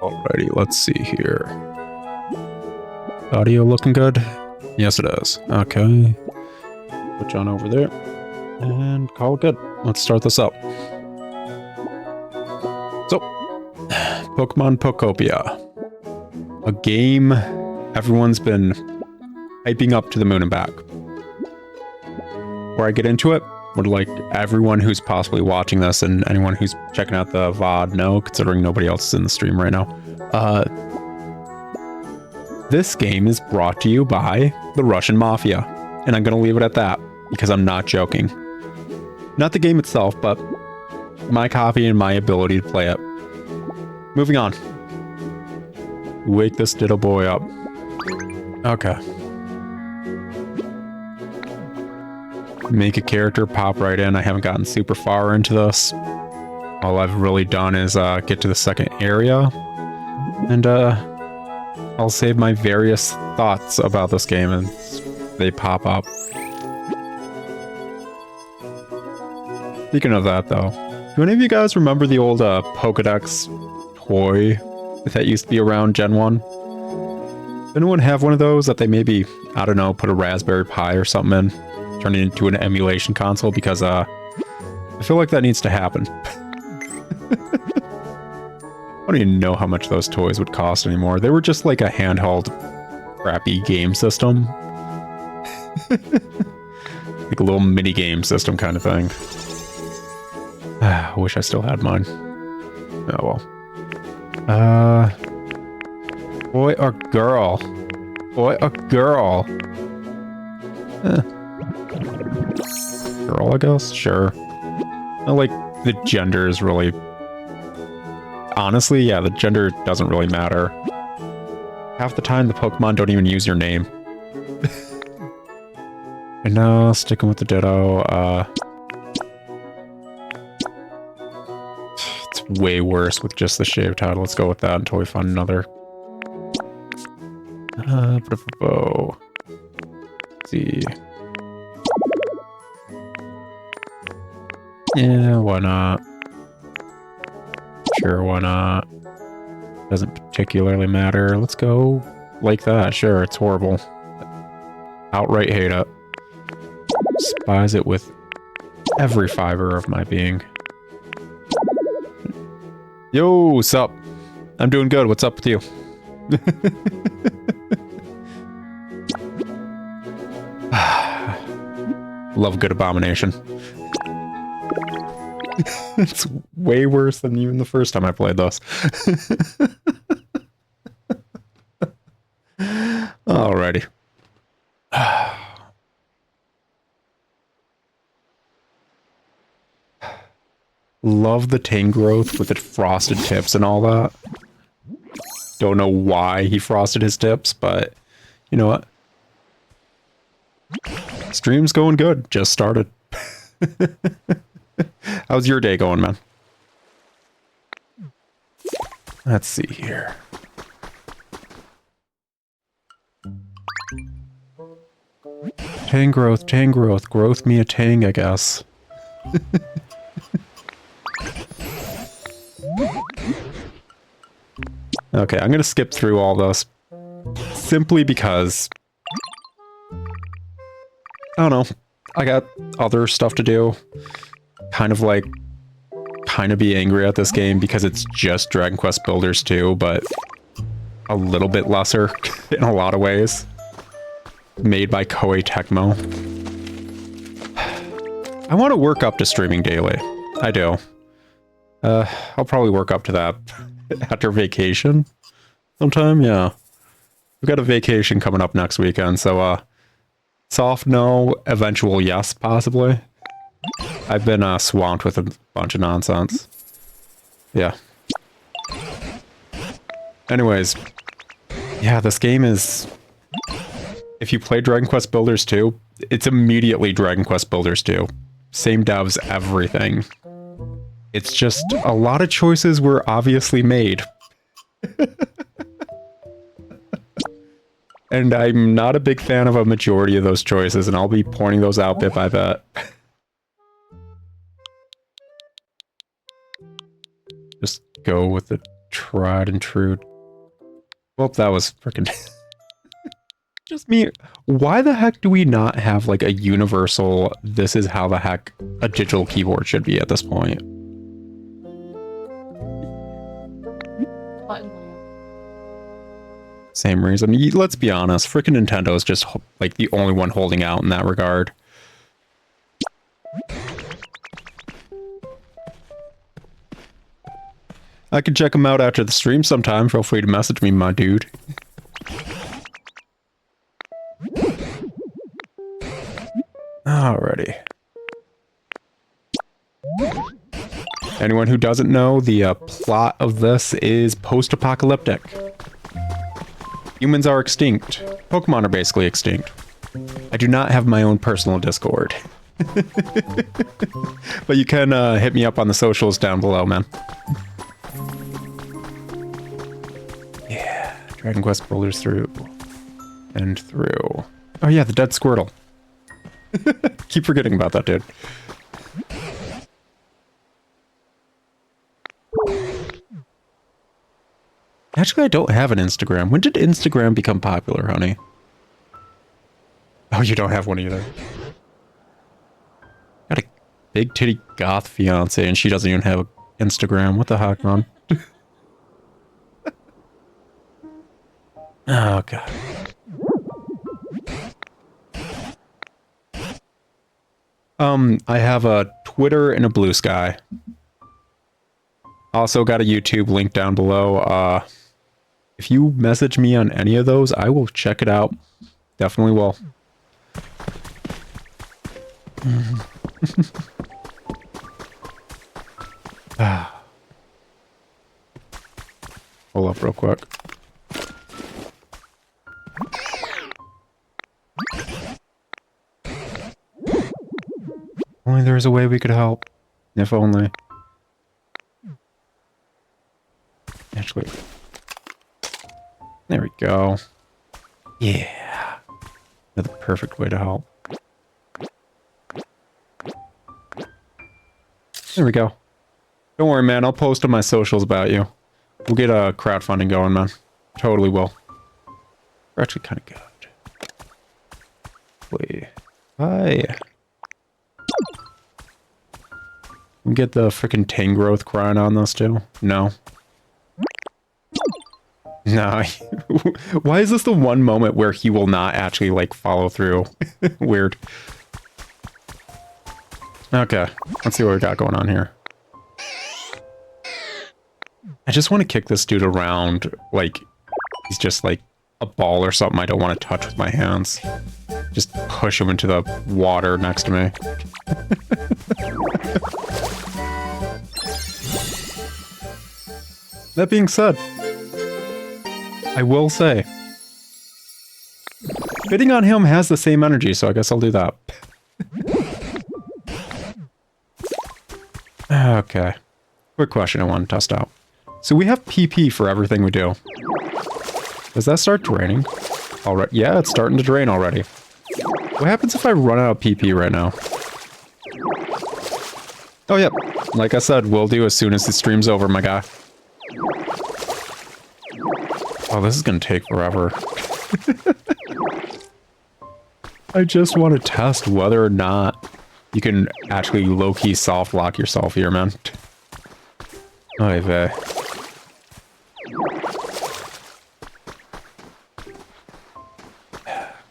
Alrighty, let's see here. Audio looking good? Yes, it is. Okay. Put John over there. And call it good. Let's start this up. So, Pokemon Pokopia. A game everyone's been hyping up to the moon and back. Before I get into it, would like everyone who's possibly watching this and anyone who's checking out the VOD know, considering nobody else is in the stream right now. This game is brought to you by the Russian Mafia. And I'm going to leave it at that, because I'm not joking. Not the game itself, but my copy and my ability to play it. Moving on. Wake this little boy up. Okay. Make a character, pop right in. I haven't gotten super far into this. All I've really done is get to the second area. And I'll save my various thoughts about this game and they pop up. Speaking of that though, do any of you guys remember the old Pokedex toy that used to be around Gen 1? Does anyone have one of those that they maybe, I don't know, put a Raspberry Pi or something in? Turn it into an emulation console, because I feel like that needs to happen. I don't even know how much those toys would cost anymore. They were just like a handheld crappy game system. Like a little mini game system kind of thing. I wish I still had mine. Oh well. Boy or girl? Boy or girl? Girl, I guess? Sure. Not like the gender is really... Honestly, yeah, the gender doesn't really matter. Half the time, the Pokemon don't even use your name. And now, sticking with the Ditto, it's way worse with just the shaved head. Let's go with that until we find another. Let's see. Yeah, why not? Sure, why not? Doesn't particularly matter. Let's go like that. Sure, it's horrible. Outright hate it. Despise it with every fiber of my being. Yo, what's up? I'm doing good. What's up with you? Love good abomination. It's way worse than even the first time I played this. Alrighty. Love the Tangrowth with the frosted tips and all that. Don't know why he frosted his tips, but you know what? Stream's going good. Just started. How's your day going, man? Let's see here. Tangrowth, Tangrowth, growth me a tang, I guess. Okay, I'm gonna skip through all this simply because I don't know. I got other stuff to do. Kind of be angry at this game because it's just Dragon Quest Builders 2, but a little bit lesser in a lot of ways. Made by Koei Tecmo. I want to work up to streaming daily. I do. I'll probably work up to that after vacation sometime, yeah. We've got a vacation coming up next weekend, so soft no, eventual yes, possibly. I've been swamped with a bunch of nonsense. Yeah. Anyways, yeah, this game is... If you play Dragon Quest Builders 2, it's immediately Dragon Quest Builders 2. Same devs, everything. It's just a lot of choices were obviously made. And I'm not a big fan of a majority of those choices, and I'll be pointing those out bit by bit. Just go with the tried and true. Well, that was freaking just me. Why the heck do we not have like a universal, this is how the heck a digital keyboard should be at this point? Same reason. Let's be honest, freaking Nintendo is just like the only one holding out in that regard. I could check them out after the stream sometime. Feel free to message me, my dude. Alrighty. Anyone who doesn't know, the plot of this is post-apocalyptic. Humans are extinct. Pokemon are basically extinct. I do not have my own personal Discord. But you can hit me up on the socials down below, man. Yeah, Dragon Quest boulders through. And through. Oh yeah, the dead Squirtle. Keep forgetting about that, dude. Actually, I don't have an Instagram. When did Instagram become popular, honey? Oh, you don't have one either. Got a big titty goth fiance and she doesn't even have an Instagram. What the heck, man? Oh, God. I have a Twitter and a Blue Sky. Also got a YouTube link down below. If you message me on any of those, I will check it out. Definitely will. Hold up real quick. Only there was a way we could help. If only. Actually. There we go. Yeah. Another perfect way to help. There we go. Don't worry, man. I'll post on my socials about you. We'll get a crowdfunding going, man. Totally will. We're actually kind of good. Wait. Hi. We get the freaking Tangrowth crying on this too? No. Nah. Why is this the one moment where he will not actually, like, follow through? Weird. Okay. Let's see what we got going on here. I just want to kick this dude around like he's just like a ball or something I don't want to touch with my hands. Just push him into the water next to me. That being said, I will say, bidding on him has the same energy, so I guess I'll do that. Okay. Quick question I want to test out. So we have PP for everything we do. Does that start draining? Alright, yeah, it's starting to drain already. What happens if I run out of PP right now? Oh, yep. Like I said, we'll do as soon as the stream's over, my guy. Oh, this is gonna take forever. I just want to test whether or not you can actually low-key soft-lock yourself here, man. Oy vey.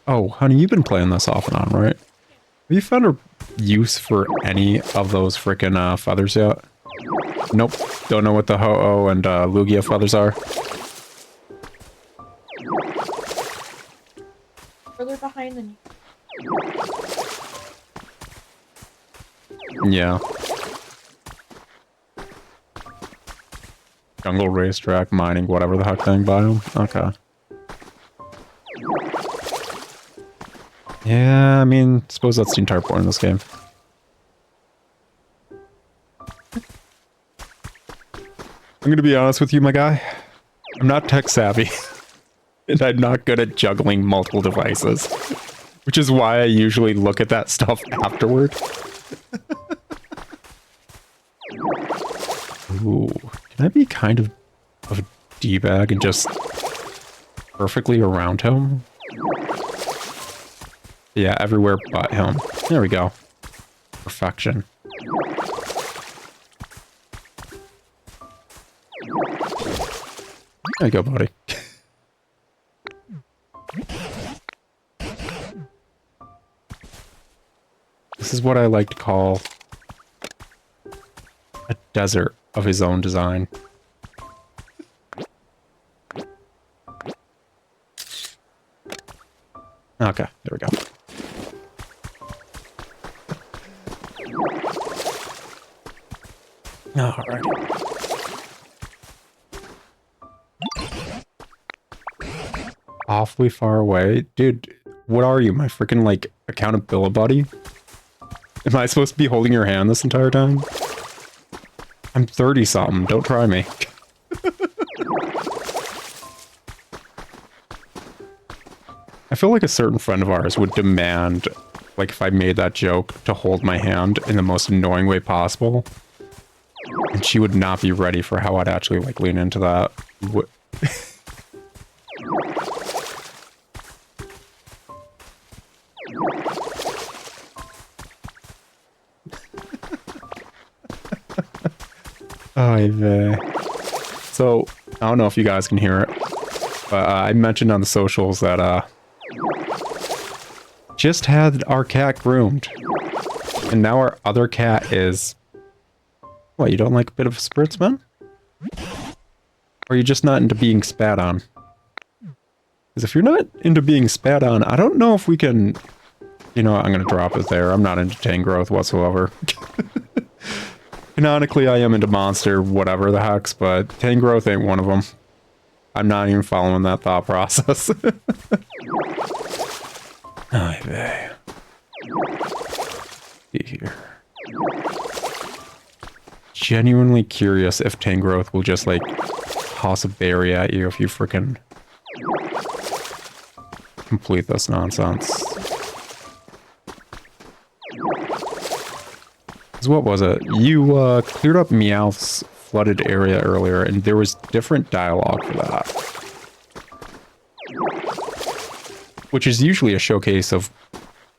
Oh, honey, you've been playing this off and on, right? Have you found a use for any of those frickin' feathers yet? Nope. Don't know what the Ho-Oh and Lugia feathers are. Further behind than you. Yeah. Jungle racetrack, mining, whatever the heck thing, biome? Okay. Yeah, I mean, suppose that's the entire point of this game. I'm gonna be honest with you, my guy. I'm not tech savvy. And I'm not good at juggling multiple devices. Which is why I usually look at that stuff afterward. Ooh, can I be kind of D-bag and just perfectly around him. Yeah, everywhere but him. There we go. Perfection. There you go, buddy. This is what I like to call a desert of his own design. Okay, there we go. Alright. Awfully far away. Dude, what are you, my freaking, like, accountability buddy? Am I supposed to be holding your hand this entire time? I'm 30-something. Don't try me. I feel like a certain friend of ours would demand, like, if I made that joke, to hold my hand in the most annoying way possible. And she would not be ready for how I'd actually, like, lean into that. So, I don't know if you guys can hear it, but I mentioned on the socials that, just had our cat groomed. And now our other cat is... What, you don't like a bit of a spritz, Or are you just not into being spat on? Because if you're not into being spat on, I don't know if we can... You know what, I'm gonna drop it there. I'm not into Tangrowth whatsoever. Canonically, I am into monster, whatever the hex, but Tangrowth ain't one of them. I'm not even following that thought process. Ay vey. See here. Genuinely curious if Tangrowth will just, like, toss a berry at you if you frickin' complete this nonsense. What was it? You cleared up Meowth's flooded area earlier, and there was different dialogue for that. Which is usually a showcase of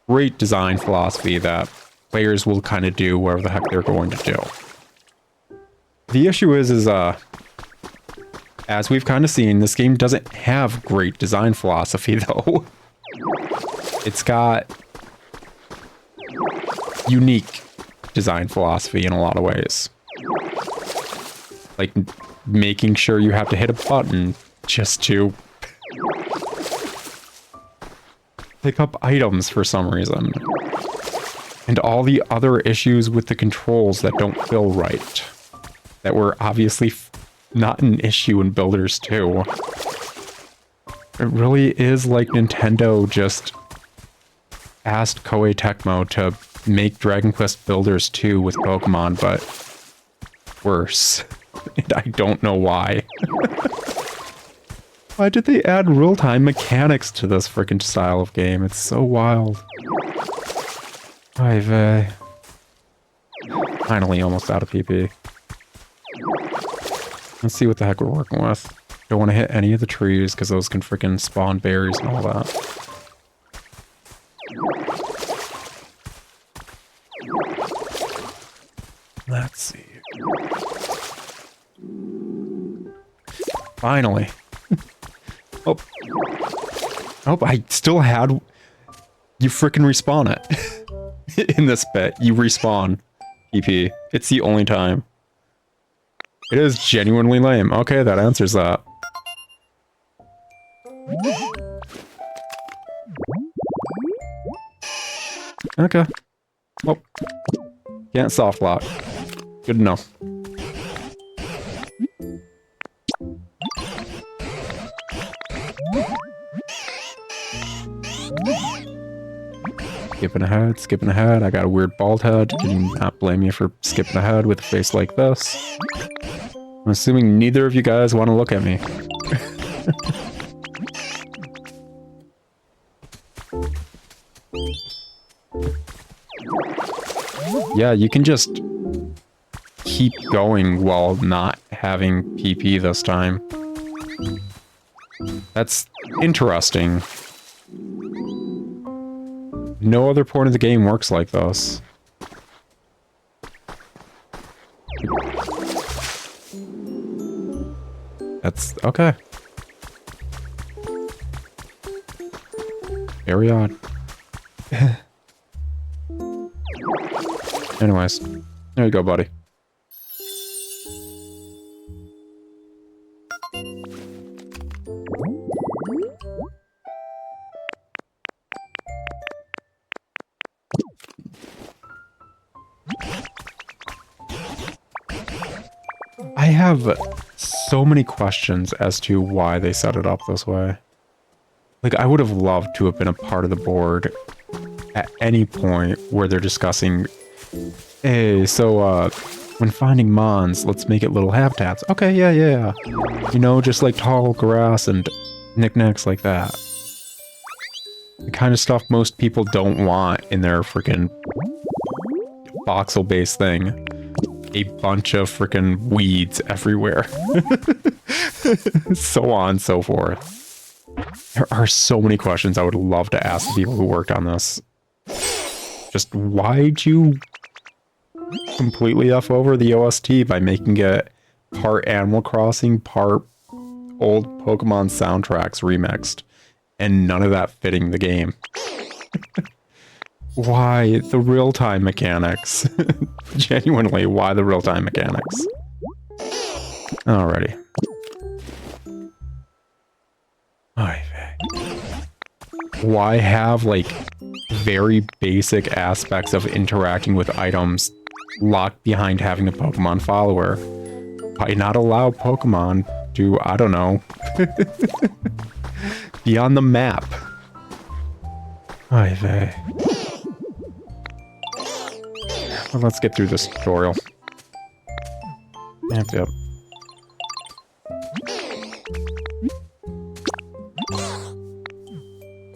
great design philosophy that players will kind of do whatever the heck they're going to do. The issue is as we've kind of seen, this game doesn't have great design philosophy, though. It's got unique design philosophy in a lot of ways. Like making sure you have to hit a button just to pick up items for some reason. And all the other issues with the controls that don't feel right. That were obviously not an issue in Builders 2. It really is like Nintendo just asked Koei Tecmo to make Dragon Quest Builders 2 with Pokemon, but worse. And I don't know why. Why did they add real-time mechanics to this freaking style of game? It's so wild. I've finally almost out of PP. Let's see what the heck we're working with. Don't want to hit any of the trees because those can freaking spawn berries and all that. Let's see. Finally. Oh. Oh, I still had... You frickin' respawn it. In this bit, you respawn PP. It's the only time. It is genuinely lame. Okay, that answers that. Okay. Oh. Can't soft lock. Good enough. Skipping ahead. I got a weird bald head. Can you not blame me for skipping ahead with a face like this? I'm assuming neither of you guys want to look at me. Yeah, you can just keep going while not having PP this time. That's interesting. No other point of the game works like this. That's okay. Very odd. Anyways, there you go, buddy. I have so many questions as to why they set it up this way. Like, I would have loved to have been a part of the board at any point where they're discussing, hey, so, when finding mons, let's make it little habitats. Okay, yeah. You know, just like tall grass and knickknacks like that. The kind of stuff most people don't want in their freaking voxel-based thing. A bunch of freaking weeds everywhere. So on and so forth. There are so many questions I would love to ask the people who worked on this. Just why'd you completely F over the OST by making it part Animal Crossing, part old Pokemon soundtracks remixed, and none of that fitting the game? Why the real-time mechanics? Genuinely, why the real-time mechanics? Alrighty. Why have, like, very basic aspects of interacting with items locked behind having a Pokemon follower? Why not allow Pokemon to, I don't know, be on the map? Well, let's get through this tutorial. Yep.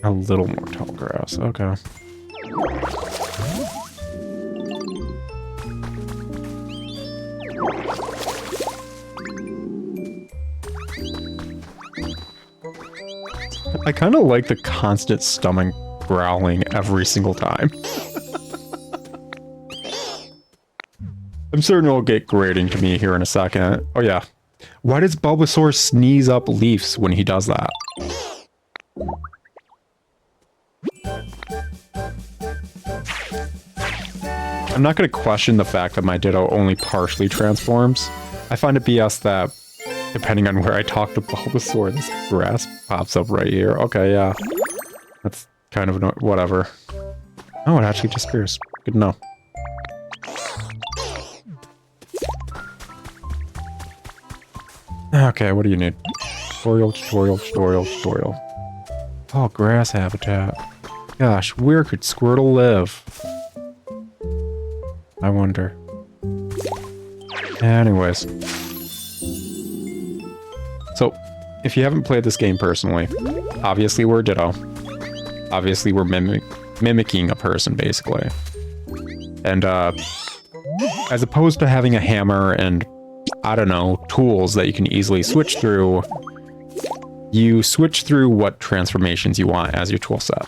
A little more tall grass, okay. I kind of like the constant stomach growling every single time. I'm certain it'll get grating to me here in a second. Oh yeah. Why does Bulbasaur sneeze up leaves when he does that? I'm not going to question the fact that my Ditto only partially transforms. I find it BS that, depending on where I talk to Bulbasaur, this grass pops up right here. Okay, yeah. That's kind of whatever. Oh, it actually disappears. Good to know. Okay, what do you need? Tutorial. Oh, grass habitat. Gosh, where could Squirtle live? I wonder. Anyways. So, if you haven't played this game personally, obviously we're Ditto. Obviously we're mimicking a person, basically. And, as opposed to having a hammer and, I don't know, tools that you can easily switch through, you switch through what transformations you want as your tool set.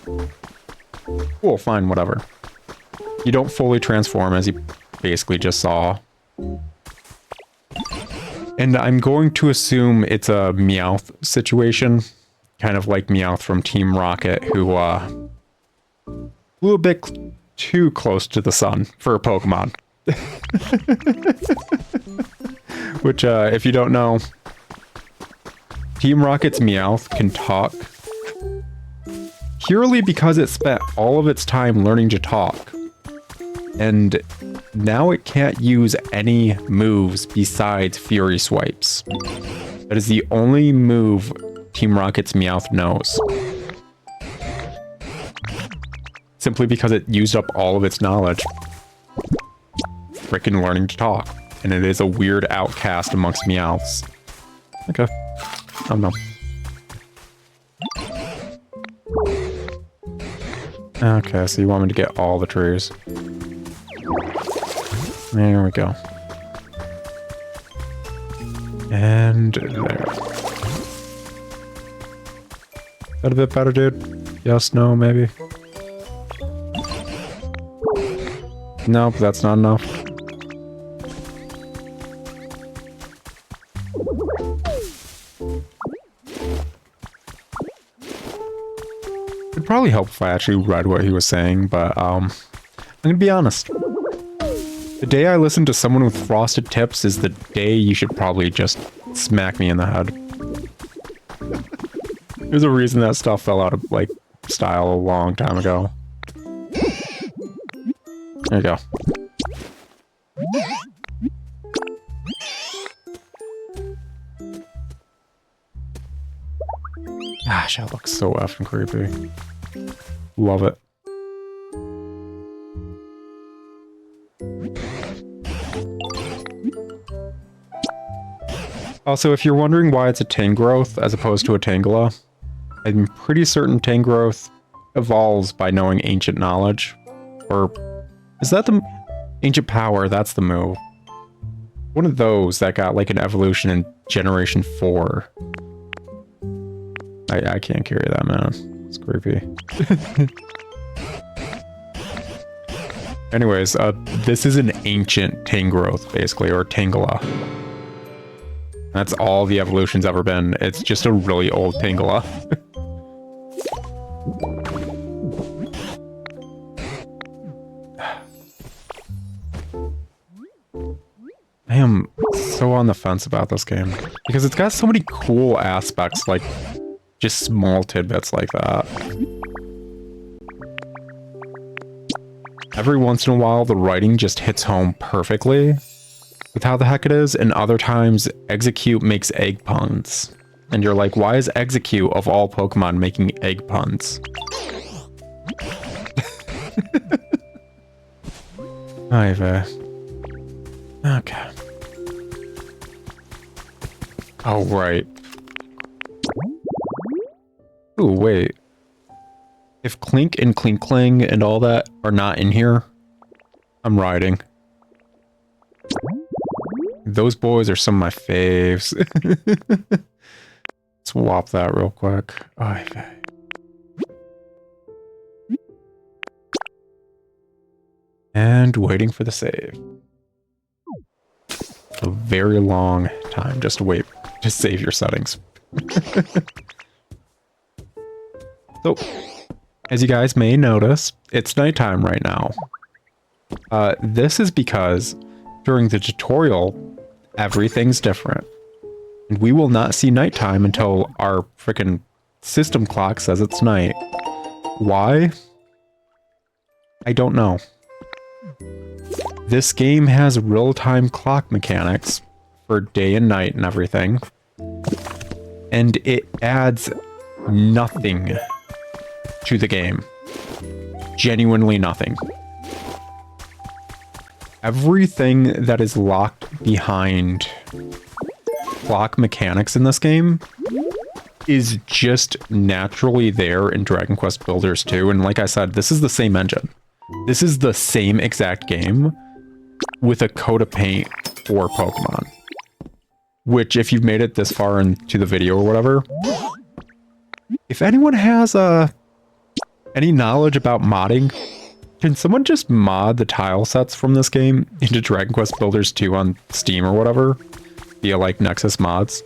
Cool, fine, whatever. You don't fully transform, as you basically just saw. And I'm going to assume it's a Meowth situation. Kind of like Meowth from Team Rocket, who flew a bit too close to the sun for a Pokemon. Which, if you don't know, Team Rocket's Meowth can talk purely because it spent all of its time learning to talk. And now it can't use any moves besides Fury Swipes. That is the only move Team Rocket's Meowth knows. Simply because it used up all of its knowledge. Frickin' learning to talk. And it is a weird outcast amongst Meowths. Okay. I don't know. Okay, so you want me to get all the trees. There we go. And there. That a bit better, dude? Yes, no, maybe. Nope, that's not enough. It'd probably help if I actually read what he was saying, but I'm gonna be honest. The day I listen to someone with frosted tips is the day you should probably just smack me in the head. There's a reason that stuff fell out of, like, style a long time ago. There you go. Gosh, that looks so effing creepy. Love it. Also, if you're wondering why it's a Tangrowth as opposed to a Tangela, I'm pretty certain Tangrowth evolves by knowing ancient knowledge. Or is that the ancient power? That's the move. One of those that got like an evolution in Generation 4. I can't carry that, man. It's creepy. Anyways, this is an ancient Tangrowth, basically, or Tangela. That's all the evolution's ever been. It's just a really old Tangela. I am so on the fence about this game. Because it's got so many cool aspects, like just small tidbits like that. Every once in a while, the writing just hits home perfectly with how the heck it is, and other times, Execute makes egg puns. And you're like, why is Execute, of all Pokemon, making egg puns? Okay. Oh, right. Ooh, wait. If Clink and Klinkling and all that are not in here, I'm riding. Those boys are some of my faves. Swap that real quick. Okay. And waiting for the save. A very long time just to wait to save your settings. So, as you guys may notice, it's nighttime right now. This is because during the tutorial, everything's different. And we will not see nighttime until our frickin' system clock says it's night. Why? I don't know. This game has real-time clock mechanics for day and night and everything. And it adds nothing to the game. Genuinely nothing. Everything that is locked behind clock mechanics in this game is just naturally there in Dragon Quest Builders 2. And like I said, this is the same engine. This is the same exact game with a coat of paint for Pokemon. Which, if you've made it this far into the video or whatever, if anyone has any knowledge about modding, can someone just mod the tile sets from this game into Dragon Quest Builders 2 on Steam or whatever via like Nexus mods?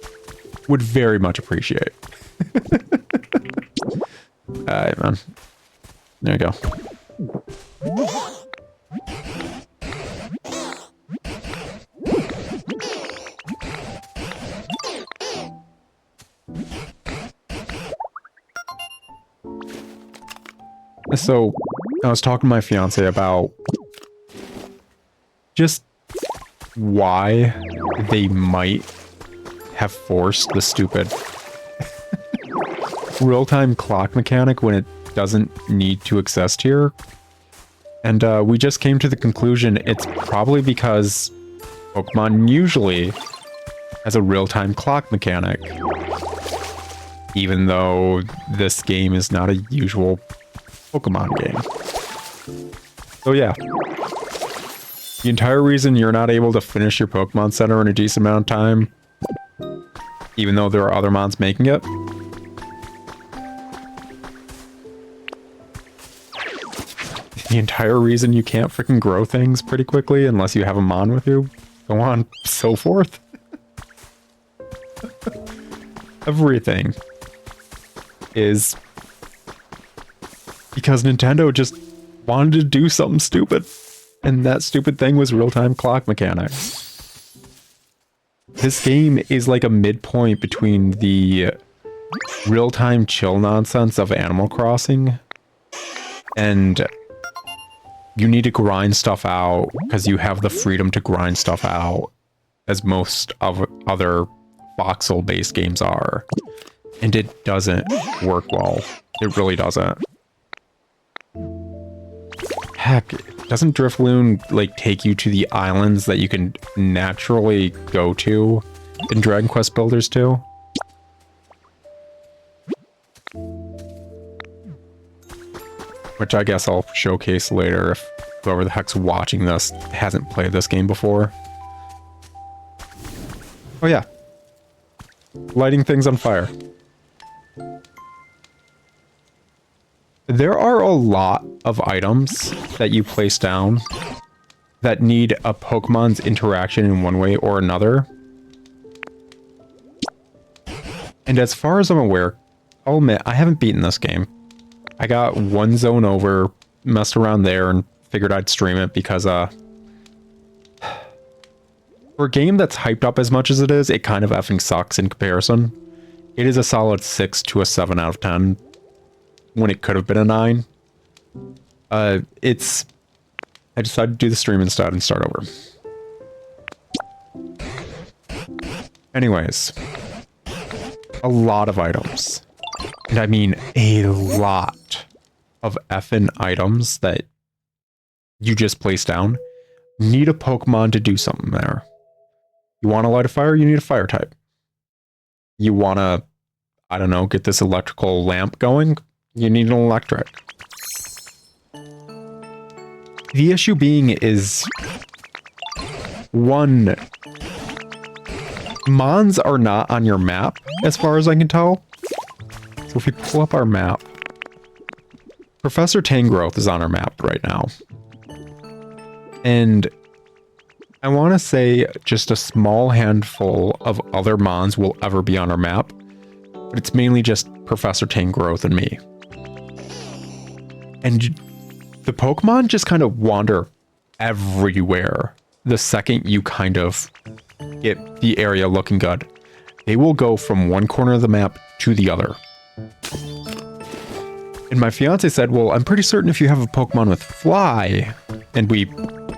Would very much appreciate. Alright, man. There you go. So, I was talking to my fiance about just why they might have forced the stupid real-time clock mechanic when it doesn't need to exist here. And we just came to the conclusion it's probably because Pokemon usually has a real-time clock mechanic, even though this game is not a usual Pokemon game. So yeah. The entire reason you're not able to finish your Pokemon Center in a decent amount of time, even though there are other mods making it, the entire reason you can't freaking grow things pretty quickly unless you have a mon with you. So on, so forth. Everything is because Nintendo just wanted to do something stupid. And that stupid thing was real-time clock mechanics. This game is like a midpoint between the real-time chill nonsense of Animal Crossing and you need to grind stuff out because you have the freedom to grind stuff out as most of other voxel-based games are. And it doesn't work well. It really doesn't. Heck, doesn't Drifloon like take you to the islands that you can naturally go to in Dragon Quest Builders 2? Which I guess I'll showcase later if whoever the heck's watching this hasn't played this game before. Oh yeah. Lighting things on fire. There are a lot of items that you place down that need a Pokemon's interaction in one way or another. And as far as I'm aware, I'll admit, I haven't beaten this game. I got one zone over, messed around there, and figured I'd stream it because, for a game that's hyped up as much as it is, it kind of effing sucks in comparison. It is a solid 6 to a 7 out of 10. When it could have been a 9. I decided to do the stream instead and start over. Anyways. A lot of items. And I mean a lot of effing items that you just place down. Need a Pokemon to do something there. You want to light a fire? You need a fire type. You want to, I don't know, get this electrical lamp going? You need an electric. The issue being is, one, Mons are not on your map, as far as I can tell. So if we pull up our map, Professor Tangrowth is on our map right now. And I want to say just a small handful of other Mons will ever be on our map, but it's mainly just Professor Tangrowth and me. And the Pokemon just kind of wander everywhere the second you kind of get the area looking good. They will go from one corner of the map to the other. And my fiance said, well, I'm pretty certain if you have a Pokemon with Fly, and we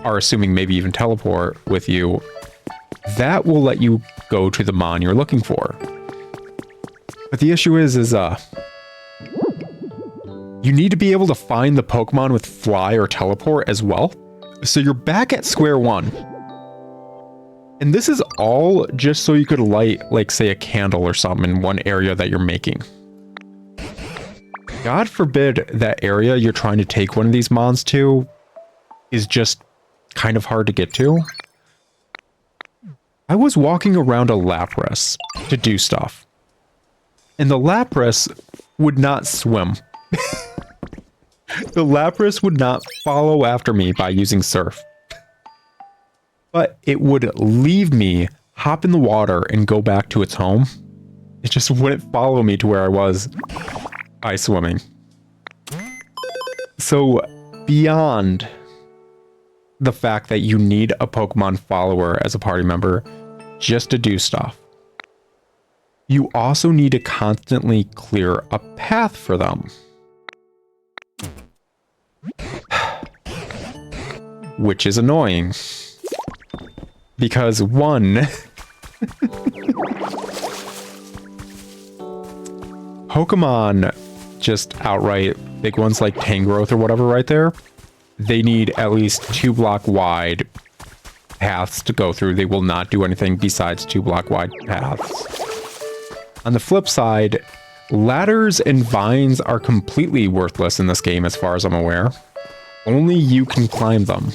are assuming maybe even Teleport with you, that will let you go to the Mon you're looking for. But the issue is you need to be able to find the Pokemon with Fly or Teleport as well. So you're back at square one. And this is all just so you could light, like, say, a candle or something in one area that you're making. God forbid that area you're trying to take one of these Mons to is just kind of hard to get to. I was walking around a Lapras to do stuff. And the Lapras would not swim. The Lapras would not follow after me by using Surf. But it would leave me, hop in the water, and go back to its home. It just wouldn't follow me to where I was by swimming. So, beyond the fact that you need a Pokemon follower as a party member just to do stuff, you also need to constantly clear a path for them. Which is annoying. Because one, Pokemon just outright, big ones like Tangrowth or whatever right there, they need at least 2 block wide paths to go through. They will not do anything besides 2 block wide paths. On the flip side, ladders and vines are completely worthless in this game as far as I'm aware. Only you can climb them.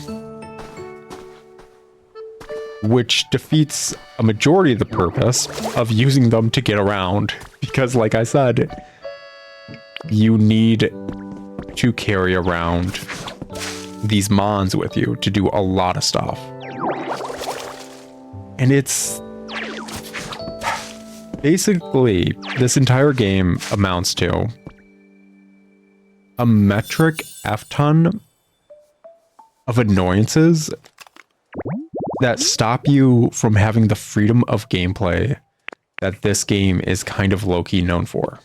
Which defeats a majority of the purpose of using them to get around. Because like I said, you need to carry around these mons with you to do a lot of stuff. And it's basically, this entire game amounts to a metric F-ton of annoyances that stop you from having the freedom of gameplay that this game is kind of low-key known for.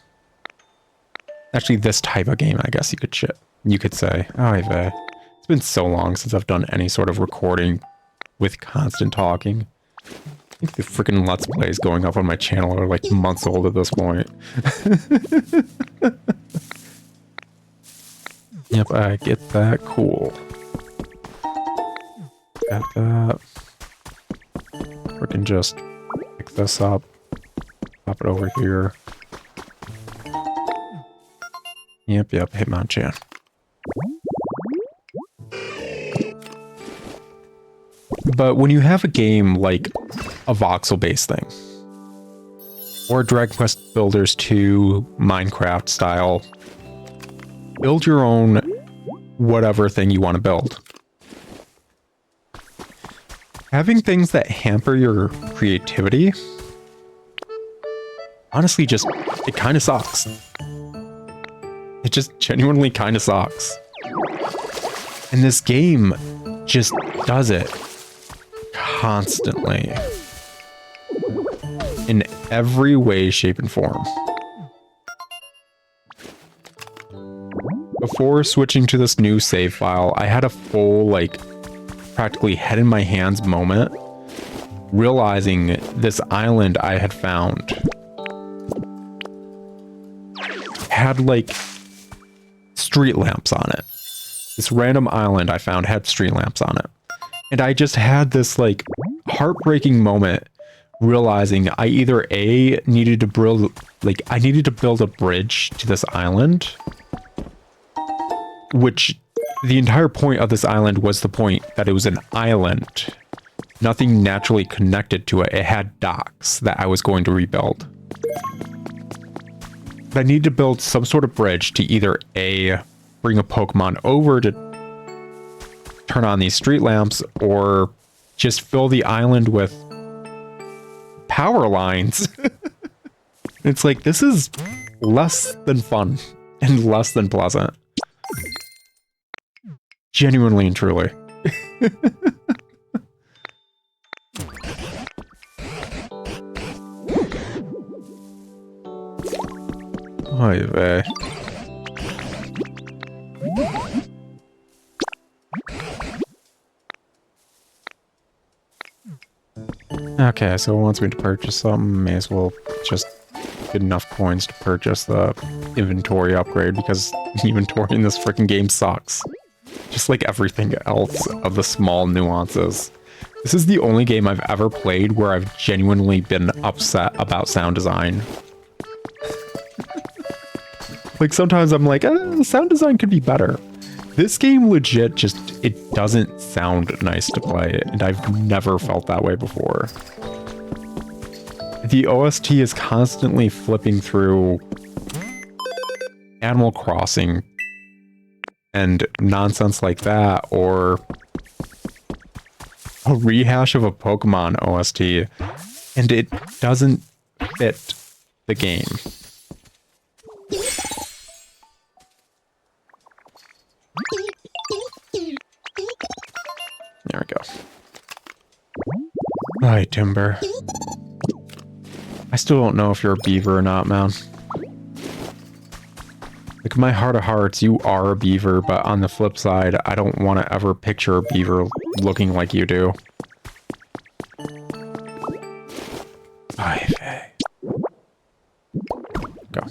Actually, this type of game, I guess you could say. Oh, it's been so long since I've done any sort of recording with constant talking. I think the freaking Let's Plays going up on my channel are like months old at this point. Yep, I get that. Cool. Got that. Freaking just pick this up. Pop it over here. Yep, Hitmonchan. But when you have a game like a voxel-based thing, or Dragon Quest Builders 2 Minecraft style, build your own whatever thing you want to build. Having things that hamper your creativity, honestly, it kind of sucks. It just genuinely kind of sucks. And this game just does it constantly. In every way, shape, and form. Before switching to this new save file, I had a full, like, practically head in my hands moment, realizing this island I had found had, like, street lamps on it. This random island I found had street lamps on it. And I just had this, like, heartbreaking moment realizing I either A, needed to build, like, I needed to build a bridge to this island, which the entire point of this island was the point that it was an island. Nothing naturally connected to it. It had docks that I was going to rebuild. But I needed to build some sort of bridge to either A, bring a Pokemon over to turn on these street lamps, or just fill the island with power lines. It's like, this is less than fun and less than pleasant. Genuinely and truly. Oy vey. Okay, so it wants me to purchase something. May as well just get enough coins to purchase the inventory upgrade, because inventory in this freaking game sucks. Just like everything else of the small nuances. This is the only game I've ever played where I've genuinely been upset about sound design. Like, sometimes I'm like, sound design could be better. This game legit just, it doesn't sound nice to play, and I've never felt that way before. The OST is constantly flipping through Animal Crossing and nonsense like that, or a rehash of a Pokemon OST, and it doesn't fit the game. There we go. Alright, Timber. I still don't know if you're a beaver or not, man. Like, in my heart of hearts, you are a beaver, but on the flip side, I don't want to ever picture a beaver looking like you do. Go.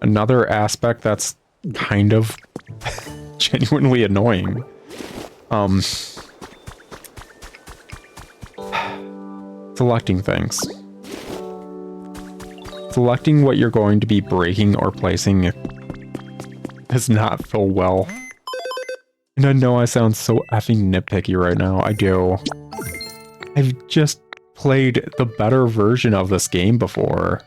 Another aspect that's kind of genuinely annoying. Selecting things. Selecting what you're going to be breaking or placing does not feel well. And I know I sound so effing nitpicky right now. I do. I've just played the better version of this game before.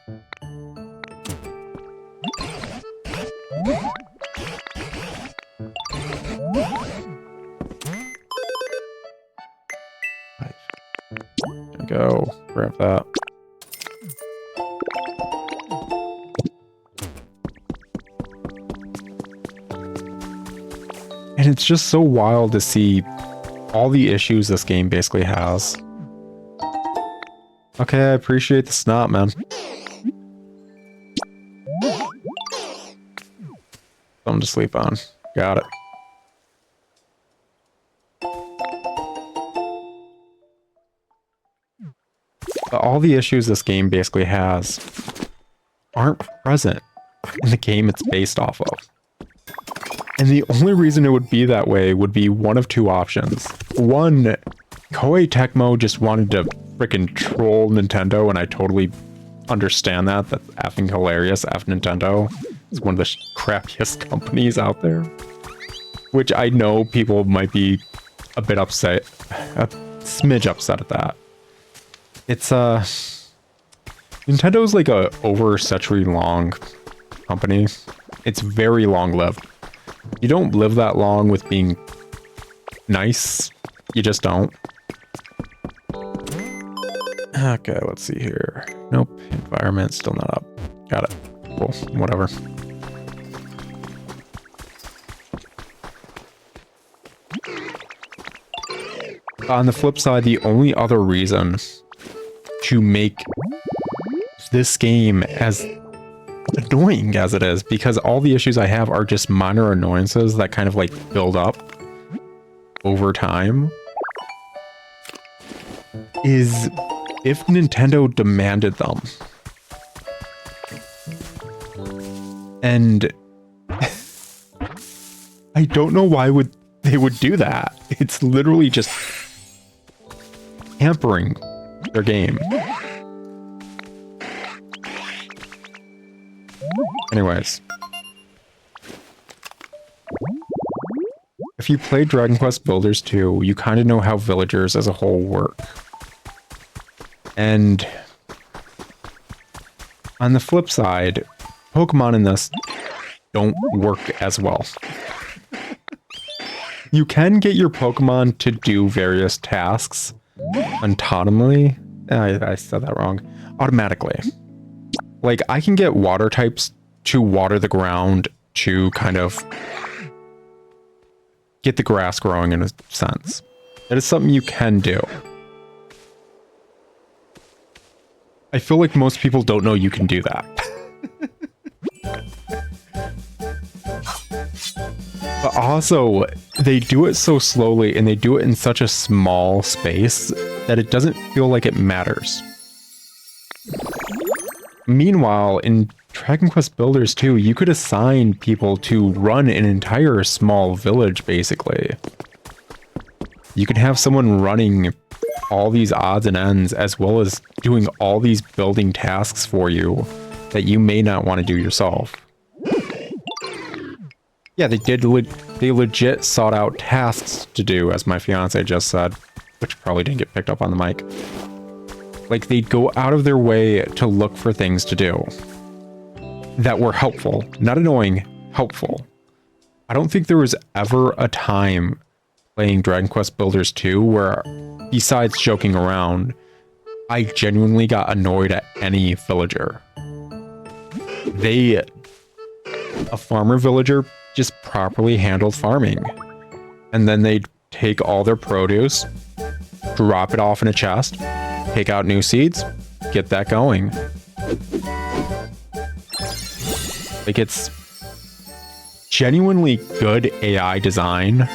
Go grab that. And it's just so wild to see all the issues this game basically has. Okay, I appreciate the snot, man. Something to sleep on. Got it. But all the issues this game basically has aren't present in the game it's based off of. And the only reason it would be that way would be one of two options. One, Koei Tecmo just wanted to freaking troll Nintendo, and I totally understand that. That's effing hilarious. F Nintendo is one of the crappiest companies out there. Which I know people might be a bit upset, a smidge upset at that. It's, Nintendo's like a over a century long company. It's very long lived. You don't live that long with being nice. You just don't. Okay, let's see here. Nope, environment still not up. Got it. Cool, whatever. On the flip side, the only other reason to make this game as annoying as it is, because all the issues I have are just minor annoyances that kind of like build up over time, is if Nintendo demanded them. And I don't know why they would do that. It's literally just hampering their game. Anyways. If you played Dragon Quest Builders 2, you kind of know how villagers as a whole work. And on the flip side, Pokemon in this don't work as well. You can get your Pokemon to do various tasks autonomously. I said that wrong. Automatically. Like, I can get water types to water the ground to kind of get the grass growing in a sense. That is something you can do. I feel like most people don't know you can do that. But also, they do it so slowly and they do it in such a small space that it doesn't feel like it matters. Meanwhile, in Dragon Quest Builders 2, you could assign people to run an entire small village, basically. You can have someone running all these odds and ends, as well as doing all these building tasks for you that you may not want to do yourself. Yeah, they legit sought out tasks to do, as my fiance just said, which probably didn't get picked up on the mic. Like, they'd go out of their way to look for things to do that were helpful, not annoying, helpful. I don't think there was ever a time playing Dragon Quest Builders 2 where, besides joking around, I genuinely got annoyed at any villager. A farmer villager just properly handled farming. And then they'd take all their produce, drop it off in a chest, take out new seeds, get that going. Like, it's genuinely good AI design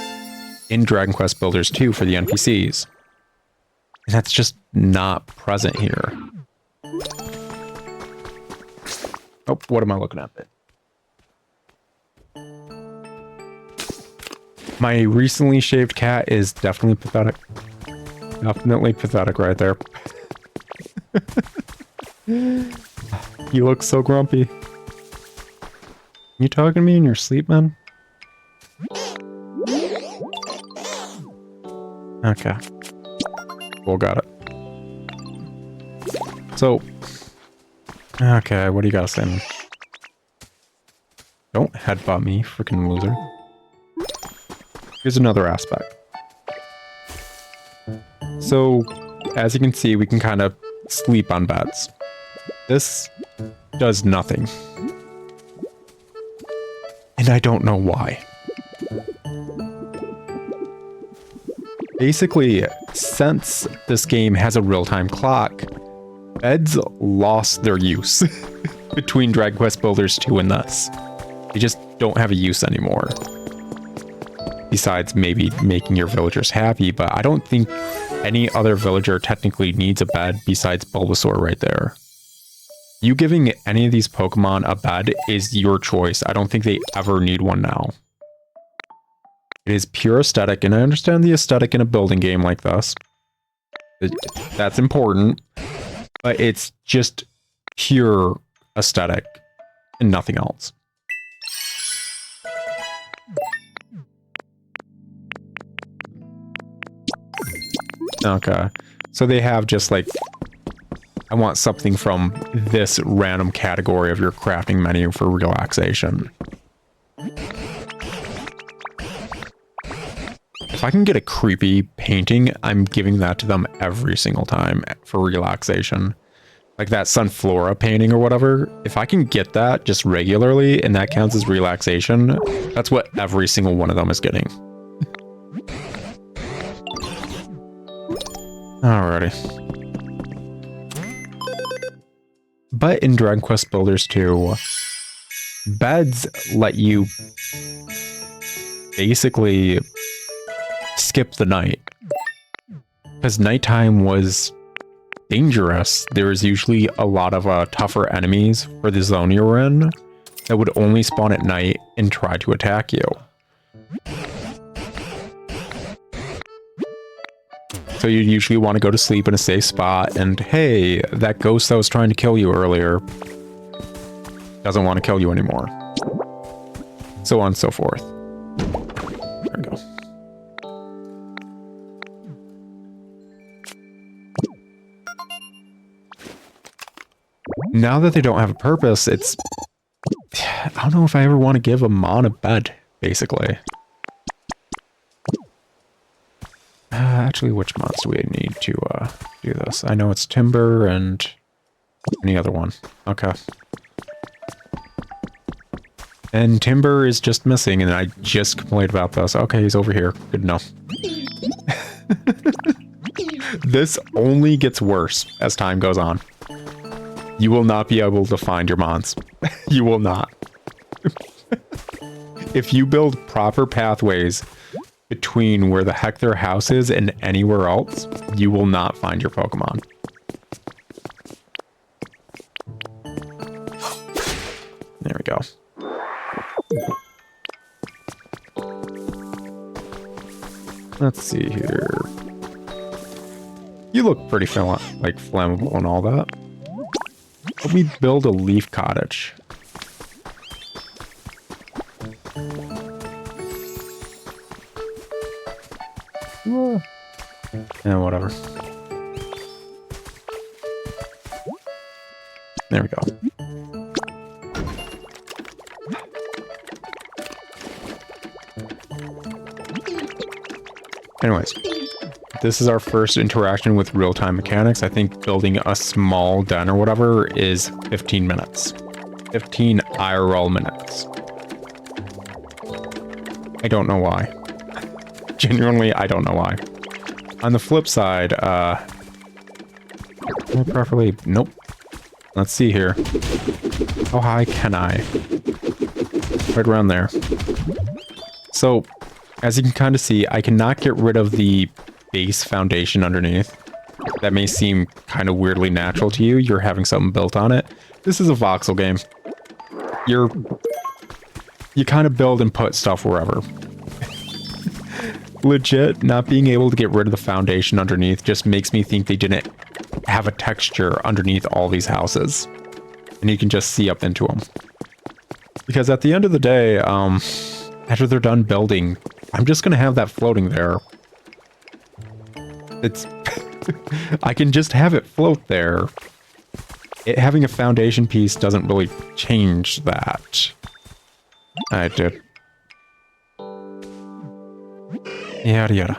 in Dragon Quest Builders 2 for the NPCs. And that's just not present here. Oh, what am I looking at? My recently shaved cat is definitely pathetic. Definitely pathetic right there. He looks so grumpy. You talking to me in your sleep, man? Okay. Cool, got it. So, okay, what do you gotta say, man? Don't headbutt me, freaking loser. Here's another aspect. So, as you can see, we can kind of sleep on beds. This does nothing. And I don't know why. Basically, since this game has a real-time clock, beds lost their use between Dragon Quest Builders 2 and this. They just don't have a use anymore. Besides maybe making your villagers happy, but I don't think any other villager technically needs a bed besides Bulbasaur right there. You giving any of these Pokemon a bed is your choice. I don't think they ever need one now. It is pure aesthetic, and I understand the aesthetic in a building game like this. That's important, but it's just pure aesthetic and nothing else. Okay, so they have just like, I want something from this random category of your crafting menu for relaxation. If I can get a creepy painting, I'm giving that to them every single time for relaxation. Like that Sunflora painting or whatever. If I can get that just regularly and that counts as relaxation, that's what every single one of them is getting. Alrighty. But in Dragon Quest Builders 2, beds let you basically skip the night. Because nighttime was dangerous. There was usually a lot of tougher enemies for the zone you were in that would only spawn at night and try to attack you. So you usually want to go to sleep in a safe spot, and hey, that ghost that was trying to kill you earlier doesn't want to kill you anymore. So on and so forth. There we go. Now that they don't have a purpose, it's... I don't know if I ever want to give a Mon a bed, basically. Actually, which mods do we need to do this? I know it's Timber and any other one. Okay. And Timber is just missing, and I just complained about this. Okay, he's over here. Good enough. This only gets worse as time goes on. You will not be able to find your mons. You will not. If you build proper pathways between where the heck their house is and anywhere else, you will not find your Pokemon. There we go. Let's see here. You look pretty flammable and all that. Let me build a leaf cottage. Yeah, whatever. There we go. Anyways, this is our first interaction with real-time mechanics. I think building a small den or whatever is 15 minutes. 15 IRL minutes. I don't know why. Genuinely, I don't know why. On the flip side, properly, nope. Let's see here. How high can I? Right around there. So, as you can kind of see, I cannot get rid of the base foundation underneath. That may seem kind of weirdly natural to you. You're having something built on it. This is a voxel game. You kind of build and put stuff wherever. Legit, not being able to get rid of the foundation underneath just makes me think they didn't have a texture underneath all these houses. And you can just see up into them. Because at the end of the day, after they're done building, I'm just going to have that floating there. It's... I can just have it float there. Having a foundation piece doesn't really change that. I did. Yada yada.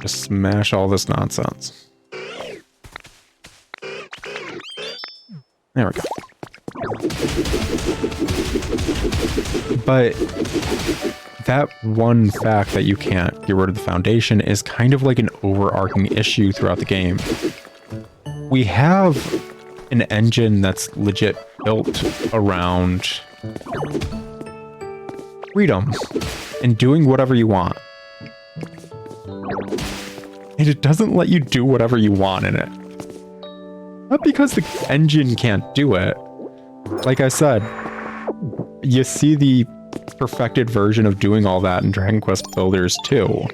Just smash all this nonsense. There we go. But that one fact that you can't get rid of the foundation is kind of like an overarching issue throughout the game. We have an engine that's legit built around freedom and doing whatever you want. And it doesn't let you do whatever you want in it. Not because the engine can't do it. Like I said, you see the perfected version of doing all that in Dragon Quest Builders 2.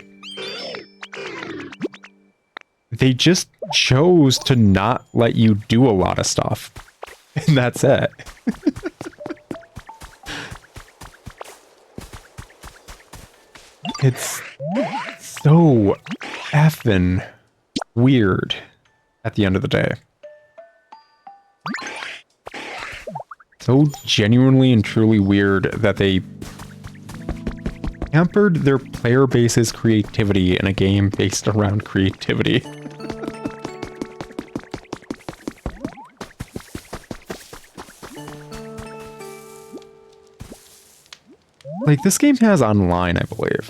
They just chose to not let you do a lot of stuff. And that's it. It's so effing weird at the end of the day. So genuinely and truly weird that they hampered their player base's creativity in a game based around creativity. Like, this game has online, I believe.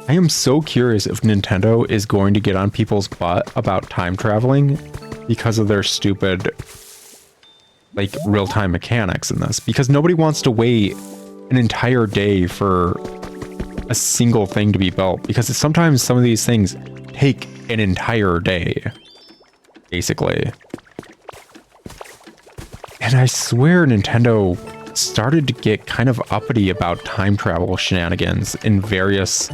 I am so curious if Nintendo is going to get on people's butt about time traveling because of their stupid, like, real-time mechanics in this. Because nobody wants to wait an entire day for a single thing to be built. Because sometimes some of these things take an entire day, basically. And I swear Nintendo started to get kind of uppity about time travel shenanigans in various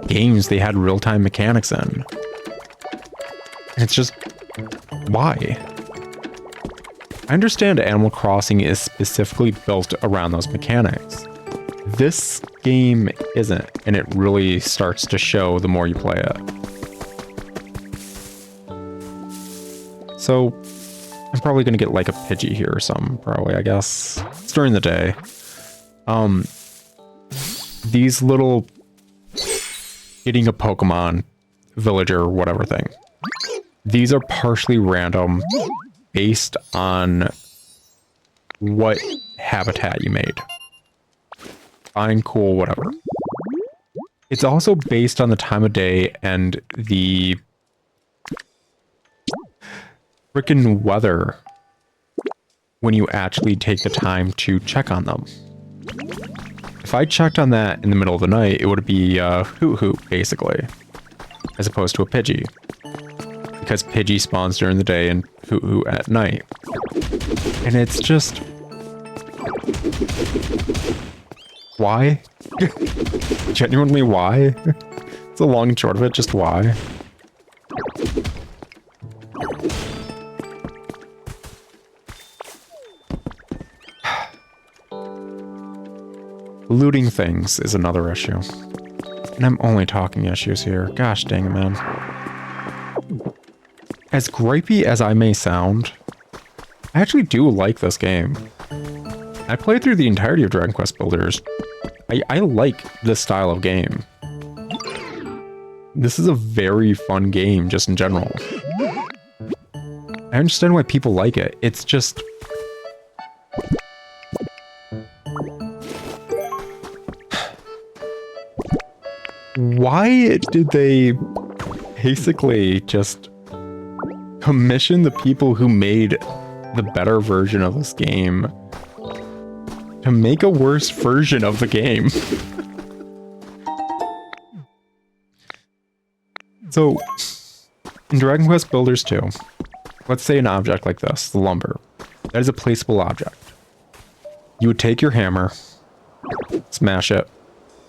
games they had real-time mechanics in. And it's just, why? I understand Animal Crossing is specifically built around those mechanics. This game isn't, and it really starts to show the more you play it. So, I'm probably gonna get like a Pidgey here or something, probably, I guess. It's during the day. These little getting a Pokemon villager or whatever thing. These are partially random based on what habitat you made. Fine, cool, whatever. It's also based on the time of day and the frickin' weather when you actually take the time to check on them. If I checked on that in the middle of the night, it would be Hoot Hoot, basically, as opposed to a Pidgey. Because Pidgey spawns during the day and Hoot Hoot at night. And it's just... why? Genuinely, why? It's a long and short of it, just why? Looting things is another issue. And I'm only talking issues here. Gosh dang it, man. As gripey as I may sound, I actually do like this game. I played through the entirety of Dragon Quest Builders. I like this style of game. This is a very fun game, just in general. I understand why people like it. It's just... why did they basically just commission the people who made the better version of this game to make a worse version of the game? So, in Dragon Quest Builders 2, let's say an object like this, the lumber. That is a placeable object. You would take your hammer, smash it,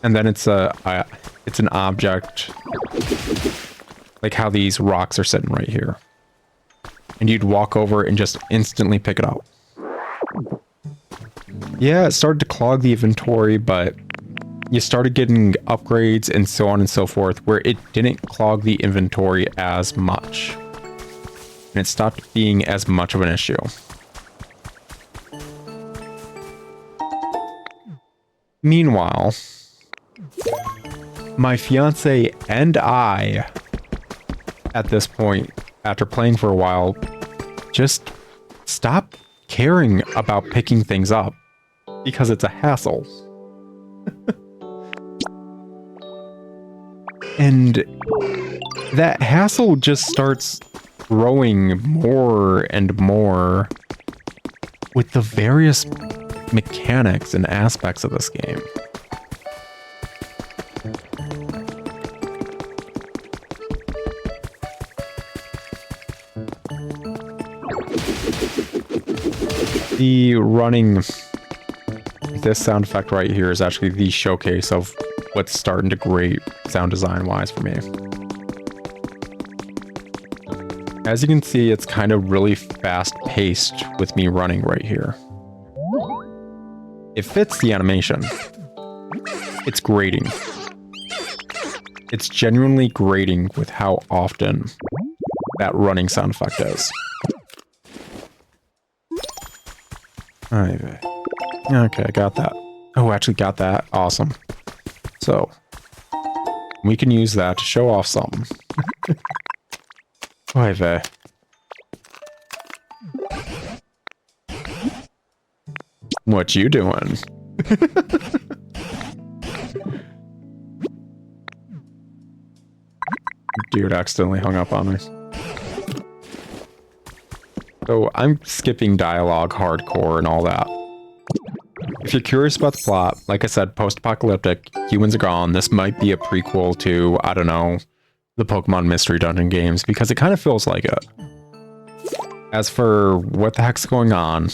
and then it's an object like how these rocks are sitting right here. And you'd walk over and just instantly pick it up. Yeah, it started to clog the inventory, but you started getting upgrades and so on and so forth where it didn't clog the inventory as much. And it stopped being as much of an issue. Meanwhile, my fiance and I at this point, after playing for a while, just stop caring about picking things up because it's a hassle. And that hassle just starts growing more and more with the various mechanics and aspects of this game. The running, this sound effect right here is actually the showcase of what's starting to grate sound design wise for me. As you can see, it's kind of really fast paced with me running right here. It fits the animation. It's grating. It's genuinely grating with how often that running sound effect is. Okay, I got that. Oh, actually got that. Awesome. So, we can use that to show off something. Okay. What you doing? Dude accidentally hung up on me. So I'm skipping dialogue hardcore and all that. If you're curious about the plot, like I said, post-apocalyptic, humans are gone. This might be a prequel to, I don't know, the Pokemon Mystery Dungeon games, because it kind of feels like it. As for what the heck's going on,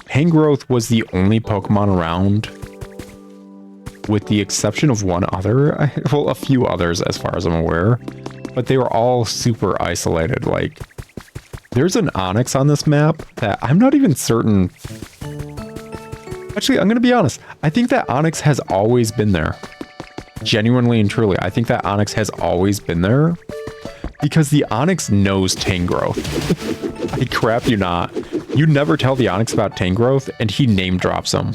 Tangrowth was the only Pokemon around, with the exception of one other, well, a few others as far as I'm aware, but they were all super isolated. Like, there's an Onix on this map that I'm not even certain. Actually, I'm going to be honest. I think that Onix has always been there. Genuinely and truly, I think that Onix has always been there because the Onix knows Tangrowth. I crap you not. You never tell the Onix about Tangrowth and he name drops him.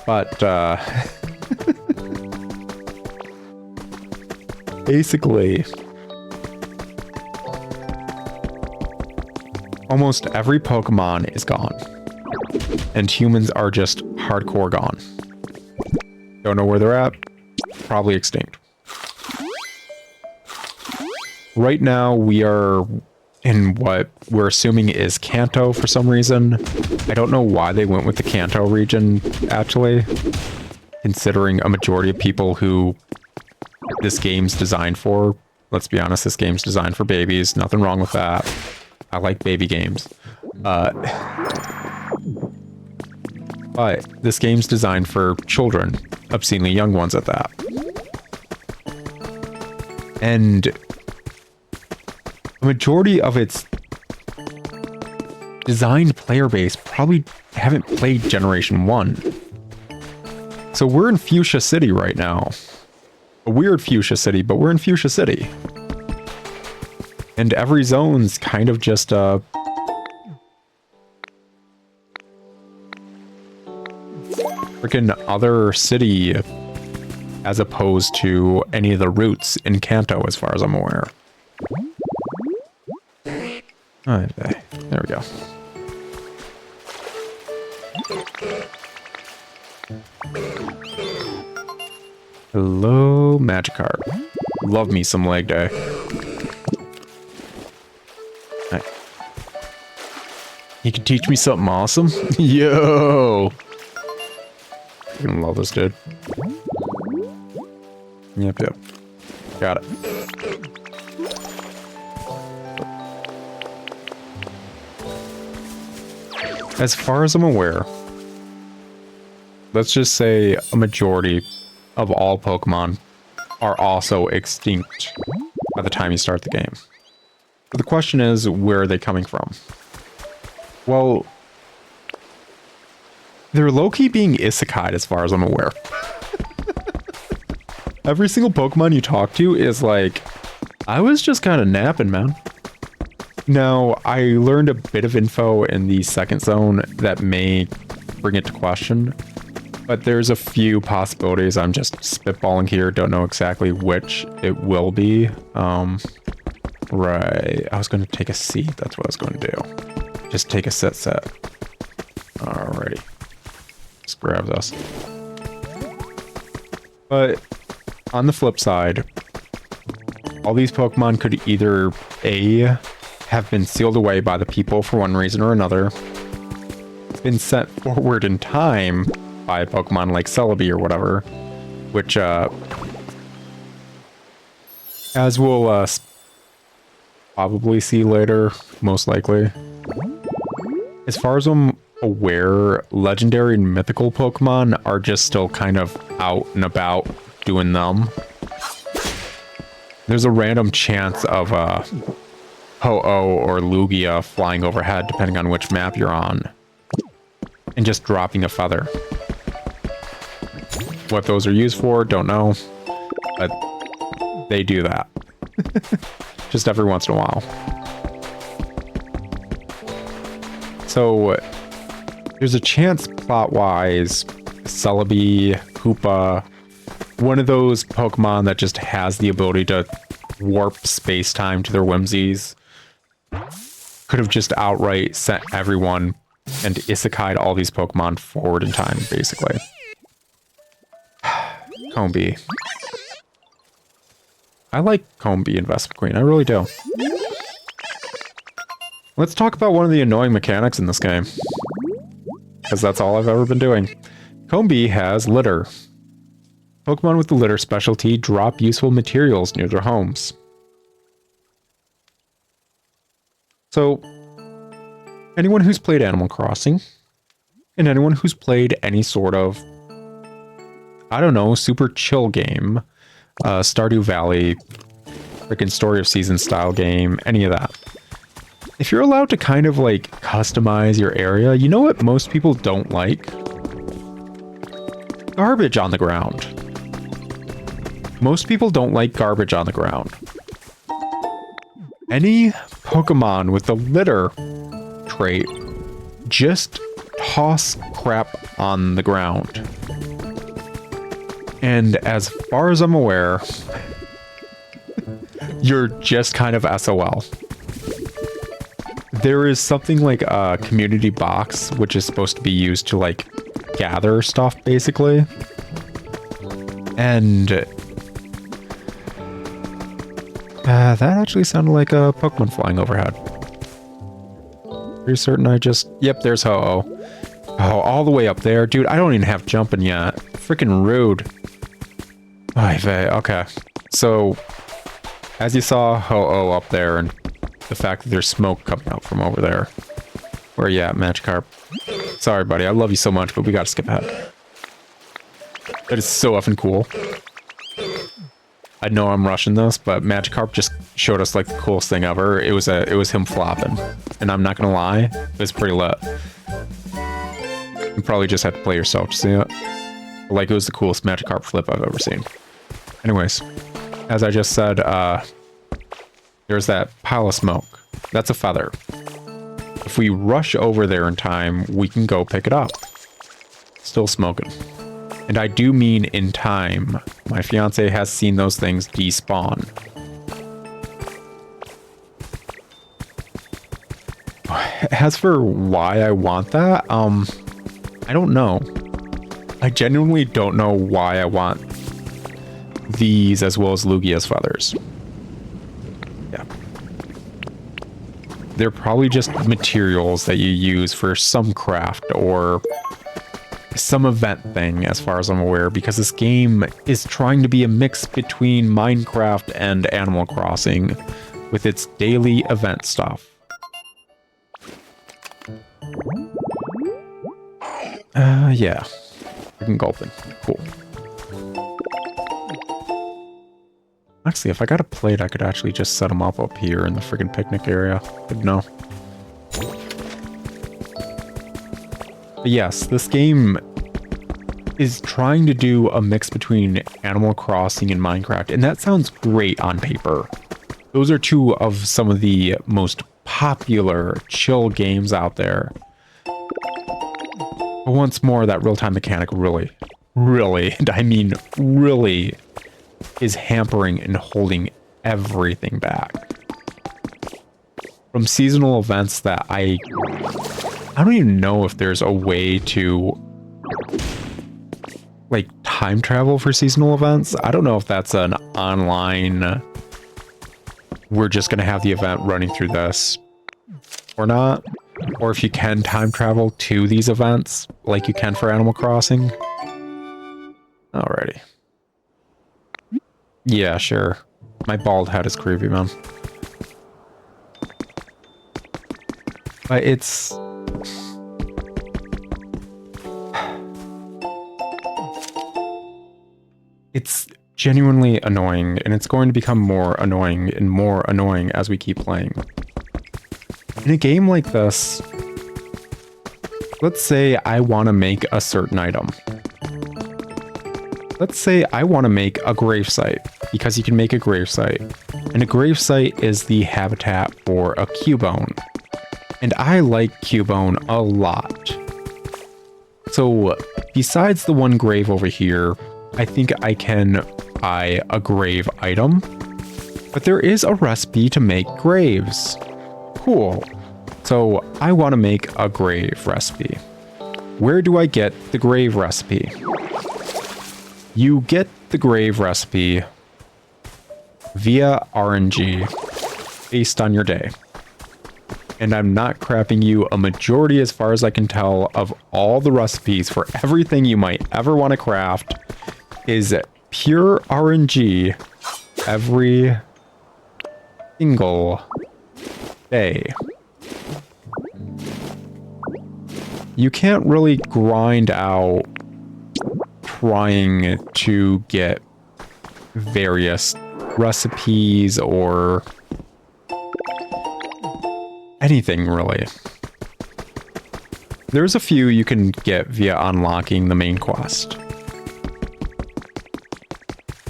But, basically, almost every Pokemon is gone. And humans are just hardcore gone. Don't know where they're at. Probably extinct. Right now, we are in what we're assuming is Kanto for some reason. I don't know why they went with the Kanto region, actually. Considering a majority of people who this game's designed for. Let's be honest, this game's designed for babies. Nothing wrong with that. I like baby games. But this game's designed for children, obscenely young ones at that. And a majority of its designed player base probably haven't played Generation 1. So we're in Fuchsia City right now. A weird Fuchsia City, but we're in Fuchsia City. And every zone's kind of just a freaking other city as opposed to any of the routes in Kanto as far as I'm aware. Alright, there we go. Hello, Magikarp. Love me some leg day. Right. You can teach me something awesome? Yo! I can love this dude. Yep. Got it. As far as I'm aware, let's just say a majority of all Pokemon are also extinct by the time you start the game. But the question is, where are they coming from? Well, they're low-key being isekai'd as far as I'm aware. Every single Pokemon you talk to is like, I was just kind of napping, man. Now, I learned a bit of info in the second zone that may bring it to question. But there's a few possibilities. I'm just spitballing here. Don't know exactly which it will be. Right. I was going to take a seat. That's what I was going to do. Just take a set. Alrighty. Just grab this. But on the flip side, all these Pokemon could either A, have been sealed away by the people for one reason or another, been sent forward in time by a Pokemon like Celebi or whatever, which, as we'll probably see later, most likely. As far as I'm aware, legendary and mythical Pokemon are just still kind of out and about doing them. There's a random chance of Ho-Oh or Lugia flying overhead, depending on which map you're on, and just dropping a feather. What those are used for, don't know, but they do that. Just every once in a while. So there's a chance plot-wise, Celebi, Hoopa, one of those Pokemon that just has the ability to warp space-time to their whimsies, could have just outright sent everyone and isekai'd all these Pokemon forward in time, basically. Combee. I like Combee Investment Queen, I really do. Let's talk about one of the annoying mechanics in this game, because that's all I've ever been doing. Combee has litter. Pokemon with the litter specialty drop useful materials near their homes. So, anyone who's played Animal Crossing, and anyone who's played any sort of, I don't know, super chill game, Stardew Valley, freaking Story of Seasons style game, any of that. If you're allowed to kind of like customize your area, you know what most people don't like? Garbage on the ground. Most people don't like garbage on the ground. Any Pokemon with the litter trait, just toss crap on the ground. And as far as I'm aware, you're just kind of SOL. There is something like a community box, which is supposed to be used to like gather stuff, basically. And that actually sounded like a Pokemon flying overhead. Pretty certain I just... Yep, there's Ho-Oh. Oh, all the way up there. Dude, I don't even have jumping yet. Freaking rude. Okay. So, as you saw Ho-Oh up there, and the fact that there's smoke coming out from over there. Where are you at, Magikarp? Sorry, buddy. I love you so much, but we gotta skip ahead. That is so effing cool. I know I'm rushing this, but Magikarp just showed us like the coolest thing ever. It was him flopping, and I'm not gonna lie, it was pretty lit. You probably just had to play yourself to see it. Like, it was the coolest Magikarp flip I've ever seen. Anyways, as I just said, there's that pile of smoke. That's a feather. If we rush over there in time, we can go pick it up. Still smoking. And I do mean in time. My fiance has seen those things despawn. As for why I want that, I don't know. I genuinely don't know why I want these as well as Lugia's feathers. Yeah. They're probably just materials that you use for some craft or some event thing, as far as I'm aware, because this game is trying to be a mix between Minecraft and Animal Crossing with its daily event stuff. Yeah. Freaking gulping. Cool. Actually, if I got a plate, I could actually just set them up here in the friggin' picnic area. Good to know. But yes, this game is trying to do a mix between Animal Crossing and Minecraft, and that sounds great on paper. Those are two of some of the most popular chill games out there. But once more, that real-time mechanic really, and I mean really, is hampering and holding everything back. From seasonal events that I don't even know if there's a way to like time travel for seasonal events. I don't know if that's an online, we're just going to have the event running through this or not. Or if you can time travel to these events like you can for Animal Crossing. Alrighty. Yeah, sure. My bald head is creepy, man. But it's... It's genuinely annoying, and it's going to become more annoying and more annoying as we keep playing. In a game like this, let's say I want to make a certain item. Let's say I want to make a gravesite, because you can make a gravesite. And a gravesite is the habitat for a Cubone. And I like Cubone a lot. So, besides the one grave over here, I think I can buy a grave item. But there is a recipe to make graves. Cool. So, I want to make a grave recipe. Where do I get the grave recipe? You get the grave recipe via RNG based on your day. And I'm not crapping you, a majority, as far as I can tell, of all the recipes for everything you might ever want to craft is pure RNG every single day. You can't really grind out trying to get various recipes or anything, really. There's a few you can get via unlocking the main quest.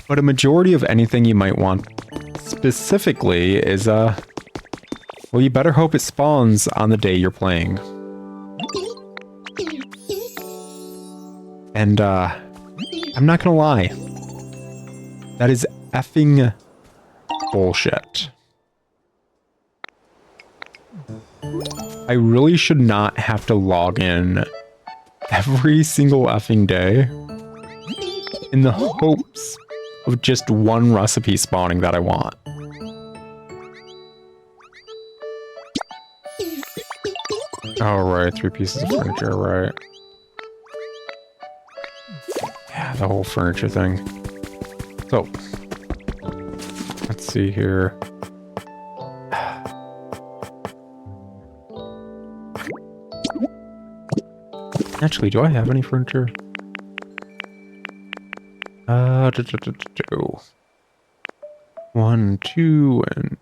But a majority of anything you might want specifically is, well, you better hope it spawns on the day you're playing. And, I'm not gonna lie. That is effing bullshit. I really should not have to log in every single effing day in the hopes of just one recipe spawning that I want. Oh, right, 3 pieces of furniture, right. Yeah, the whole furniture thing. So, let's see here. Actually, do I have any furniture? One, two, and...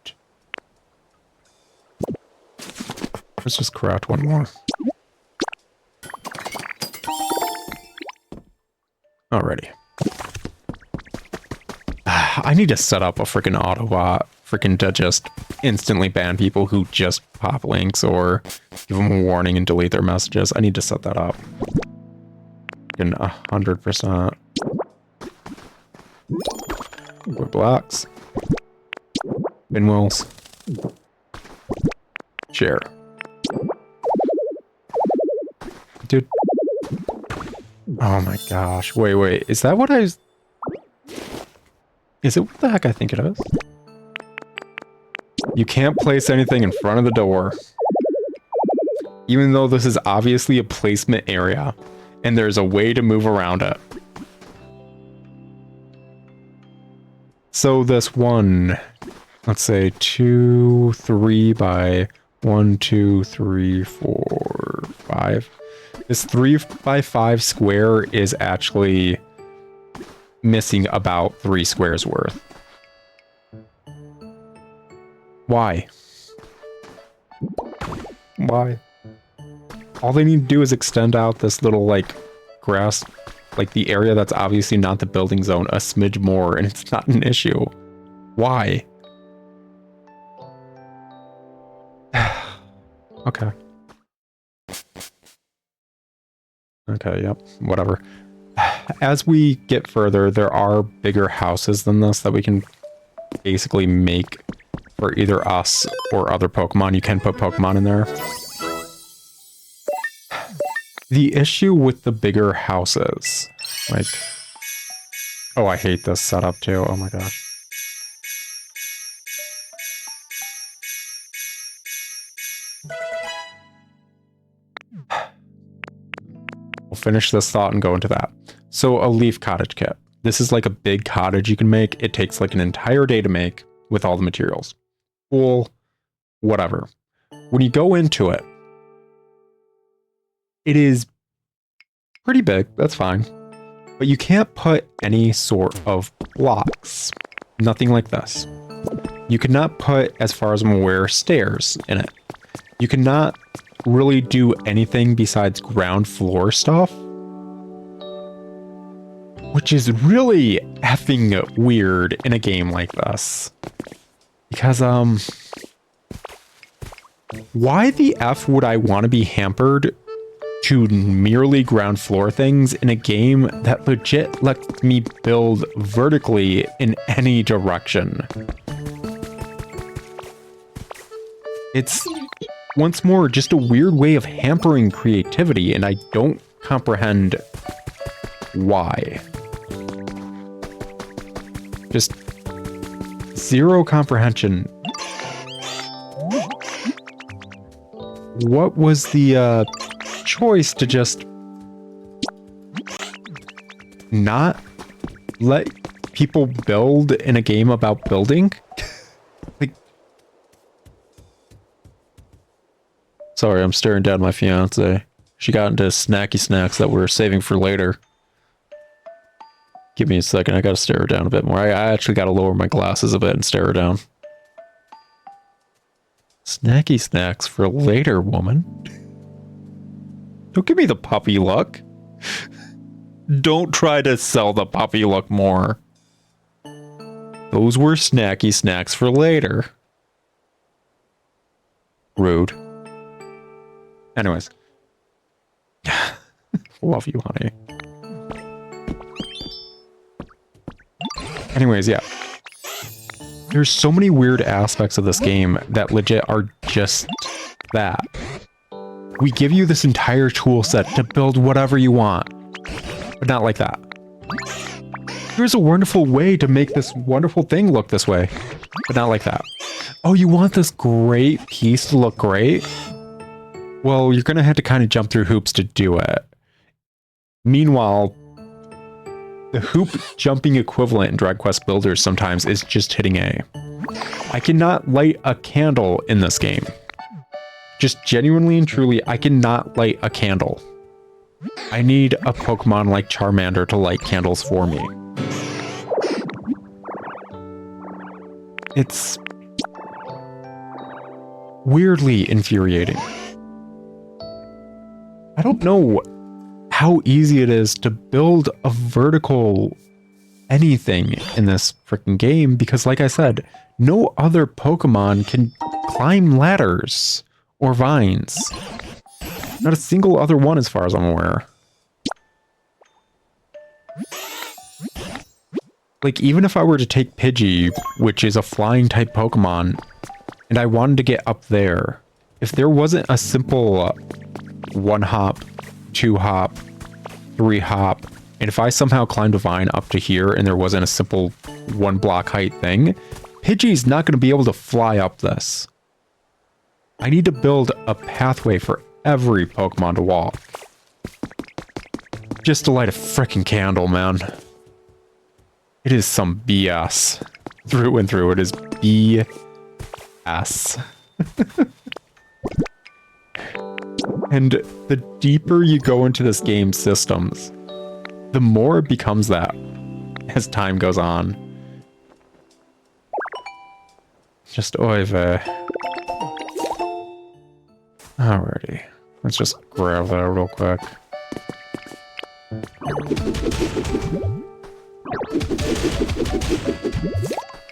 Let's just craft one more. Alrighty. I need to set up a freaking Autobot to just instantly ban people who just pop links or give them a warning and delete their messages. I need to set that up. In 100%. Wood blocks. Pinwheels. Share. Dude. Oh my gosh. Wait. Is that what I... Is it what the heck I think it is? You can't place anything in front of the door. Even though this is obviously a placement area. And there's a way to move around it. So this one... Let's say 2, 3 by 1, 2, 3, 4, 5. This 3 by 5 square is actually missing about 3 squares worth. Why? Why? All they need to do is extend out this little, like, grass, like the area that's obviously not the building zone, a smidge more, and it's not an issue. Why? Okay. Okay, yep, whatever. As we get further, there are bigger houses than this that we can basically make for either us or other Pokemon. You can put Pokemon in there. The issue with the bigger houses, like... Oh, I hate this setup too. Oh my gosh. We'll finish this thought and go into that. So a leaf cottage kit. This is like a big cottage you can make. It takes like an entire day to make with all the materials. Cool. Whatever. When you go into it, it is pretty big. That's fine. But you can't put any sort of blocks. Nothing like this. You cannot put, as far as I'm aware, stairs in it. You cannot really do anything besides ground floor stuff. Which is really effing weird in a game like this. Because, why the F would I want to be hampered to merely ground floor things in a game that legit lets me build vertically in any direction? It's, once more, just a weird way of hampering creativity, and I don't comprehend why. Just zero comprehension. What was the choice to just not let people build in a game about building? Like, sorry, I'm staring down my fiance. She got into snacky snacks that we're saving for later. Give me a second, I gotta stare her down a bit more. I actually gotta lower my glasses a bit and stare her down. Snacky snacks for later, woman. Don't give me the puppy look. Don't try to sell the puppy look more. Those were snacky snacks for later. Rude. Anyways. Love you, honey. Anyways, yeah. There's so many weird aspects of this game that legit are just that. We give you this entire tool set to build whatever you want, but not like that. Here's a wonderful way to make this wonderful thing look this way, but not like that. Oh, you want this great piece to look great? Well, you're gonna have to kind of jump through hoops to do it. Meanwhile, the hoop jumping equivalent in Drag Quest Builders sometimes is just hitting A. I cannot light a candle in this game. Just genuinely and truly, I cannot light a candle. I need a Pokemon like Charmander to light candles for me. It's weirdly infuriating. I don't know how easy it is to build a vertical anything in this freaking game because, like I said, no other Pokemon can climb ladders or vines. Not a single other one as far as I'm aware. Like, even if I were to take Pidgey, which is a flying type Pokemon, and I wanted to get up there, if there wasn't a simple 1-hop, 2-hop, 3-hop, and if I somehow climbed a vine up to here and there wasn't a simple 1-block height thing, Pidgey's not going to be able to fly up this. I need to build a pathway for every Pokemon to walk. Just to light a frickin' candle, man. It is some BS. Through and through, it is BS. And the deeper you go into this game's systems, the more it becomes that as time goes on. Just oy vey. Alrighty. Let's just grab that real quick.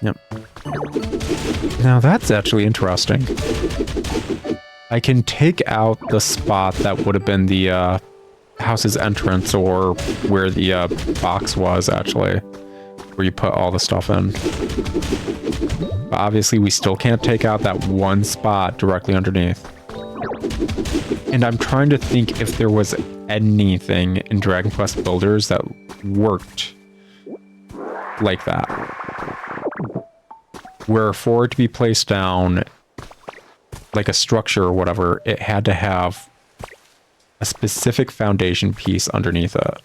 Yep. Now that's actually interesting. I can take out the spot that would have been the house's entrance or where the box was, actually, where you put all the stuff in. But obviously, we still can't take out that one spot directly underneath. And I'm trying to think if there was anything in Dragon Quest Builders that worked like that. Where for it to be placed down, like a structure or whatever, it had to have a specific foundation piece underneath it.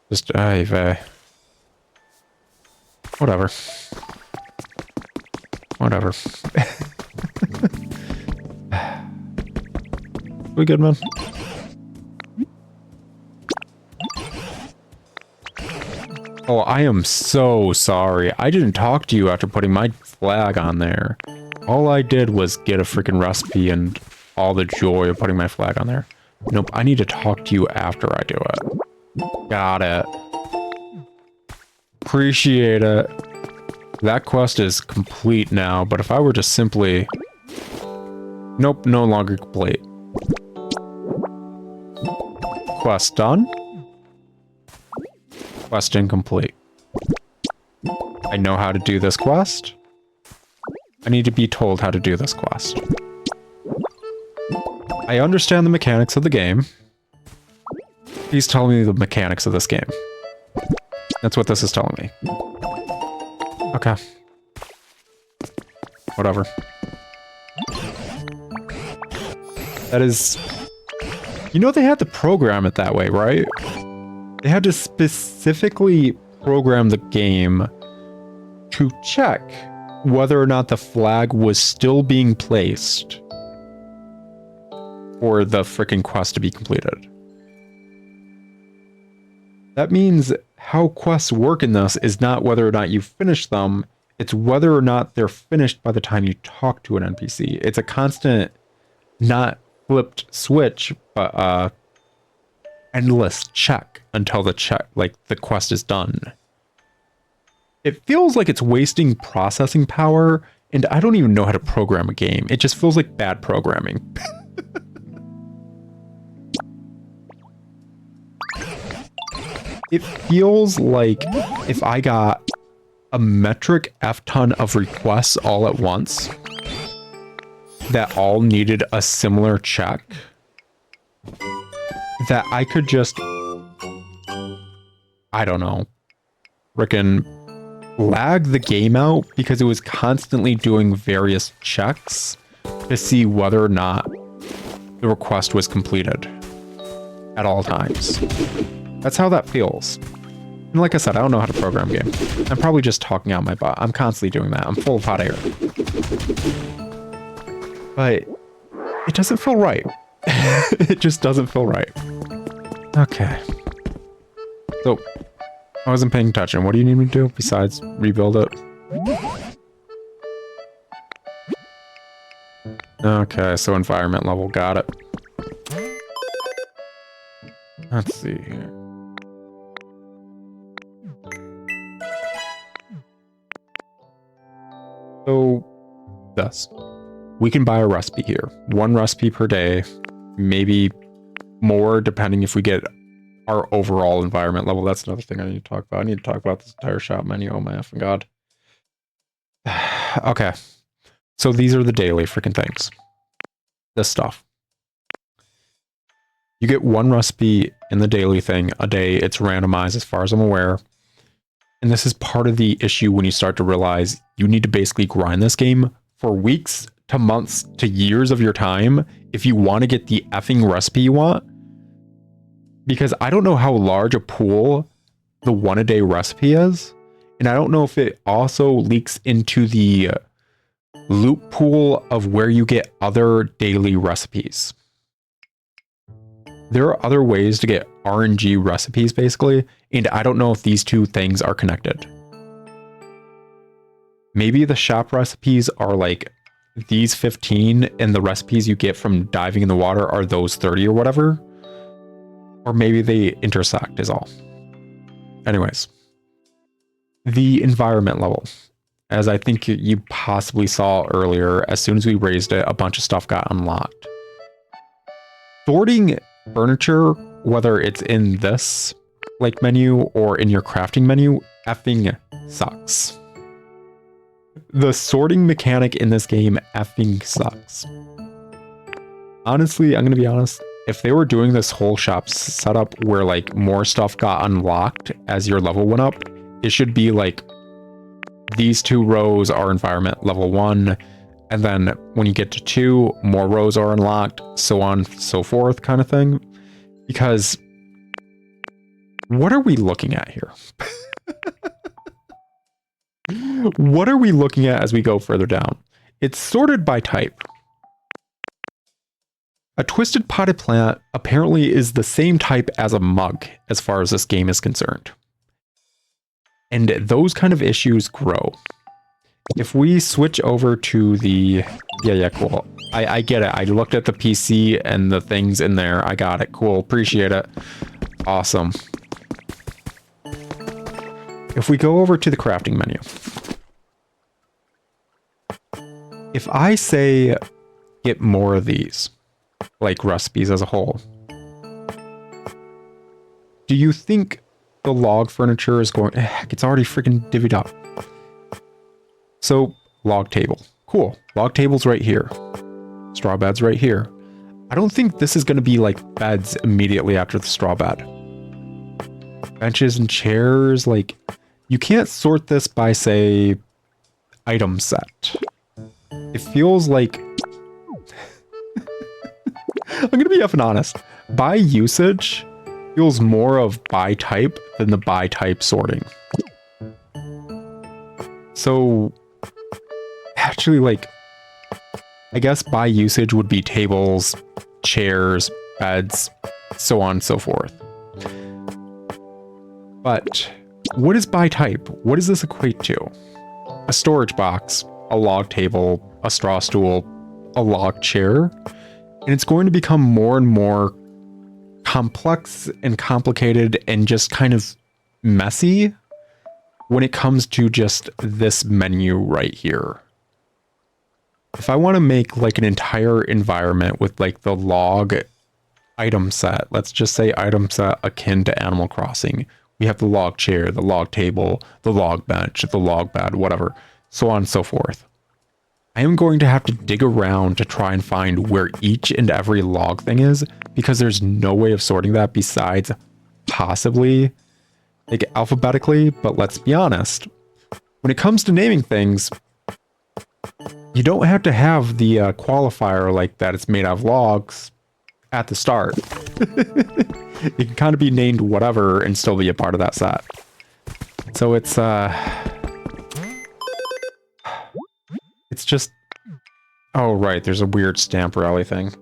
Just, whatever. Whatever. We good, man? Oh, I am so sorry. I didn't talk to you after putting my flag on there. All I did was get a freaking recipe and all the joy of putting my flag on there. Nope, I need to talk to you after I do it. Got it. Appreciate it. That quest is complete now, but if I were to simply... Nope, no longer complete. Quest done. Quest incomplete. I know how to do this quest. I need to be told how to do this quest. I understand the mechanics of the game. Please tell me the mechanics of this game. That's what this is telling me. Okay. Whatever. That is... You know they had to program it that way, right? They had to specifically program the game to check whether or not the flag was still being placed for the frickin' quest to be completed. That means how quests work in this is not whether or not you finish them, it's whether or not they're finished by the time you talk to an NPC. It's a constant, not flipped switch, but endless check until the quest is done. It feels like it's wasting processing power, and I don't even know how to program a game. It just feels like bad programming. It feels like if I got a metric F-ton of requests all at once that all needed a similar check, that I could just, I don't know, frickin' lag the game out because it was constantly doing various checks to see whether or not the request was completed at all times. That's how that feels. And like I said, I don't know how to program game. I'm probably just talking out my butt. I'm constantly doing that. I'm full of hot air. But it doesn't feel right. It just doesn't feel right. Okay. So, I wasn't paying attention. What do you need me to do besides rebuild it? Okay, so environment level. Got it. Let's see here. So, thus, we can buy a recipe here. One recipe per day, maybe more depending if we get our overall environment level. That's another thing I need to talk about. I need to talk about this entire shop menu. Oh my effing god. Okay. So these are the daily freaking things. This stuff. You get one recipe in the daily thing a day. It's randomized as far as I'm aware. And this is part of the issue when you start to realize you need to basically grind this game for weeks to months to years of your time if you want to get the effing recipe you want. Because I don't know how large a pool the one-a-day recipe is. And I don't know if it also leaks into the loop pool of where you get other daily recipes. There are other ways to get RNG recipes, basically, and I don't know if these two things are connected. Maybe the shop recipes are like these 15, and the recipes you get from diving in the water are those 30 or whatever. Or maybe they intersect is all. Anyways. The environment level. As I think you possibly saw earlier, as soon as we raised it, a bunch of stuff got unlocked. sorting furniture, whether it's in this like menu or in your crafting menu, effing sucks. The sorting mechanic in this game effing sucks. Honestly, I'm gonna be honest, if they were doing this whole shop setup where like more stuff got unlocked as your level went up, it should be like these 2 rows are environment level 1, and then when you get to 2, more rows are unlocked, so on, so forth kind of thing. Because what are we looking at here? What are we looking at as we go further down? It's sorted by type. A twisted potted plant apparently is the same type as a mug as far as this game is concerned. And those kind of issues grow. If we switch over to the... Yeah, cool. I get it. I looked at the PC and the things in there. I got it. Cool. Appreciate it. Awesome. If we go over to the crafting menu. If I say get more of these, like recipes as a whole, do you think the log furniture is going... Heck, it's already freaking divvied up. So, log table. Cool. Log table's right here. Straw bed's right here. I don't think this is going to be like beds immediately after the straw bed. Benches and chairs, like... You can't sort this by, say, item set. It feels like... I'm going to be effing honest. By usage feels more of by type than the by type sorting. So, actually, like, I guess by usage would be tables, chairs, beds, so on and so forth. But what is by type? What does this equate to? A storage box, a log table, a straw stool, a log chair, and it's going to become more and more complex and complicated and just kind of messy when it comes to just this menu right here. If I want to make like an entire environment with like the log item set, let's just say item set akin to Animal Crossing. We have the log chair, the log table, the log bench, the log bed, whatever, so on and so forth. I am going to have to dig around to try and find where each and every log thing is, because there's no way of sorting that besides possibly like alphabetically. But let's be honest, when it comes to naming things, you don't have to have the qualifier like that it's made out of logs at the start. It can kind of be named whatever and still be a part of that set. So it's just... Oh, right, there's a weird stamp rally thing.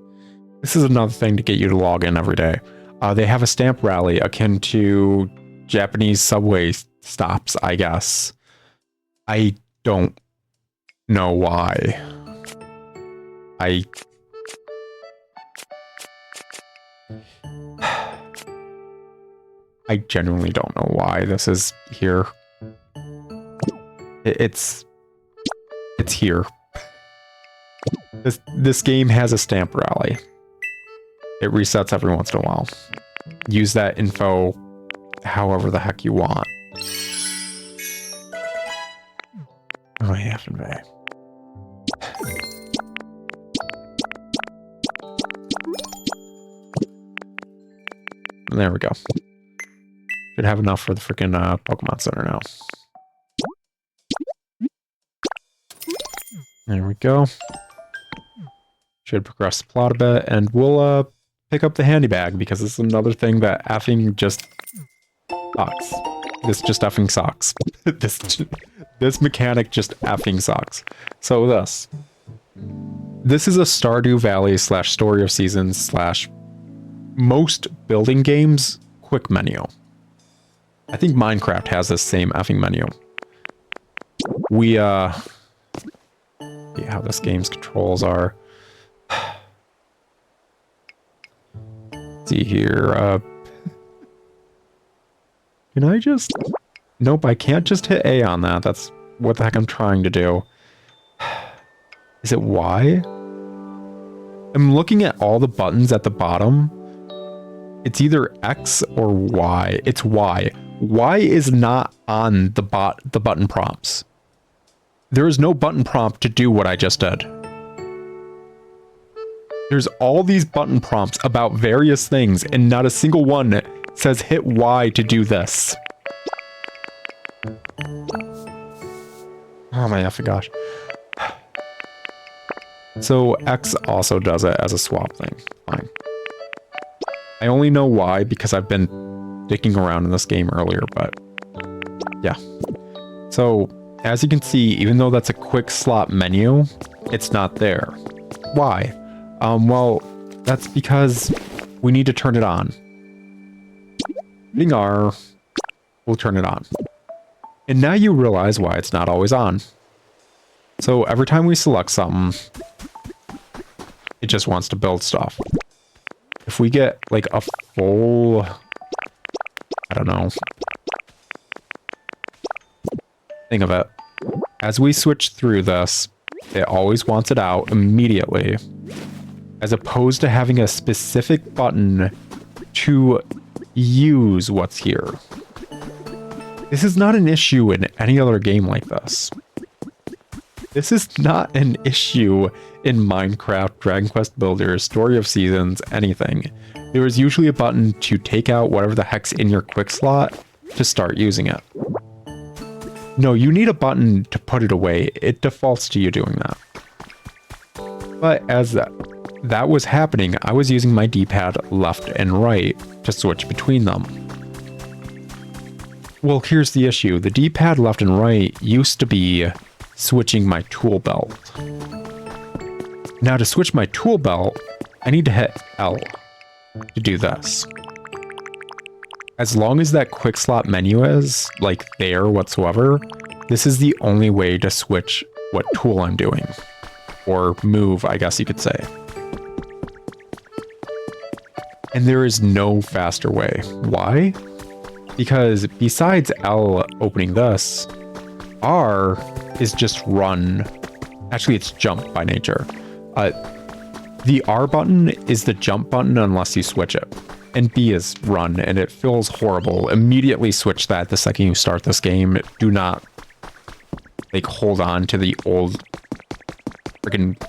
This is another thing to get you to log in every day. They have a stamp rally akin to Japanese subway stops, I guess. I don't know why. I genuinely don't know why this is here. It's here. This game has a stamp rally. It resets every once in a while. Use that info however the heck you want. Oh yeah, Finvay. There we go. Should have enough for the freaking Pokemon Center now. There we go. Should progress the plot a bit, and we'll pick up the handy bag, because this is another thing that effing just sucks. This just effing sucks. This mechanic just effing sucks. So this is a Stardew Valley / Story of Seasons / most building games quick menu. I think Minecraft has this same effing menu. We see how this game's controls are. See here, can I just... Nope, I can't just hit A on that. That's what the heck I'm trying to do. Is it Y? I'm looking at all the buttons at the bottom. It's either X or Y. It's Y. Y is not on the button prompts. There is no button prompt to do what I just did. There's all these button prompts about various things, and not a single one says hit Y to do this. Oh my effing gosh. So X also does it as a swap thing. Fine. I only know why because I've been digging around in this game earlier, but yeah. So as you can see, even though that's a quick slot menu, it's not there. Why? Well, that's because we need to turn it on. Hitting R, we'll turn it on. And now you realize why it's not always on. So every time we select something, it just wants to build stuff. If we get like a full, I don't know, thing of it, as we switch through this, it always wants it out immediately, as opposed to having a specific button to use what's here. This is not an issue in any other game like this. This is not an issue in Minecraft, Dragon Quest Builder, Story of Seasons, anything. There is usually a button to take out whatever the heck's in your quick slot to start using it. No, you need a button to put it away. It defaults to you doing that. But as that was happening, I was using my D-pad left and right to switch between them. Well, here's the issue. The D-pad left and right used to be switching my tool belt. Now to switch my tool belt, I need to hit L to do this. As long as that quick slot menu is like there whatsoever, this is the only way to switch what tool I'm doing. Or move, I guess you could say. And there is no faster way. Why? Because besides L opening this, R is just run. Actually, it's jump by nature. The R button is the jump button unless you switch it. And B is run, and it feels horrible. Immediately switch that the second you start this game. Do not like hold on to the old freaking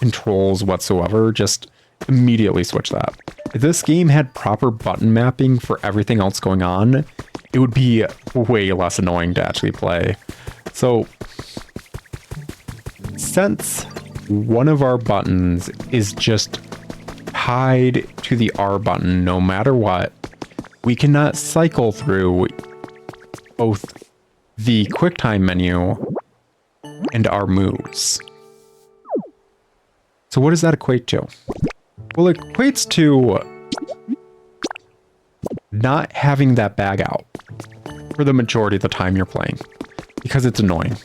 controls whatsoever. Just immediately switch that. If this game had proper button mapping for everything else going on, it would be way less annoying to actually play. So, since one of our buttons is just tied to the R button no matter what, we cannot cycle through both the QuickTime menu and our moves. So what does that equate to? Well, it equates to not having that bag out for the majority of the time you're playing, because it's annoying.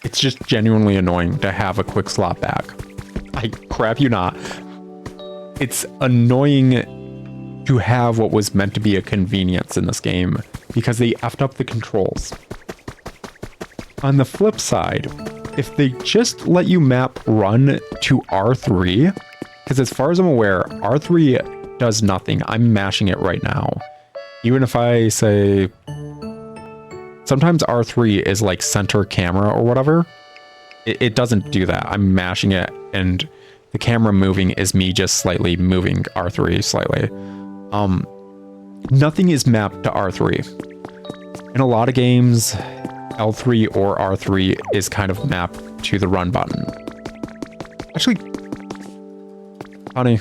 It's just genuinely annoying to have a quick slot bag. I crap you not. It's annoying to have what was meant to be a convenience in this game because they effed up the controls. On the flip side, if they just let you map run to R3, because as far as I'm aware, R3 does nothing. I'm mashing it right now. Even if I say, sometimes R3 is like center camera or whatever. It doesn't do that. I'm mashing it and the camera moving is me just slightly moving R3 slightly. Nothing is mapped to R3. In a lot of games, L3 or R3 is kind of mapped to the run button. Actually, honey,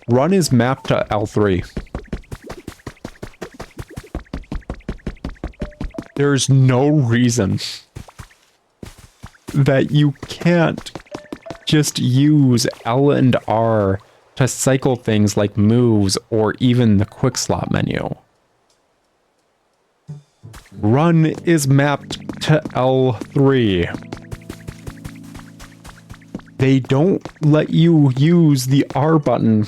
run is mapped to L3. There's no reason that you can't just use L and R to cycle things like moves or even the quick slot menu. Run is mapped to L3. They don't let you use the R button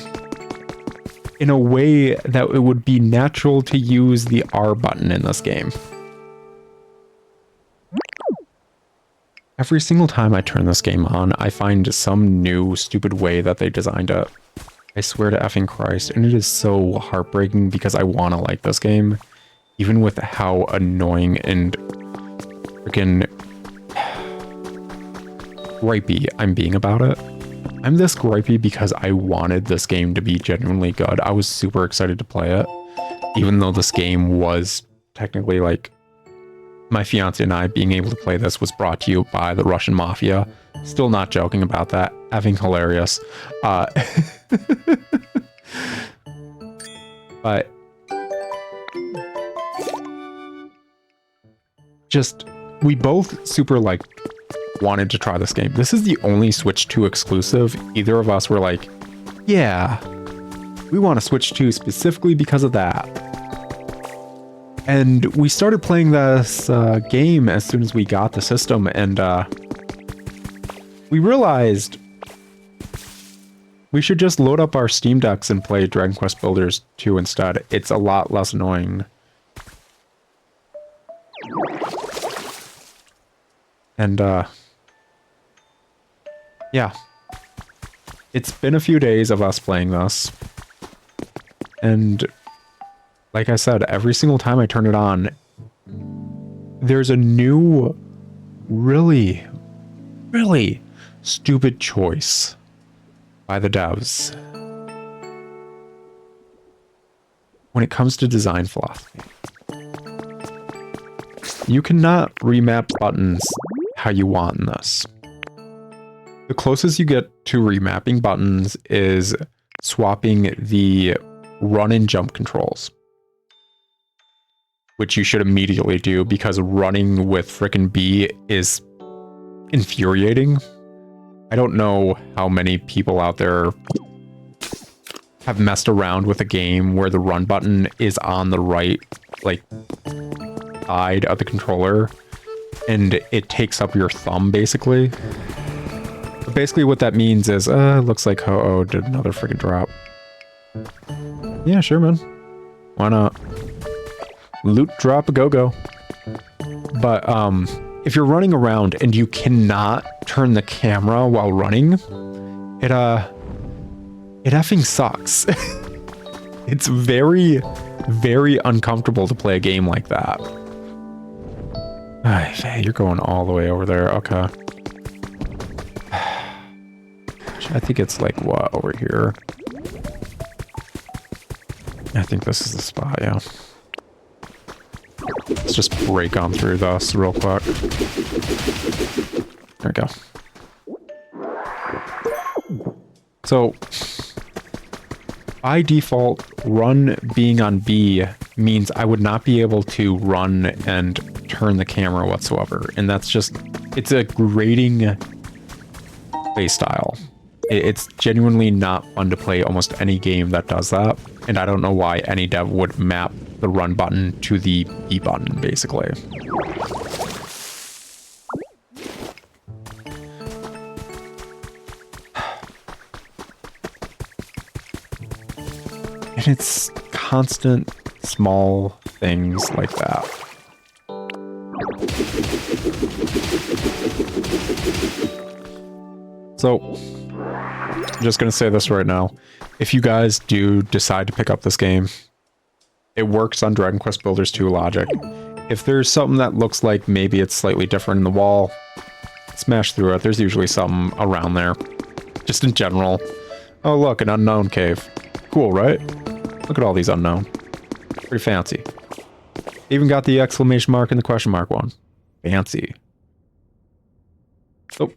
in a way that it would be natural to use the R button in this game. Every single time I turn this game on, I find some new stupid way that they designed it. I swear to effing Christ, and it is so heartbreaking because I want to like this game, even with how annoying and freaking gripey I'm being about it. I'm this gripey because I wanted this game to be genuinely good. I was super excited to play it, even though this game was technically like my fiance and I being able to play this was brought to you by the Russian Mafia. Still not joking about that. Effing hilarious. But just, we both super like wanted to try this game. This is the only Switch 2 exclusive. Either of us were like, yeah, we want to Switch 2 specifically because of that. And we started playing this game as soon as we got the system, and we realized we should just load up our Steam Decks and play Dragon Quest Builders 2 instead. It's a lot less annoying. And yeah. It's been a few days of us playing this. And like I said, every single time I turn it on, there's a new, really, really stupid choice by the devs when it comes to design philosophy. You cannot remap buttons how you want in this. The closest you get to remapping buttons is swapping the run and jump controls, which you should immediately do because running with frickin' B is infuriating. I don't know how many people out there have messed around with a game where the run button is on the right, like, side of the controller, and it takes up your thumb, basically. But basically what that means is, looks like Ho-Oh did another freaking drop. Yeah, sure, man. Why not? Loot drop a go-go. But, if you're running around and you cannot turn the camera while running, it effing sucks. It's very, very uncomfortable to play a game like that. Hey, you're going all the way over there. Okay. I think it's like, what, over here? I think this is the spot, yeah. Let's just break on through this real quick. There we go. So, by default, run being on B means I would not be able to run and turn the camera whatsoever. And that's just, it's a grating play style. It's genuinely not fun to play almost any game that does that. And I don't know why any dev would map the run button to the B button, basically. And it's constant small things like that. So, I'm just going to say this right now. If you guys do decide to pick up this game, it works on Dragon Quest Builders 2 logic. If there's something that looks like maybe it's slightly different in the wall, smash through it. There's usually something around there. Just in general. Oh, look, an unknown cave. Cool, right? Look at all these unknown. Pretty fancy. Even got the exclamation mark and the question mark one. Fancy. Oh.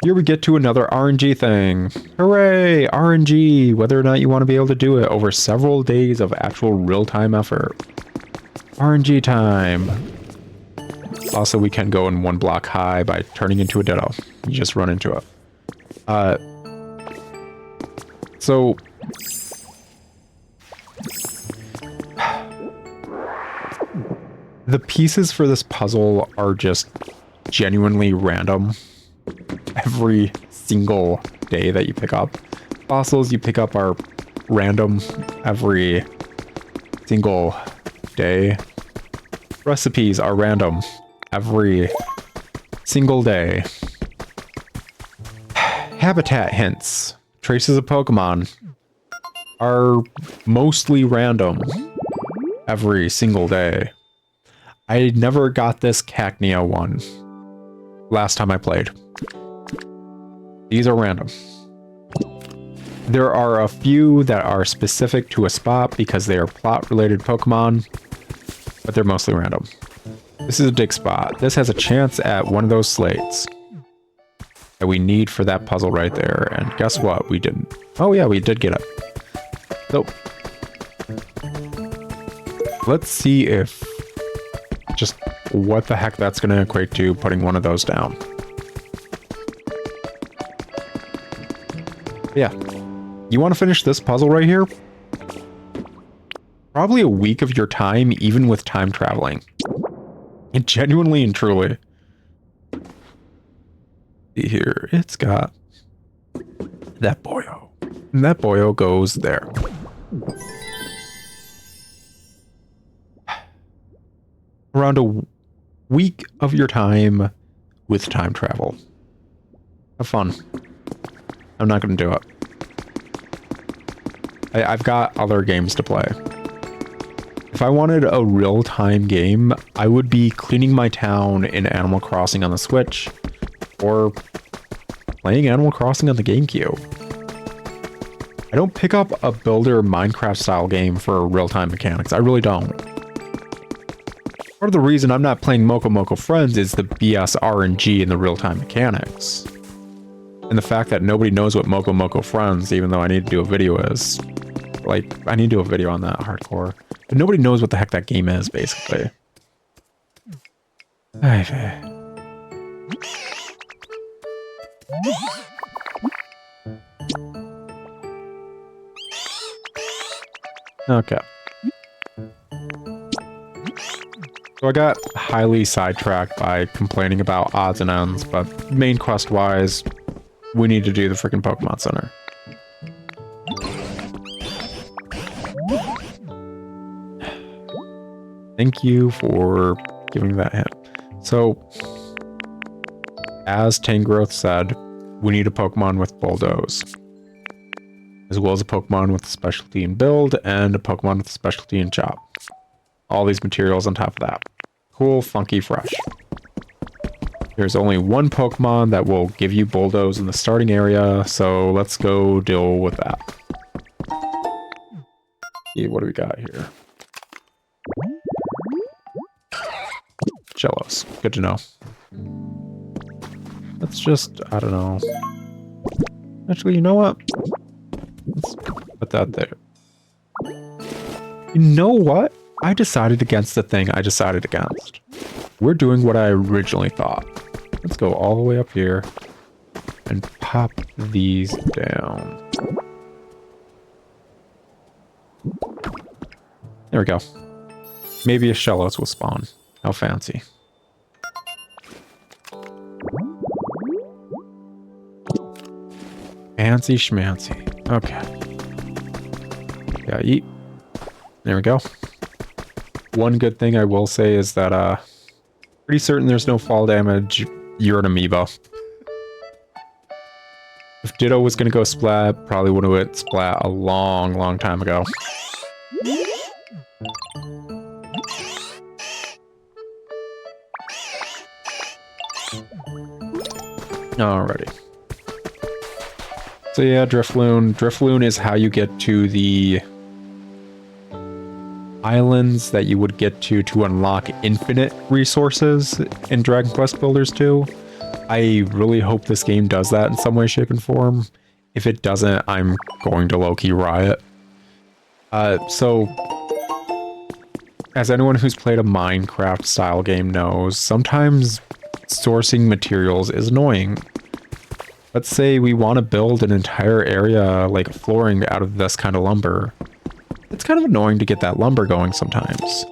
Here we get to another RNG thing. Hooray! RNG! Whether or not you want to be able to do it over several days of actual real-time effort. RNG time! Also, we can go in one block high by turning into a ditto. You just run into it. So... the pieces for this puzzle are just genuinely random. Every single day that you pick up. Fossils you pick up are random every single day. Recipes are random every Single day. Habitat hints. Traces of Pokemon are mostly random every single day. I never got this Cacnea one last time I played. These are random. There are a few that are specific to a spot because they are plot-related Pokemon, but they're mostly random. This is a dig spot. This has a chance at one of those slates that we need for that puzzle right there. And guess what? We didn't. Oh yeah, we did get it. So let's see if just what the heck that's going to equate to putting one of those down. Yeah. You want to finish this puzzle right here? Probably a week of your time, even with time traveling. And genuinely and truly. See here, it's got that boyo. And that boyo goes there. Around a week of your time with time travel. Have fun. I'm not going to do it. I've got other games to play. If I wanted a real-time game, I would be cleaning my town in Animal Crossing on the Switch, or playing Animal Crossing on the GameCube. I don't pick up a builder Minecraft-style game for real-time mechanics. I really don't. Part of the reason I'm not playing Moko Moko Friends is the BS RNG and the real-time mechanics. And the fact that nobody knows what Moko Moko Friends, even though I need to do a video, is. Like, I need to do a video on that hardcore. But nobody knows what the heck that game is, basically. Okay. So I got highly sidetracked by complaining about odds and ends, but main quest-wise, we need to do the freaking Pokemon Center. Thank you for giving that hint. So, as Tangrowth said, we need a Pokemon with Bulldoze, as well as a Pokemon with a specialty in Build and a Pokemon with a specialty in Chop. All these materials on top of that. Cool, funky, fresh. There's only one Pokemon that will give you Bulldoze in the starting area, so let's go deal with that. Yeah, what do we got here? Jellos. Good to know. Let's just, I don't know. Actually, you know what? Let's put that there. You know what? I decided against the thing I decided against. We're doing what I originally thought. Let's go all the way up here and pop these down. There we go. Maybe a Shellos will spawn. How fancy. Fancy schmancy. Okay. Yeah, eat. There we go. One good thing I will say is that, pretty certain there's no fall damage. You're an amoeba. If Ditto was gonna go splat, probably would have went splat a long time ago. Alrighty. So yeah, Drifloon. Drifloon is how you get to the islands that you would get to unlock infinite resources in Dragon Quest Builders 2. I really hope this game does that in some way, shape, and form. If it doesn't, I'm going to low-key riot. So, as anyone who's played a Minecraft-style game knows, sometimes sourcing materials is annoying. Let's say we want to build an entire area, like flooring, out of this kind of lumber. It's kind of annoying to get that lumber going sometimes.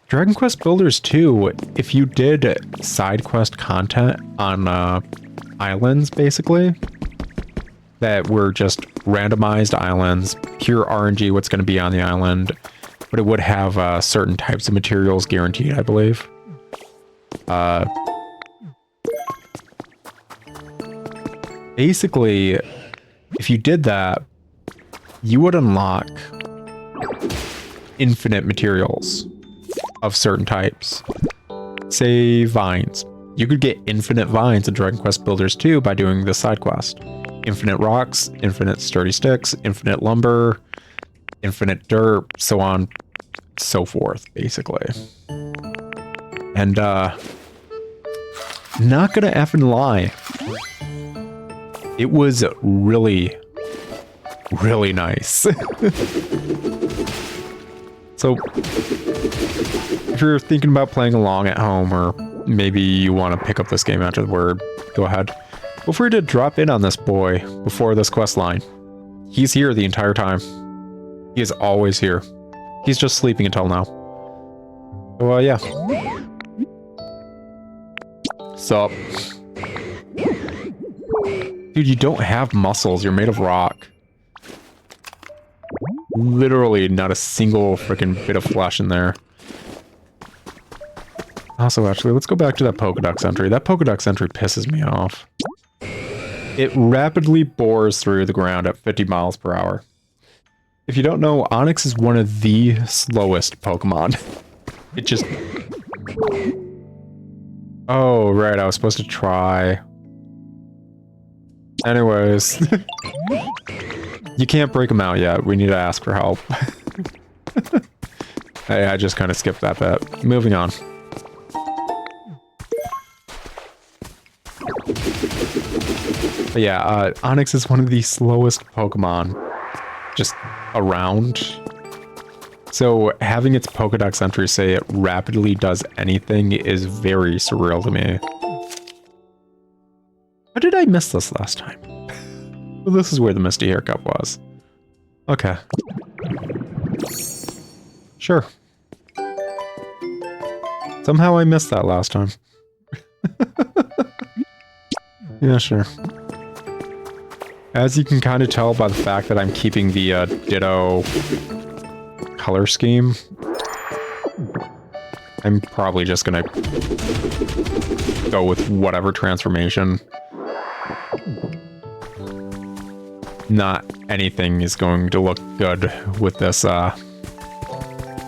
Dragon Quest Builders 2, if you did side quest content on islands, basically, that were just randomized islands, pure RNG what's going to be on the island, but it would have certain types of materials guaranteed, I believe. Basically, if you did that, you would unlock infinite materials of certain types. Say vines. You could get infinite vines in Dragon Quest Builders 2 by doing this side quest. Infinite rocks, infinite sturdy sticks, infinite lumber, infinite dirt, so on, so forth, basically. And, not gonna effing lie. It was really, really nice. So, if you're thinking about playing along at home, or maybe you want to pick up this game after the word, go ahead. Feel free to drop in on this boy before this quest line. He's here the entire time. He is always here. He's just sleeping until now. So, yeah. Sup? Dude, you don't have muscles. You're made of rock. Literally not a single freaking bit of flesh in there. Also, actually, let's go back to that Pokedex entry. That Pokedex entry pisses me off. It rapidly bores through the ground at 50 miles per hour. If you don't know, Onix is one of the slowest Pokemon. It just... Oh, right, I was supposed to try. Anyways. You can't break them out yet. We need to ask for help. Hey, I just kind of skipped that bit. Moving on. But yeah, Onix is one of the slowest Pokemon just around. So having its Pokedex entry say it rapidly does anything is very surreal to me. How did I miss this last time? Well, this is where the Misty haircut was. Okay. Sure. Somehow I missed that last time. Yeah, sure. As you can kind of tell by the fact that I'm keeping the Ditto color scheme, I'm probably just gonna go with whatever transformation. Not anything is going to look good with this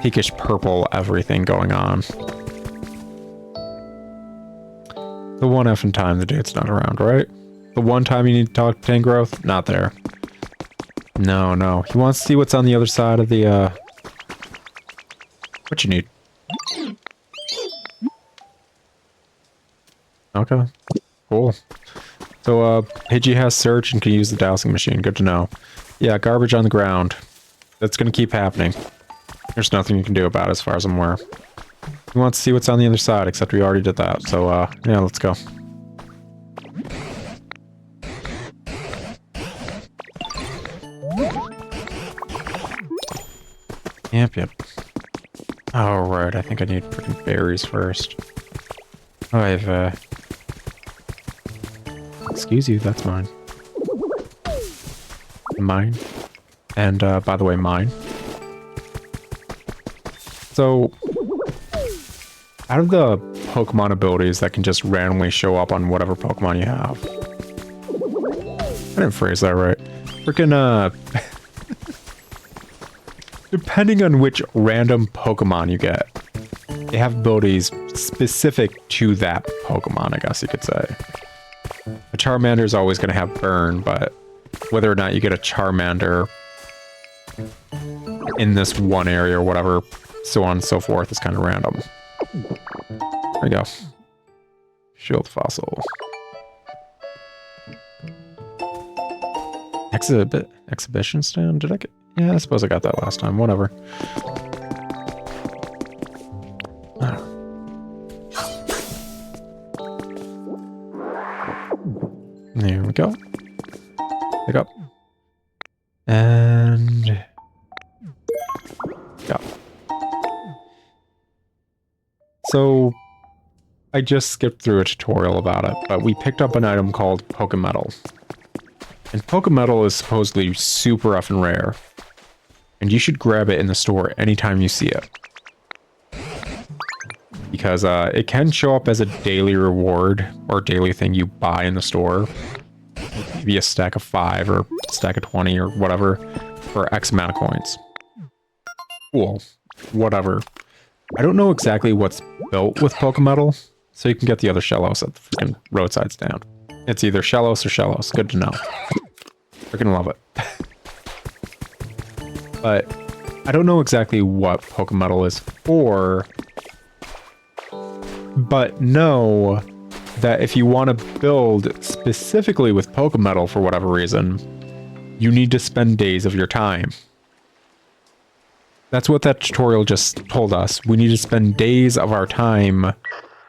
pinkish purple everything going on. The one effing time the dude's not around, right? The one time you need to talk to Tangrowth, not there. No, no. He wants to see what's on the other side of the, What you need? Okay. Cool. So, Pidgey has search and can use the dowsing machine. Good to know. Yeah, garbage on the ground. That's gonna keep happening. There's nothing you can do about it as far as I'm aware. He wants to see what's on the other side, except we already did that. So, yeah, let's go. Yep. Oh, right. I think I need freaking berries first. Oh, I have, Excuse you, that's mine. Mine. And, by the way, mine. So, out of the Pokemon abilities that can just randomly show up on whatever Pokemon you have. I didn't phrase that right. Freaking, depending on which random Pokemon you get, they have abilities specific to that Pokemon, I guess you could say. A Charmander is always going to have Burn, but whether or not you get a Charmander in this one area or whatever, so on and so forth, is kind of random. There we go. Shield Fossil. Exhibition stand? Did I get... Yeah, I suppose I got that last time. Whatever. There we go. Pick up. And... go. So... I just skipped through a tutorial about it, but we picked up an item called Pokemetal. And Pokemetal is supposedly super effing rare. And you should grab it in the store anytime you see it. because it can show up as a daily reward or daily thing you buy in the store. Maybe a stack of 5 or a stack of 20 or whatever for X amount of coins. Cool. Whatever. I don't know exactly what's built with Pokemetal, so you can get the other Shellos at the freaking roadside stand. It's either Shellos or Shellos. Good to know. Freaking love it. But I don't know exactly what Pokemetal is for, but know that if you want to build specifically with Pokemetal for whatever reason, you need to spend days of your time. That's what that tutorial just told us. We need to spend days of our time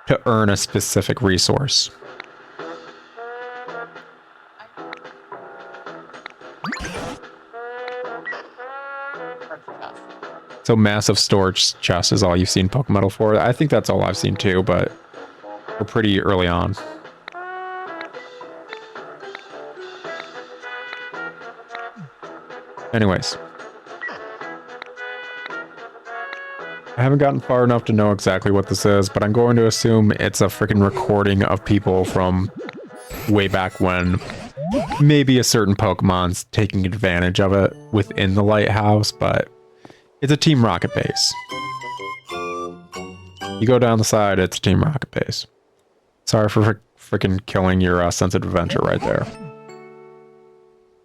to earn a specific resource. So massive storage chest is all you've seen Pokemetal for. I think that's all I've seen too, but we're pretty early on. Anyways. I haven't gotten far enough to know exactly what this is, but I'm going to assume it's a freaking recording of people from way back when. Maybe a certain Pokemon's taking advantage of it within the lighthouse, but it's a Team Rocket base. You go down the side, it's Team Rocket base. Sorry for freaking killing your sense of adventure right there.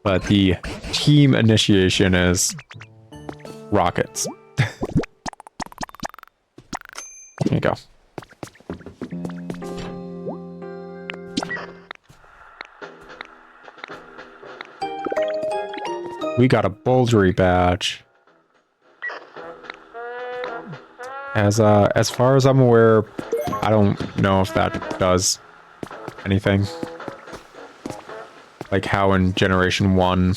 But the team initiation is rockets. There you go. We got a Bouldery badge. As far as I'm aware, I don't know if that does anything. Like how in Generation 1,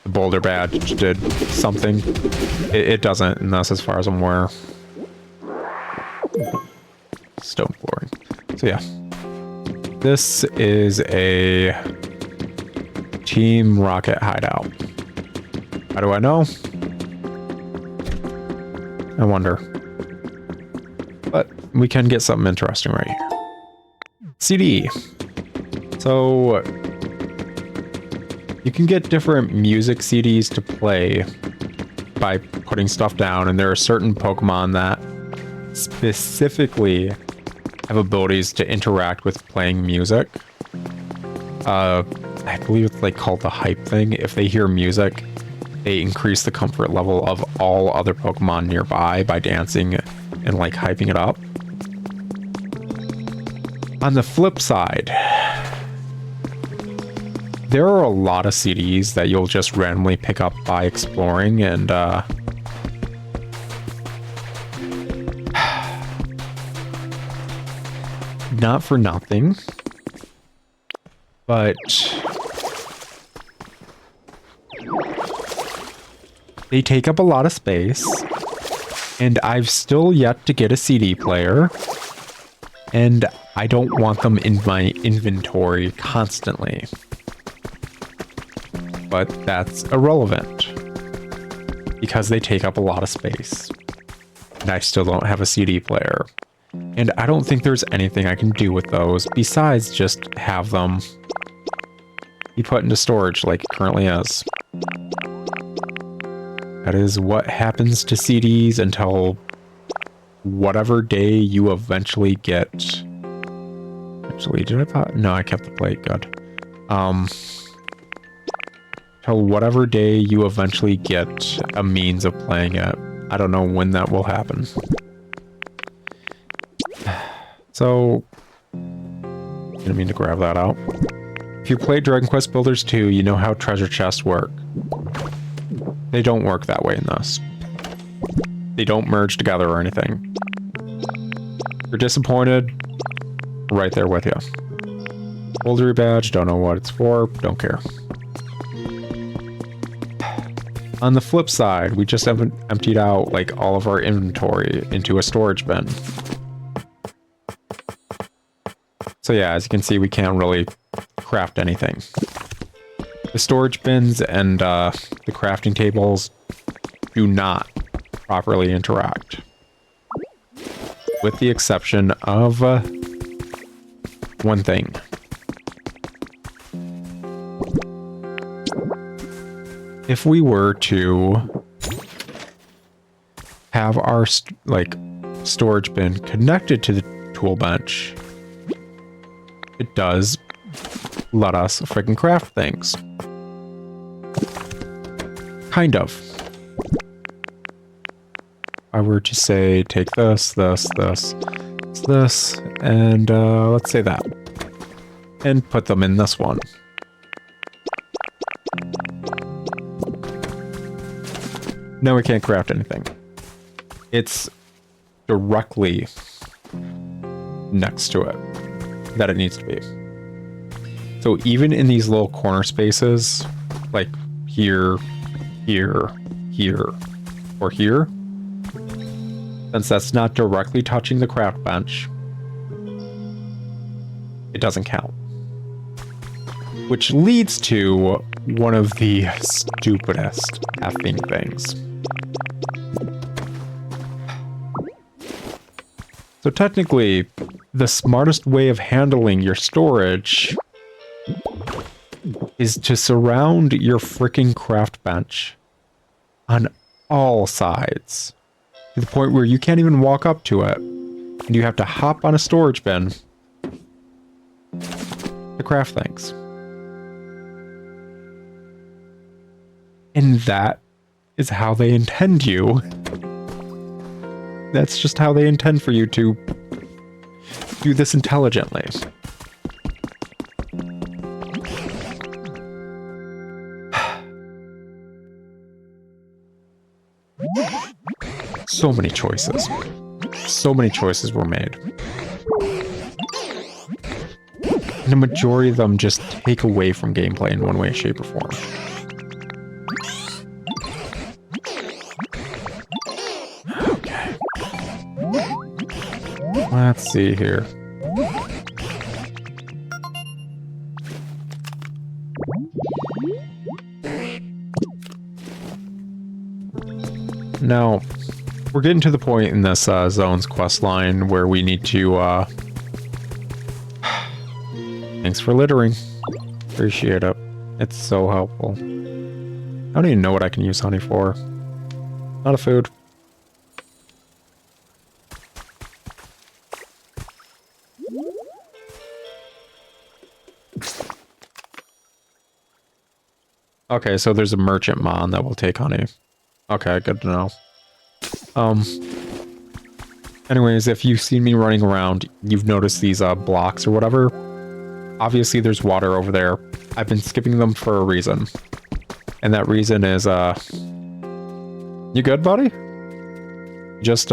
the Boulder badge did something. It doesn't, and that's as far as I'm aware. Stone flooring. So yeah. This is a Team Rocket hideout. How do I know? I wonder. But we can get something interesting right here. CD. So you can get different music CDs to play by putting stuff down, and there are certain Pokemon that specifically have abilities to interact with playing music. I believe it's like called the hype thing. If they hear music, they increase the comfort level of all other Pokemon nearby by dancing and like hyping it up. On the flip side, there are a lot of CDs that you'll just randomly pick up by exploring, and not for nothing, but they take up a lot of space, and I've still yet to get a CD player, and I don't want them in my inventory constantly. But that's irrelevant, because they take up a lot of space, and I still don't have a CD player. And I don't think there's anything I can do with those besides just have them be put into storage like it currently is. That is what happens to CDs until whatever day you eventually get. Actually, did I buy? No, I kept the plate. Good. Till whatever day you eventually get a means of playing it. I don't know when that will happen. So, didn't mean to grab that out. If you play Dragon Quest Builders 2, you know how treasure chests work. They don't work that way in this. They don't merge together or anything. You're disappointed, right there with you. Bouldery badge, don't know what it's for, don't care. On the flip side, we just haven't emptied out like all of our inventory into a storage bin. So yeah, as you can see, we can't really craft anything. The storage bins and the crafting tables do not properly interact. with the exception of one thing. If we were to have our storage bin connected to the tool bench, it does let us freaking craft things. Kind of. I were to say, take this, and let's say that. And put them in this one. Now we can't craft anything. It's directly next to it that it needs to be. So even in these little corner spaces, like here, here, here, or here, since that's not directly touching the craft bench, it doesn't count. Which leads to one of the stupidest effing things. So technically, the smartest way of handling your storage is to surround your freaking craft bench on all sides, to the point where you can't even walk up to it, and you have to hop on a storage bin to craft things. And that is how they intend you. That's just how they intend for you to do this intelligently. So many choices. So many choices were made. And a majority of them just take away from gameplay in one way, shape, or form. Okay. Let's see here. Now, we're getting to the point in this zone's quest line where we need to, thanks for littering. Appreciate it. It's so helpful. I don't even know what I can use honey for. Not a food. Okay, so there's a merchant mon that will take honey. Okay, good to know. Anyways, if you've seen me running around, you've noticed these blocks or whatever. Obviously, there's water over there. I've been skipping them for a reason. And that reason is, you good, buddy? You just,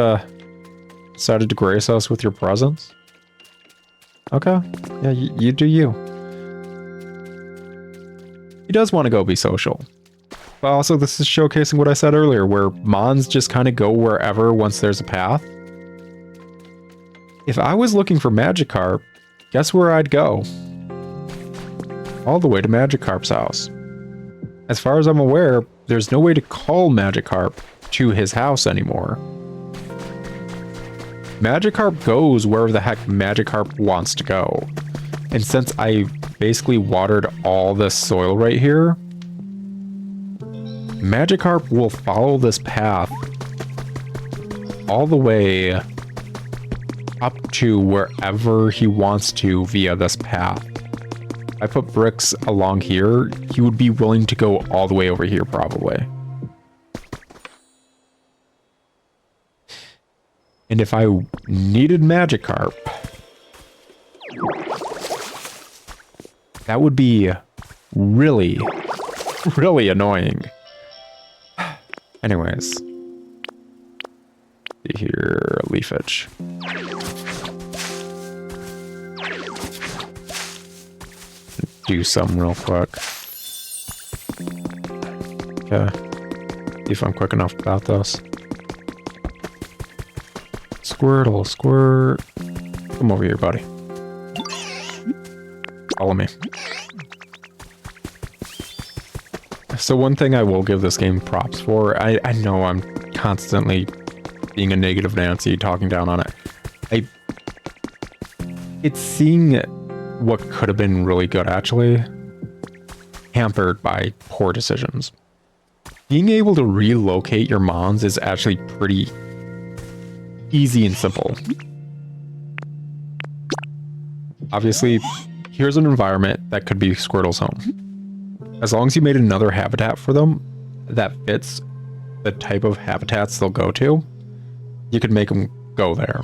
decided to grace us with your presence? Okay. Yeah, you do you. He does want to go be social. But also, this is showcasing what I said earlier, where mons just kind of go wherever once there's a path. If I was looking for Magikarp, guess where I'd go? All the way to Magikarp's house. As far as I'm aware, there's no way to call Magikarp to his house anymore. Magikarp goes wherever the heck Magikarp wants to go. And since I basically watered all this soil right here, Magikarp will follow this path all the way up to wherever he wants to via this path. If I put bricks along here, he would be willing to go all the way over here probably. And if I needed Magikarp, that would be really, really annoying. Anyways. See here, leafage. Do some real quick. Okay. See if I'm quick enough about this. Squirtle, squirt. Come over here, buddy. Follow me. So one thing I will give this game props for, I know I'm constantly being a negative Nancy talking down on it. it's seeing what could have been really good, actually, hampered by poor decisions. Being able to relocate your mons is actually pretty easy and simple. Obviously, here's an environment that could be Squirtle's home. As long as you made another habitat for them that fits the type of habitats they'll go to, you could make them go there.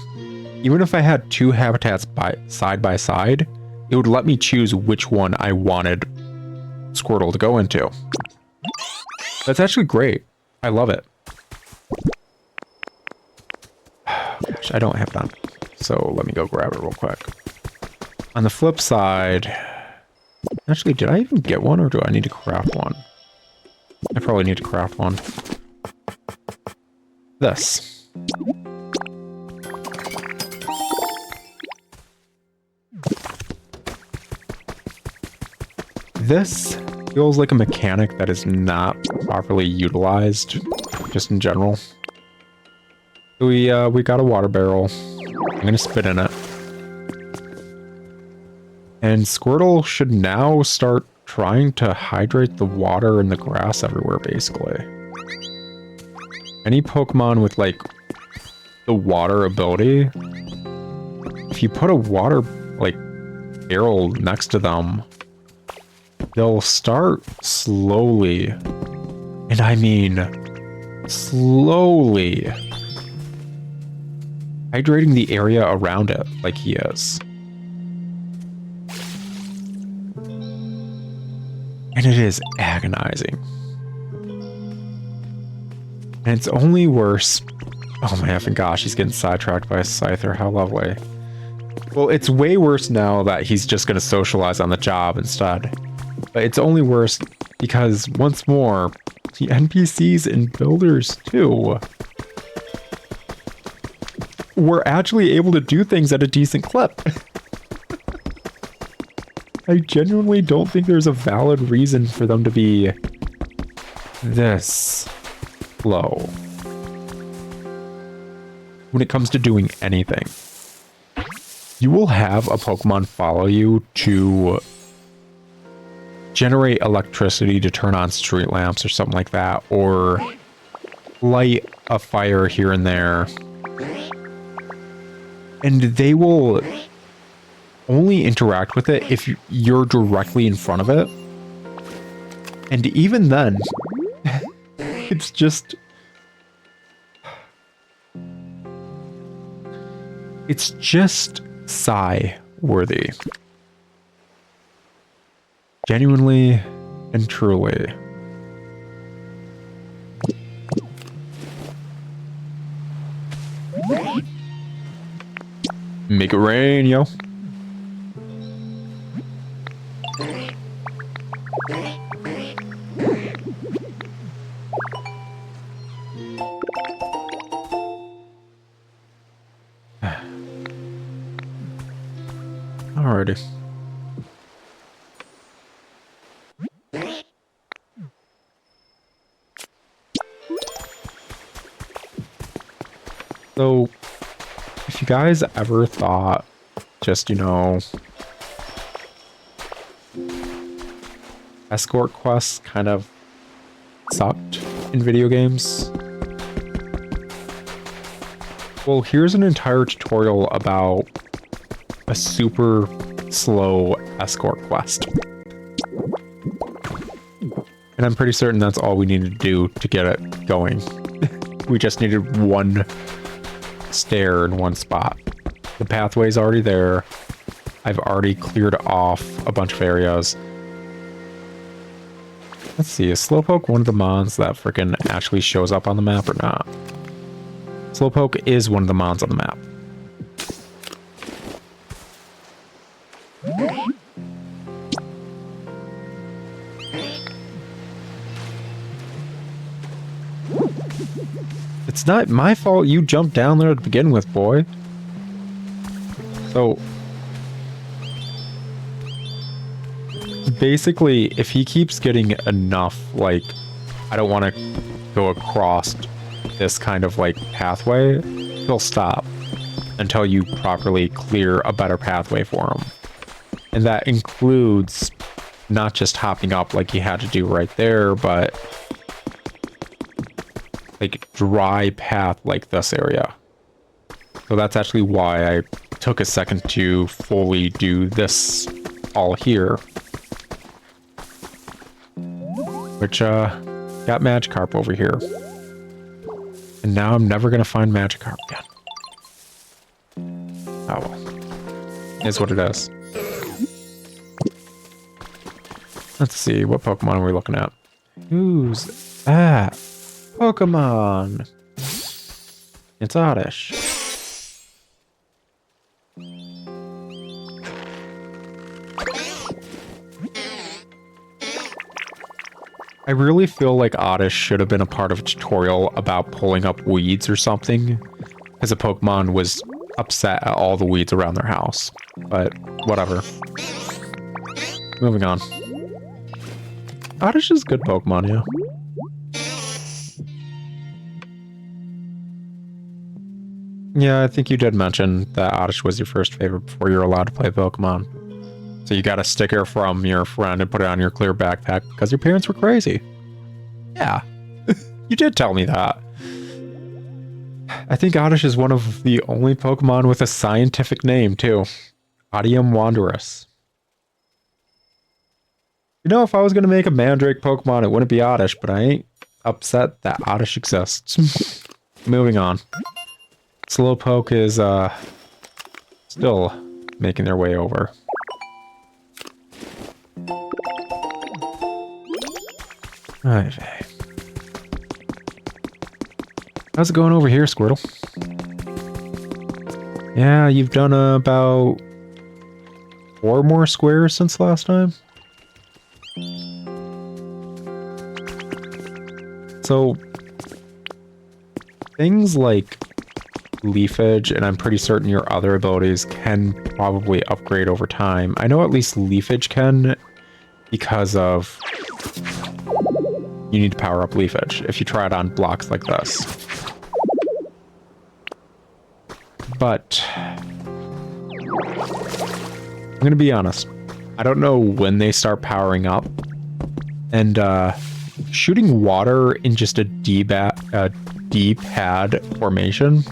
Even if I had two habitats side by side, it would let me choose which one I wanted Squirtle to go into. That's actually great. I love it. Gosh, I don't have that. So let me go grab it real quick. On the flip side, actually, did I even get one or do I need to craft one? I probably need to craft one. This. This feels like a mechanic that is not properly utilized, just in general. We got a water barrel. I'm gonna spit in it. And Squirtle should now start trying to hydrate the water and the grass everywhere, basically. Any Pokemon with, like, the water ability, if you put a water, like, barrel next to them, they'll start slowly, and I mean slowly, hydrating the area around it like he is. And it is agonizing. And it's only worse. Oh my effing gosh, he's getting sidetracked by a Scyther. How lovely. Well, it's way worse now that he's just going to socialize on the job instead. But it's only worse because, once more, the NPCs and builders, too, were actually able to do things at a decent clip. I genuinely don't think there's a valid reason for them to be this low when it comes to doing anything. You will have a Pokemon follow you to generate electricity to turn on street lamps or something like that, or light a fire here and there. And they will only interact with it if you're directly in front of it. And even then, it's just... it's just sigh-worthy. Genuinely and truly. Make it rain, yo. Alrighty. So, if you guys ever thought just, you know, escort quests kind of sucked in video games, well, here's an entire tutorial about a super slow escort quest. And I'm pretty certain that's all we needed to do to get it going. We just needed one stair in one spot. The pathway's already there. I've already cleared off a bunch of areas. Let's see, is Slowpoke one of the mons that freaking actually shows up on the map or not? Slowpoke is one of the mons on the map. It's not my fault you jumped down there to begin with, boy. So, basically, if he keeps getting enough, like, I don't want to go across this kind of, like, pathway, he'll stop. until you properly clear a better pathway for them. And that includes not just hopping up like you had to do right there, but like dry path like this area. So that's actually why I took a second to fully do this all here. Which, got Magikarp over here. And now I'm never gonna find Magikarp again. Oh well. Is what it is. Let's see, what Pokemon are we looking at? Who's that? Pokemon! It's Oddish. I really feel like Oddish should have been a part of a tutorial about pulling up weeds or something, because a Pokemon was upset at all the weeds around their house. But whatever. Moving on. Oddish is a good Pokemon, yeah. Yeah, I think you did mention that Oddish was your first favorite before you're allowed to play Pokemon. So you got a sticker from your friend and put it on your clear backpack because your parents were crazy. Yeah, you did tell me that. I think Oddish is one of the only Pokemon with a scientific name, too. Odium Wanderus. You know, if I was going to make a Mandrake Pokemon, it wouldn't be Oddish, but I ain't upset that Oddish exists. Moving on. Slowpoke is, still making their way over. Alright. How's it going over here, Squirtle? Yeah, you've done about 4 more squares since last time? So, things like Leafage, and I'm pretty certain your other abilities can probably upgrade over time. I know at least Leafage can, because of you need to power up Leafage if you try it on blocks like this. But I'm gonna be honest, I don't know when they start powering up, and shooting water in just a D-pad formation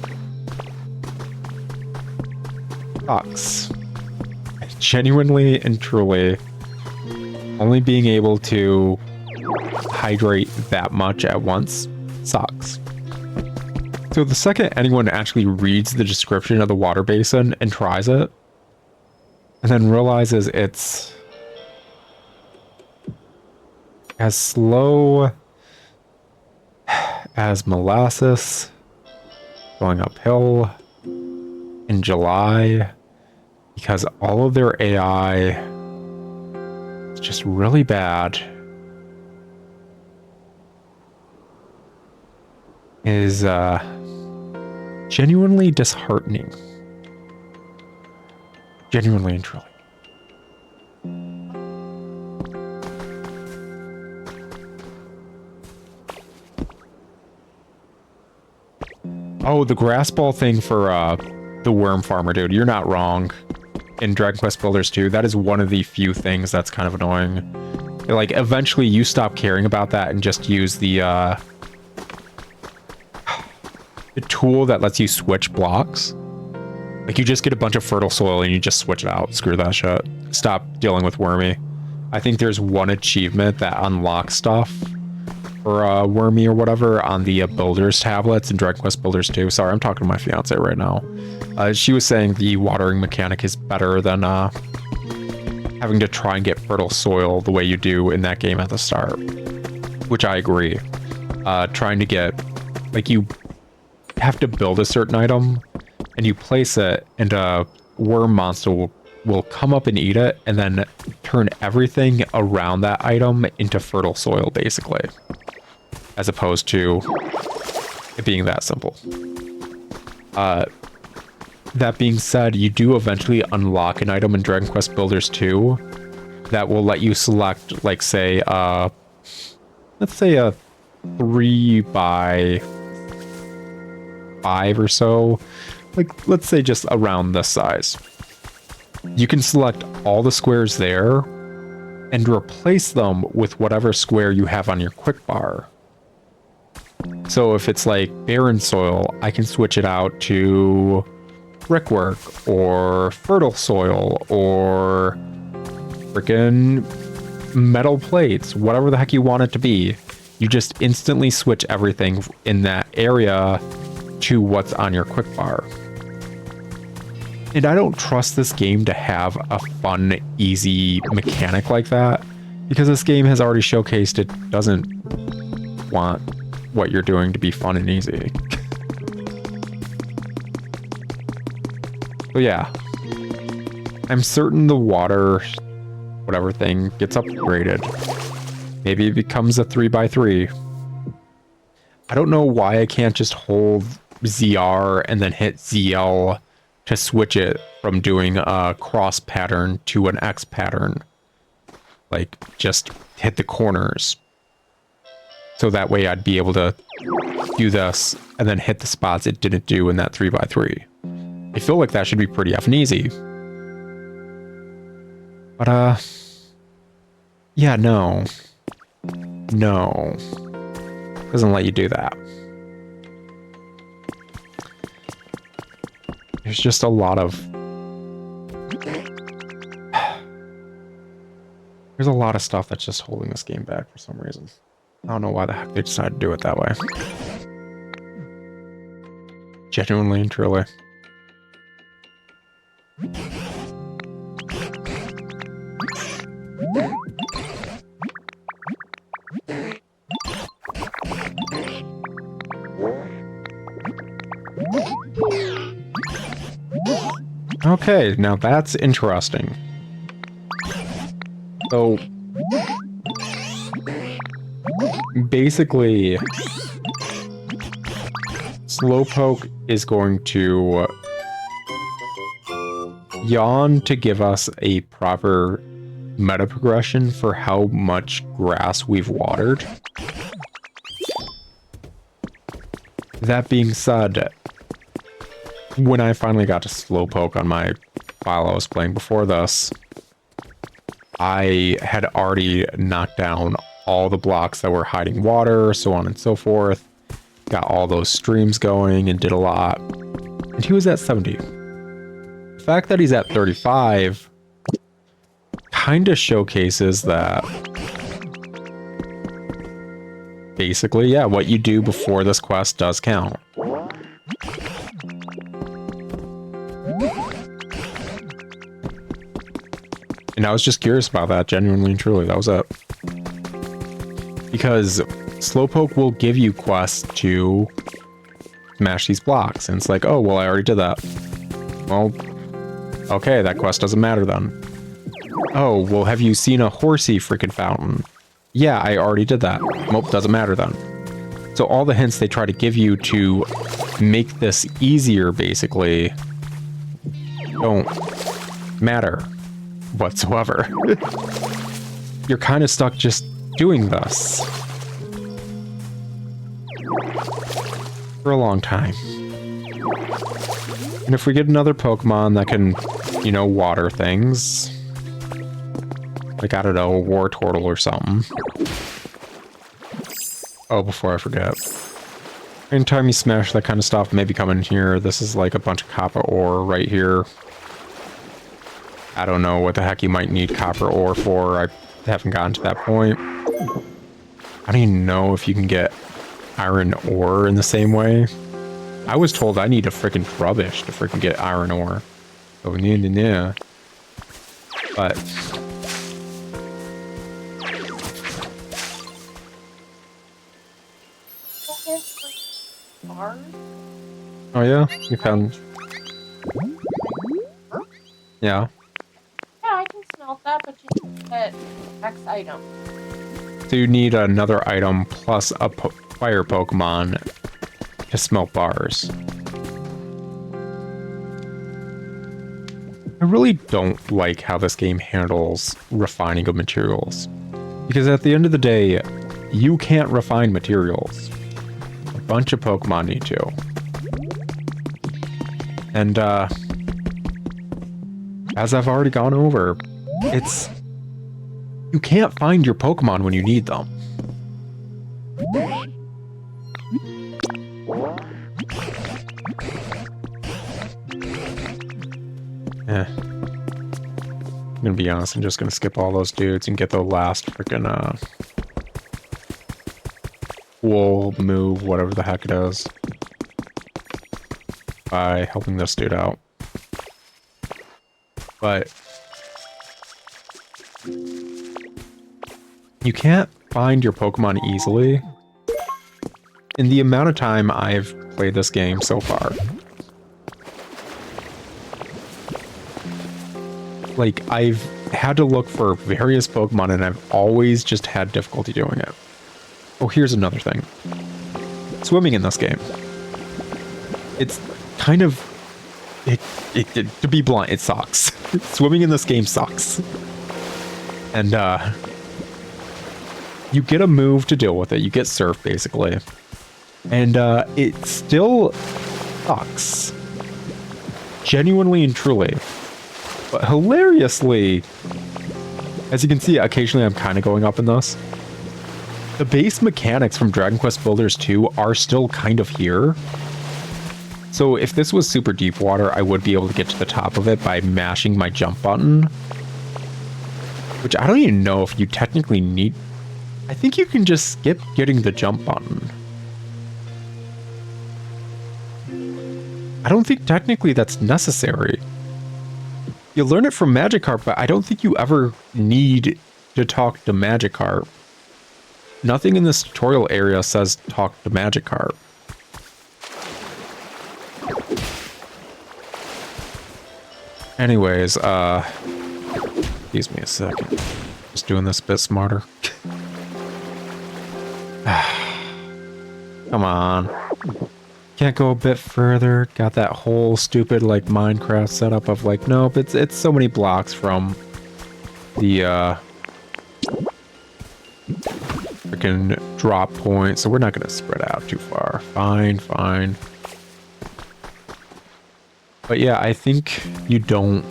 sucks. Genuinely and truly, only being able to hydrate that much at once sucks. So the second anyone actually reads the description of the water basin and tries it, and then realizes it's as slow as molasses going uphill in July, because all of their AI is just really bad, is genuinely disheartening. Genuinely and truly. Oh, the grass ball thing for the worm farmer, dude. You're not wrong. In Dragon Quest Builders 2, that is one of the few things that's kind of annoying. Like, eventually you stop caring about that and just use the tool that lets you switch blocks. Like, you just get a bunch of fertile soil and you just switch it out. Screw that shit. Stop dealing with Wormy. I think there's one achievement that unlocks stuff for Wormy or whatever on the Builders tablets in Dragon Quest Builders 2. Sorry, I'm talking to my fiance right now. She was saying the watering mechanic is better than having to try and get fertile soil the way you do in that game at the start. Which I agree. Trying to get... Like, you have to build a certain item, and you place it, and a worm monster will come up and eat it, and then turn everything around that item into fertile soil, basically. As opposed to it being that simple. That being said, you do eventually unlock an item in Dragon Quest Builders 2 that will let you select, like, say, let's say a 3x5 or so like, let's say just around this size. You can select all the squares there and replace them with whatever square you have on your quick bar. So if it's like barren soil, I can switch it out to brickwork or fertile soil or freaking metal plates, whatever the heck you want it to be. You just instantly switch everything in that area to what's on your quick bar. And I don't trust this game to have a fun, easy mechanic like that, because this game has already showcased it doesn't want what you're doing to be fun and easy. So yeah, I'm certain the water, whatever thing, gets upgraded. Maybe it becomes a 3x3. I don't know why I can't just hold ZR and then hit ZL to switch it from doing a cross pattern to an X pattern. Like, just hit the corners. So that way I'd be able to do this and then hit the spots it didn't do in that 3x3. I feel like that should be pretty effing easy. But, yeah, no. No. Doesn't let you do that. There's just a lot of... There's a lot of stuff that's just holding this game back for some reason. I don't know why the heck they decided to do it that way. Genuinely and truly. Okay, now that's interesting. So, basically, Slowpoke is going to yawn to give us a proper meta progression for how much grass we've watered. That being said, when I finally got to Slowpoke on my file I was playing before this, I had already knocked down all the blocks that were hiding water, so on and so forth. Got all those streams going and did a lot. And he was at 70. The fact that he's at 35 kind of showcases that basically, yeah, what you do before this quest does count. And I was just curious about that, genuinely and truly. That was it. Because Slowpoke will give you quests to smash these blocks. And it's like, oh, well, I already did that. Well, okay, that quest doesn't matter then. Oh, well, have you seen a horsey freaking fountain? Yeah, I already did that. Nope, doesn't matter then. So all the hints they try to give you to make this easier, basically, don't matter whatsoever. You're kind of stuck just doing this for a long time. And if we get another Pokemon that can, you know, water things, like, I don't know, a War Turtle or something. Oh, before I forget. Anytime you smash that kind of stuff, maybe come in here. This is like a bunch of copper ore right here. I don't know what the heck you might need copper ore for. I haven't gotten to that point. I don't even know if you can get iron ore in the same way. I was told I need a freaking rubbish to freaking get iron ore. Oh, yeah. But... oh yeah? You found... yeah. I can smelt that, but you can get X item. So you need another item plus a fire Pokemon to smelt bars. I really don't like how this game handles refining of materials. Because at the end of the day, you can't refine materials. A bunch of Pokemon need to. And as I've already gone over, you can't find your Pokemon when you need them. I'm gonna be honest, I'm just gonna skip all those dudes and get the last freaking cool move, whatever the heck it is, by helping this dude out. But you can't find your Pokemon easily. In the amount of time I've played this game so far, like, I've had to look for various Pokemon and I've always just had difficulty doing it. Oh, here's another thing. Swimming in this game. It's kind of... to be blunt, it sucks. Swimming in this game sucks. And, you get a move to deal with it. You get Surf, basically. And, it still sucks. Genuinely and truly. But hilariously, as you can see, occasionally I'm kind of going up in this. The base mechanics from Dragon Quest Builders 2 are still kind of here. So if this was super deep water, I would be able to get to the top of it by mashing my jump button. Which I don't even know if you technically need... I think you can just skip getting the jump button. I don't think technically that's necessary. You learn it from Magikarp, but I don't think you ever need to talk to Magikarp. Nothing in this tutorial area says talk to Magikarp. Anyways, excuse me a second. Just doing this a bit smarter. Come on. Can't go a bit further. Got that whole stupid, like, Minecraft setup of, like, nope, it's so many blocks from the, freaking drop point, so we're not gonna spread out too far. Fine, fine. But yeah, I think you don't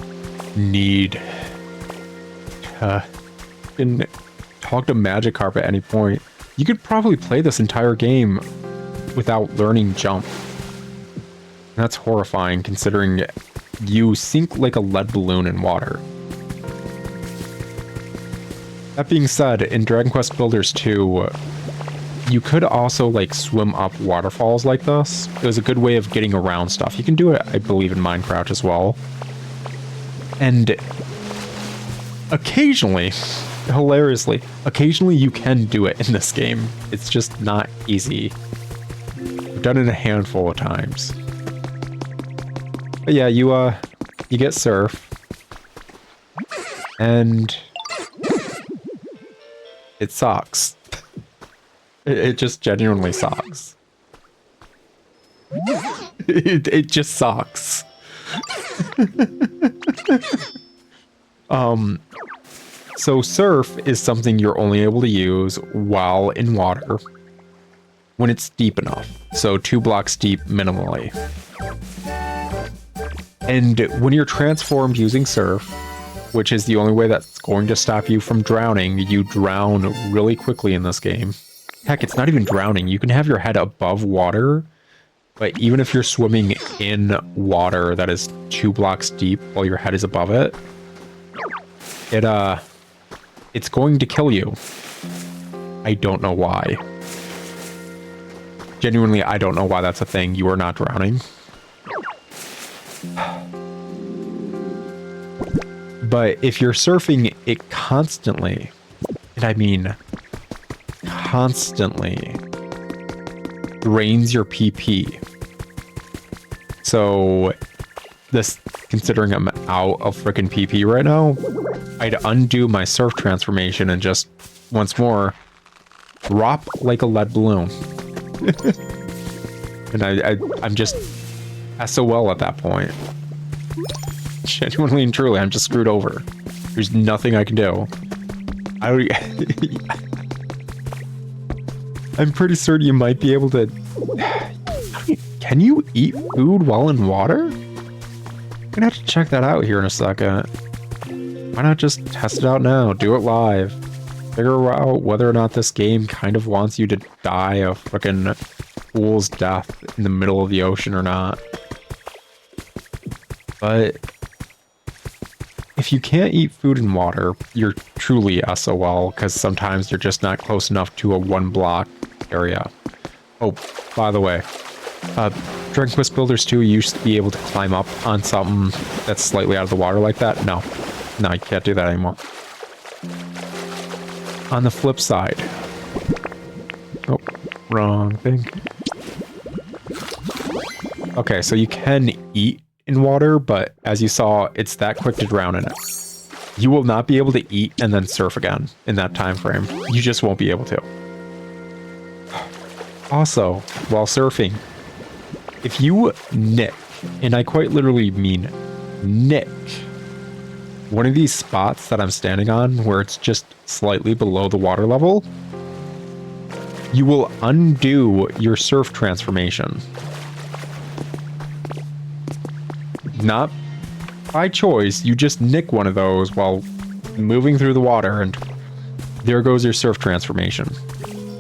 need to talk to Magikarp at any point. You could probably play this entire game without learning Jump. That's horrifying, considering you sink like a lead balloon in water. That being said, in Dragon Quest Builders 2, you could also, like, swim up waterfalls like this. It was a good way of getting around stuff. You can do it, I believe, in Minecraft as well. And occasionally, hilariously, occasionally you can do it in this game. It's just not easy. I've done it a handful of times. But yeah, you get Surf. And it sucks. It just genuinely sucks. It just sucks. So Surf is something you're only able to use while in water when it's deep enough. So 2 blocks deep minimally. And when you're transformed using Surf, which is the only way that's going to stop you from drowning, you drown really quickly in this game. Heck, it's not even drowning. You can have your head above water, but even if you're swimming in water that is 2 blocks deep while your head is above it, it's going to kill you. I don't know why. Genuinely, I don't know why that's a thing. You are not drowning. But if you're surfing it constantly, and I mean constantly, drains your PP. So this, considering I'm out of freaking PP right now, I'd undo my surf transformation and just once more drop like a lead balloon. And I'm just SOL at that point. Genuinely and truly, I'm just screwed over. There's nothing I can do. I'm pretty certain you might be able to... Can you eat food while in water? gonna have to check that out here in a second. Why not just test it out now? Do it live. Figure out whether or not this game kind of wants you to die a frickin' fool's death in the middle of the ocean or not. But if you can't eat food and water, you're truly SOL, because sometimes you're just not close enough to a 1-block area. Oh, by the way, Dragon Quest Builders 2 used to be able to climb up on something that's slightly out of the water like that. No, you can't do that anymore. On the flip side, oh, wrong thing. Okay, so you can eat in water, but as you saw, it's that quick to drown in it. You will not be able to eat and then surf again in that time frame. You just won't be able to. Also, while surfing, if you nick, and I quite literally mean nick, one of these spots that I'm standing on where it's just slightly below the water level, you will undo your surf transformation. Not by choice, you just nick one of those while moving through the water and there goes your surf transformation.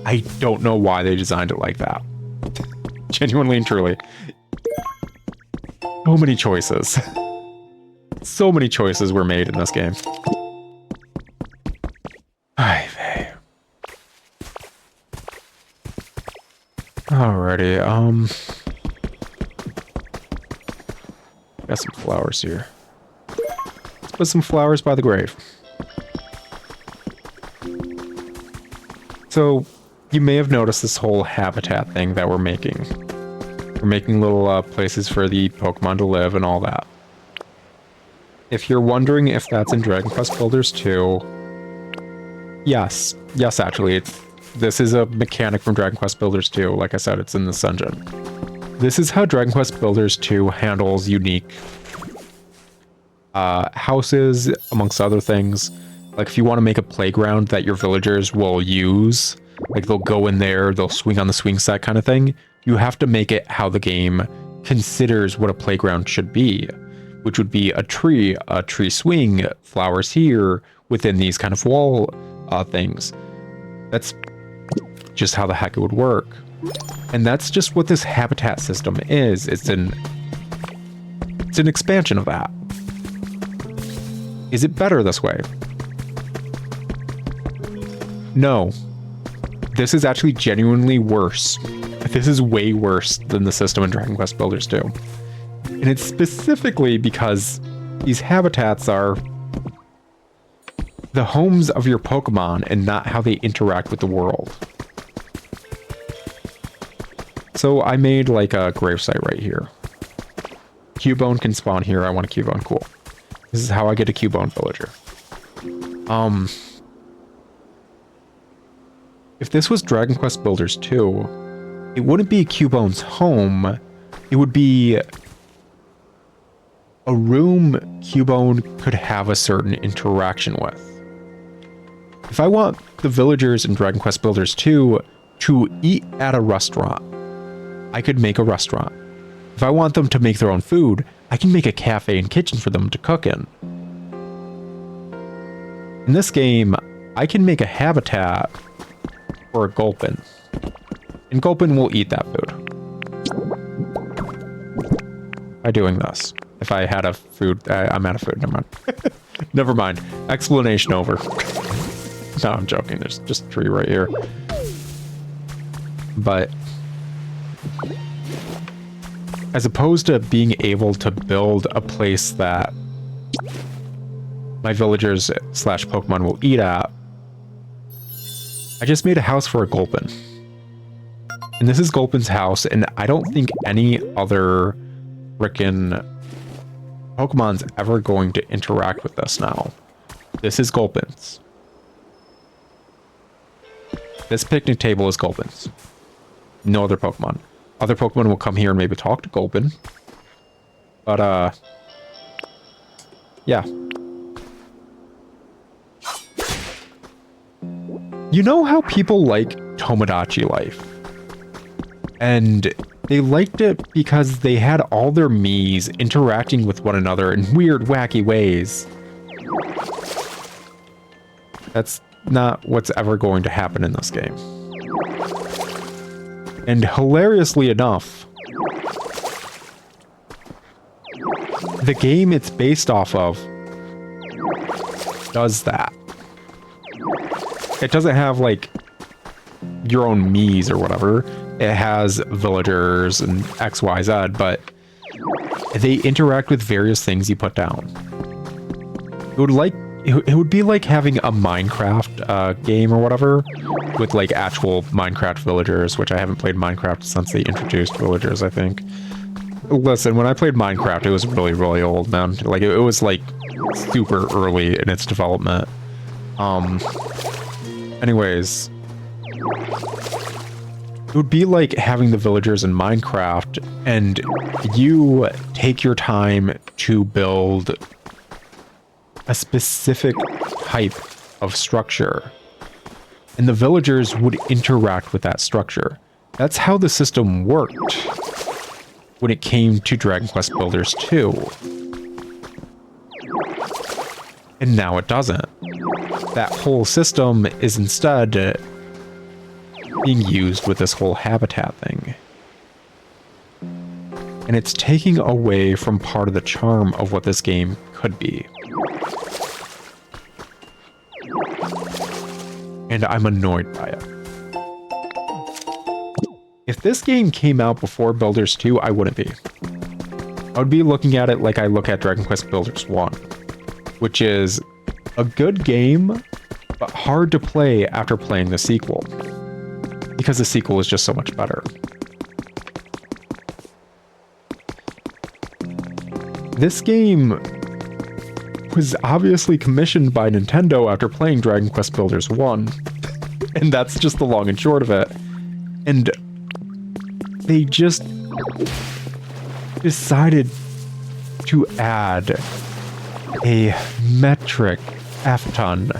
I don't know why they designed it like that. Genuinely and truly. So many choices. So many choices were made in this game. Alrighty, got some flowers here. Let's put some flowers by the grave. So, you may have noticed this whole habitat thing that we're making. We're making little places for the Pokemon to live and all that. If you're wondering if that's in Dragon Quest Builders 2, yes. Yes, actually, this is a mechanic from Dragon Quest Builders 2. Like I said, it's in this engine. This is how Dragon Quest Builders 2 handles unique houses, amongst other things. Like if you want to make a playground that your villagers will use, like they'll go in there, they'll swing on the swing set kind of thing, you have to make it how the game considers what a playground should be, which would be a tree swing, flowers here, within these kind of wall things. That's just how the heck it would work. And that's just what this habitat system is. It's an expansion of that. Is it better this way? No. This is actually genuinely worse. This is way worse than the system in Dragon Quest Builders 2. And it's specifically because these habitats are the homes of your Pokemon and not how they interact with the world. So I made like a gravesite right here. Cubone can spawn here. I want a Cubone. Cool. This is how I get a Cubone villager. If this was Dragon Quest Builders 2, it wouldn't be Cubone's home. It would be a room Cubone could have a certain interaction with. If I want the villagers in Dragon Quest Builders 2 to eat at a restaurant, I could make a restaurant. If I want them to make their own food, I can make a cafe and kitchen for them to cook in. In this game, I can make a habitat for a Gulpin. And Gulpin will eat that food. By doing this. If I had a food, I'm out of food, never mind. Never mind. Explanation over. No, I'm joking. There's just a tree right here. But as opposed to being able to build a place that my villagers / Pokemon will eat at, I just made a house for a Gulpin. And this is Gulpin's house, and I don't think any other frickin' Pokemon's ever going to interact with this now. This is Gulpin's. This picnic table is Gulpin's. No other Pokemon. Other Pokemon will come here and maybe talk to Gulpin. But, yeah. You know how people like Tomodachi life? And They liked it because they had all their Miis interacting with one another in weird, wacky ways. That's not what's ever going to happen in this game. And hilariously enough, the game it's based off of does that. It doesn't have, like, your own Miis or whatever. It has villagers and X, Y, Z, but they interact with various things you put down. It would be like having a Minecraft game or whatever with like actual Minecraft villagers, which I haven't played Minecraft since they introduced villagers, I think. Listen, when I played Minecraft, it was really, really old, man. Like it was like super early in its development. Anyways, it would be like having the villagers in Minecraft, and you take your time to build a specific type of structure, and the villagers would interact with that structure. That's how the system worked when it came to Dragon Quest Builders 2. And now it doesn't. That whole system is instead being used with this whole habitat thing. And it's taking away from part of the charm of what this game could be. And I'm annoyed by it. If this game came out before Builders 2, I wouldn't be. I would be looking at it like I look at Dragon Quest Builders 1, which is a good game, but hard to play after playing the sequel, because the sequel is just so much better. This game was obviously commissioned by Nintendo after playing Dragon Quest Builders 1, and that's just the long and short of it. And they just decided to add a metric F-ton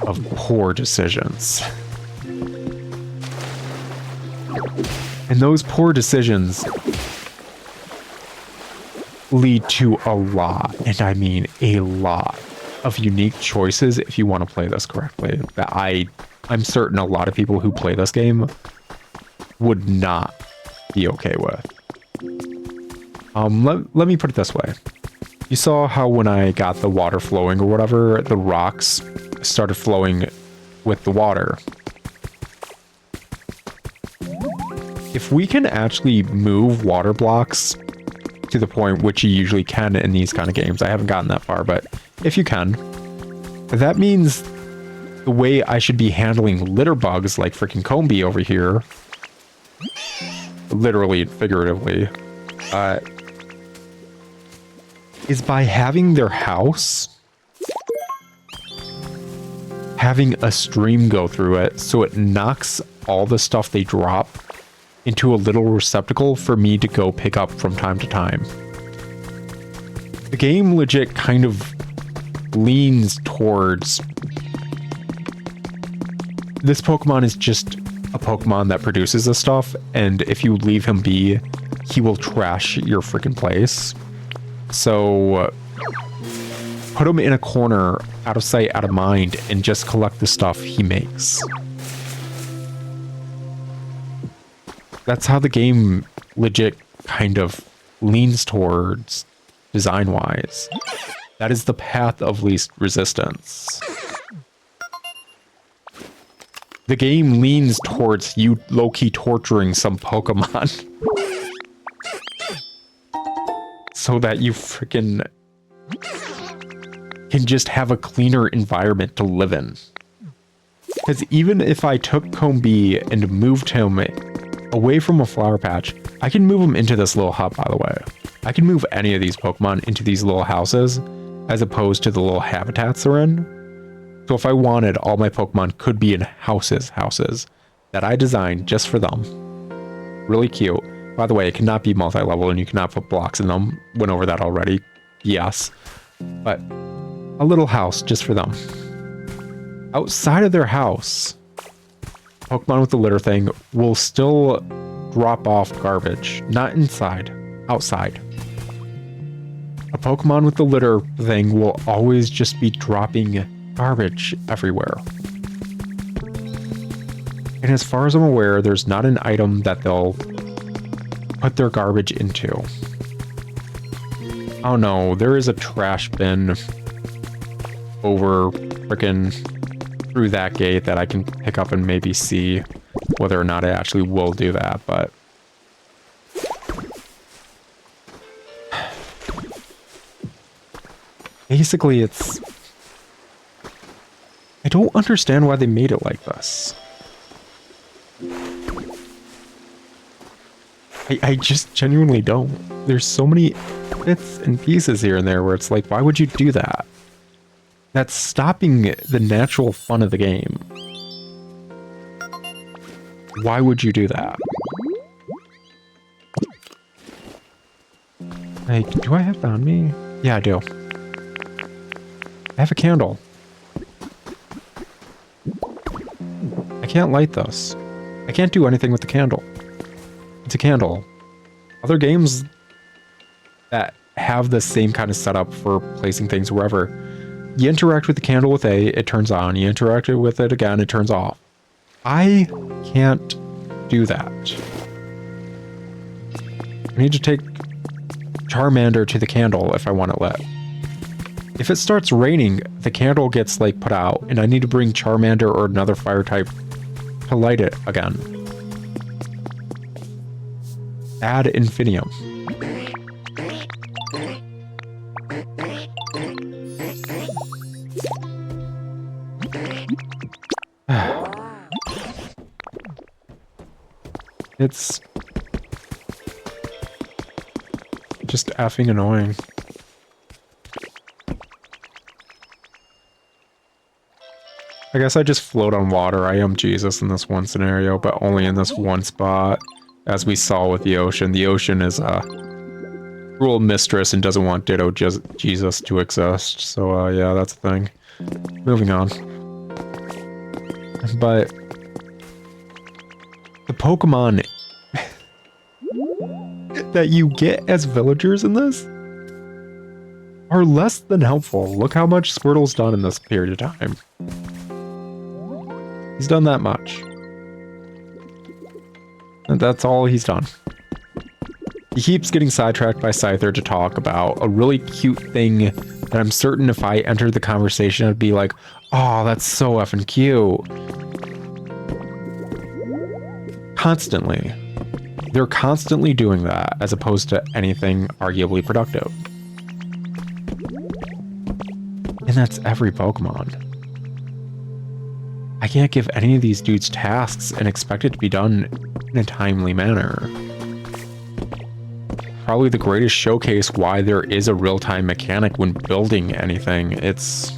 of poor decisions. And those poor decisions lead to a lot, and I mean a lot, of unique choices if you want to play this correctly, that I'm certain a lot of people who play this game would not be okay with. Let me put it this way. You saw how when I got the water flowing or whatever, the rocks started flowing with the water. If we can actually move water blocks to the point which you usually can in these kind of games, I haven't gotten that far, but if you can, that means the way I should be handling litter bugs like freaking Combi over here, literally and figuratively, is by having their house having a stream go through it, so it knocks all the stuff they drop into a little receptacle for me to go pick up from time to time. The game legit kind of leans towards this Pokemon is just a Pokemon that produces this stuff, and if you leave him be, he will trash your freaking place. So put him in a corner, out of sight, out of mind, and just collect the stuff he makes. That's how the game legit kind of leans towards design-wise. That is the path of least resistance. The game leans towards you low-key torturing some Pokemon so that you freaking can just have a cleaner environment to live in. Because even if I took Combi and moved him away from a flower patch, I can move him into this little hut, by the way. I can move any of these Pokemon into these little houses as opposed to the little habitats they're in. So if I wanted, all my Pokemon could be in houses that I designed just for them. Really cute. By the way, it cannot be multi-level and you cannot put blocks in them. Went over that already. Yes. But a little house just for them. Outside of their house, Pokemon with the litter thing will still drop off garbage. Not inside, outside. A Pokemon with the litter thing will always just be dropping garbage everywhere. And as far as I'm aware, there's not an item that they'll put their garbage into. Oh no, there is a trash bin over frickin' through that gate that I can pick up and maybe see whether or not it actually will do that, but basically it's... I don't understand why they made it like this. I just genuinely don't. There's so many bits and pieces here and there where it's like, why would you do that? That's stopping the natural fun of the game. Why would you do that? Like, do I have that on me? Yeah, I do. I have a candle. I can't light this. I can't do anything with the candle. It's a candle. Other games that have the same kind of setup for placing things wherever, you interact with the candle with A, it turns on. You interact with it again, it turns off. I can't do that. I need to take Charmander to the candle if I want it lit. If it starts raining, the candle gets like put out, and I need to bring Charmander or another fire type to light it again. Ad infinitum. It's just effing annoying. I guess I just float on water. I am Jesus in this one scenario, but only in this one spot. As we saw with the ocean. The ocean is a cruel mistress and doesn't want Ditto Jesus to exist. So, yeah, that's the thing. Moving on. But the Pokemon that you get as villagers in this are less than helpful. Look how much Squirtle's done in this period of time. He's done that much. And that's all he's done. He keeps getting sidetracked by Scyther to talk about a really cute thing that I'm certain if I entered the conversation, I'd be like, oh, that's so effing cute. Constantly. They're constantly doing that, as opposed to anything arguably productive. And that's every Pokemon. I can't give any of these dudes tasks and expect it to be done in a timely manner. Probably the greatest showcase why there is a real-time mechanic when building anything. It's...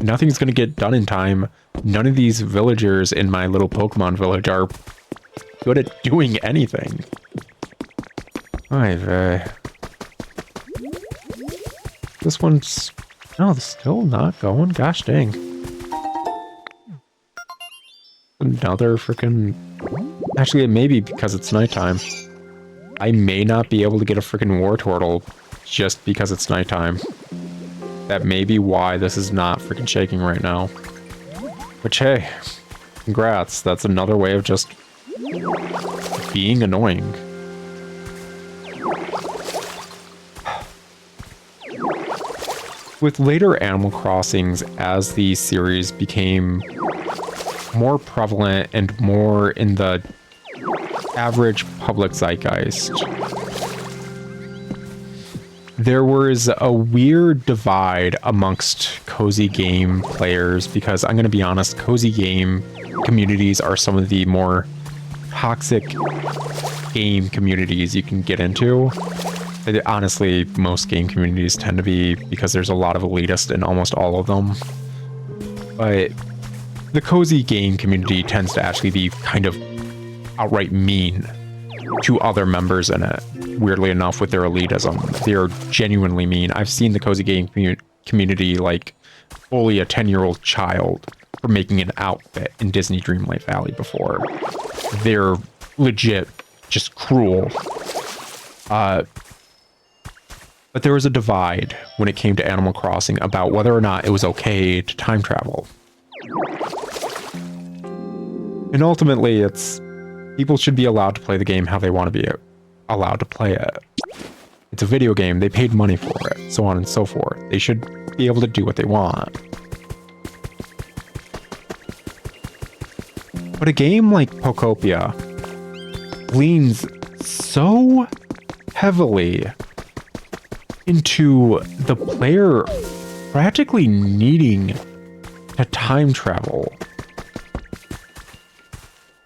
nothing's gonna get done in time. None of these villagers in my little Pokemon village are good at doing anything. Oy vey. This one's... no, it's still not going. Gosh dang. Another freaking... actually, it may be because it's nighttime. I may not be able to get a freaking Wartortle just because it's nighttime. That may be why this is not freaking shaking right now. Which, hey, congrats. That's another way of just being annoying. With later Animal Crossings, as the series became more prevalent and more in the average public zeitgeist, there was a weird divide amongst cozy game players, because I'm going to be honest, cozy game communities are some of the more toxic game communities you can get into. Honestly, most game communities tend to be, because there's a lot of elitists in almost all of them. But the cozy game community tends to actually be kind of outright mean to other members in it. Weirdly enough, with their elitism, they're genuinely mean. I've seen the cozy game community like bully a 10-year-old child for making an outfit in Disney Dreamlight Valley before. They're legit just cruel. But there was a divide when it came to Animal Crossing about whether or not it was okay to time travel. And ultimately, people should be allowed to play the game how they want to be allowed to play it. It's a video game. They paid money for it, so on and so forth. They should be able to do what they want. But a game like Pokopia leans so heavily into the player practically needing to time travel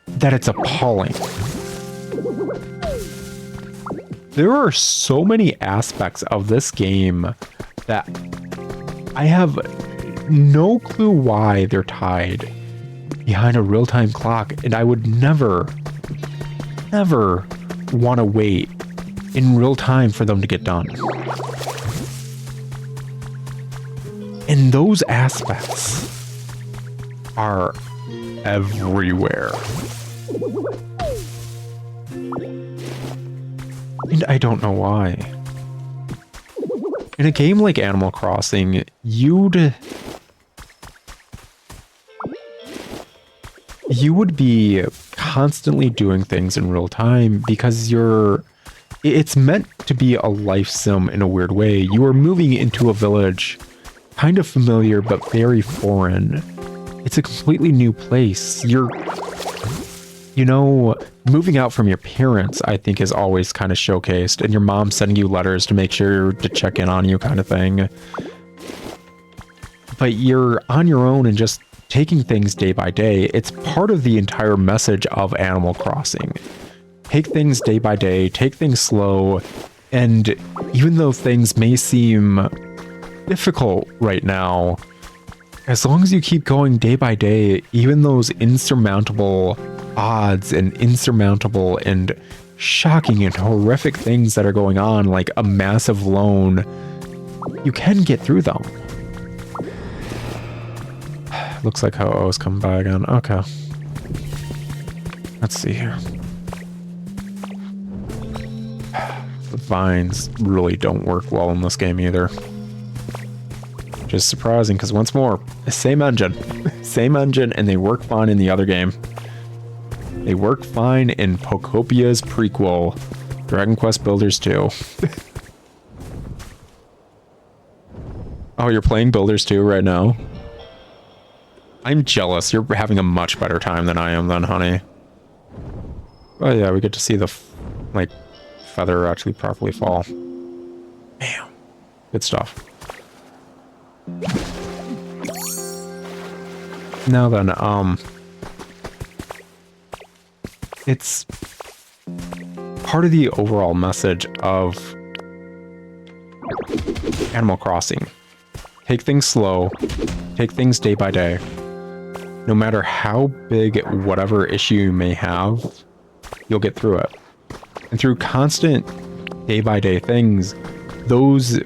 that it's appalling. There are so many aspects of this game that I have no clue why they're tied behind a real-time clock, and I would never want to wait in real time for them to get done. And those aspects are everywhere. And I don't know why. In a game like Animal Crossing, you would be constantly doing things in real time because it's meant to be a life sim in a weird way. You are moving into a village, kind of familiar but very foreign. It's a completely new place. Moving out from your parents, I think, is always kind of showcased, and your mom sending you letters to make sure to check in on you kind of thing. But you're on your own and just taking things day by day. It's part of the entire message of Animal Crossing. Take things day by day, take things slow, and even though things may seem difficult right now, as long as you keep going day by day, even those insurmountable odds and insurmountable and shocking and horrific things that are going on, like a massive loan, you can get through them. Looks like Ho-Oh's coming by again. Okay. Let's see here. The vines really don't work well in this game either. Which is surprising, because once more, same engine. Same engine, and they work fine in the other game. They work fine in Pokopia's prequel, Dragon Quest Builders 2. Oh, you're playing Builders 2 right now? I'm jealous. You're having a much better time than I am then, honey. Oh yeah, we get to see the, feather actually properly fall. Damn. Good stuff. Now then, it's part of the overall message of Animal Crossing. Take things slow, take things day by day. No matter how big whatever issue you may have, you'll get through it. And through constant day by day things, those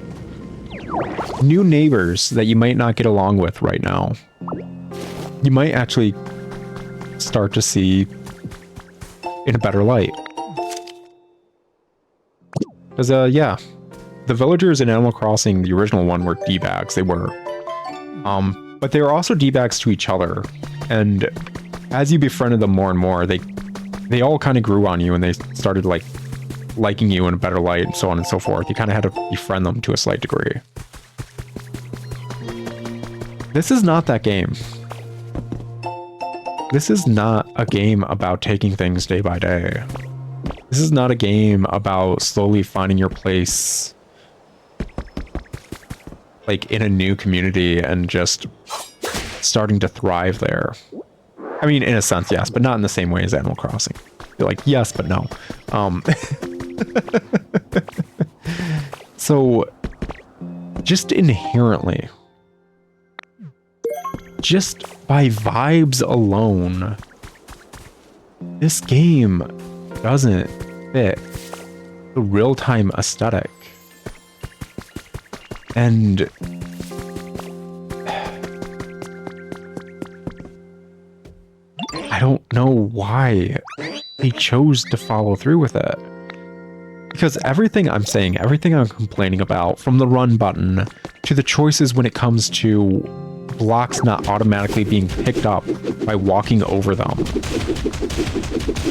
new neighbors that you might not get along with right now, you might actually start to see in a better light. Because, yeah, the villagers in Animal Crossing, the original one, were D-bags. They were. But they were also D-bags to each other. And as you befriended them more and more, they all kind of grew on you, and they started, liking you in a better light, and so on and so forth. You kind of had to befriend them to a slight degree. This is not that game. This is not a game about taking things day by day. This is not a game about slowly finding your place, in a new community and just starting to thrive there. I mean, in a sense, yes, but not in the same way as Animal Crossing. You're like, yes, but no. So, just inherently, just by vibes alone, this game doesn't fit the real-time aesthetic. And I don't know why they chose to follow through with it. Because everything I'm saying, everything I'm complaining about, from the run button to the choices when it comes to blocks not automatically being picked up by walking over them,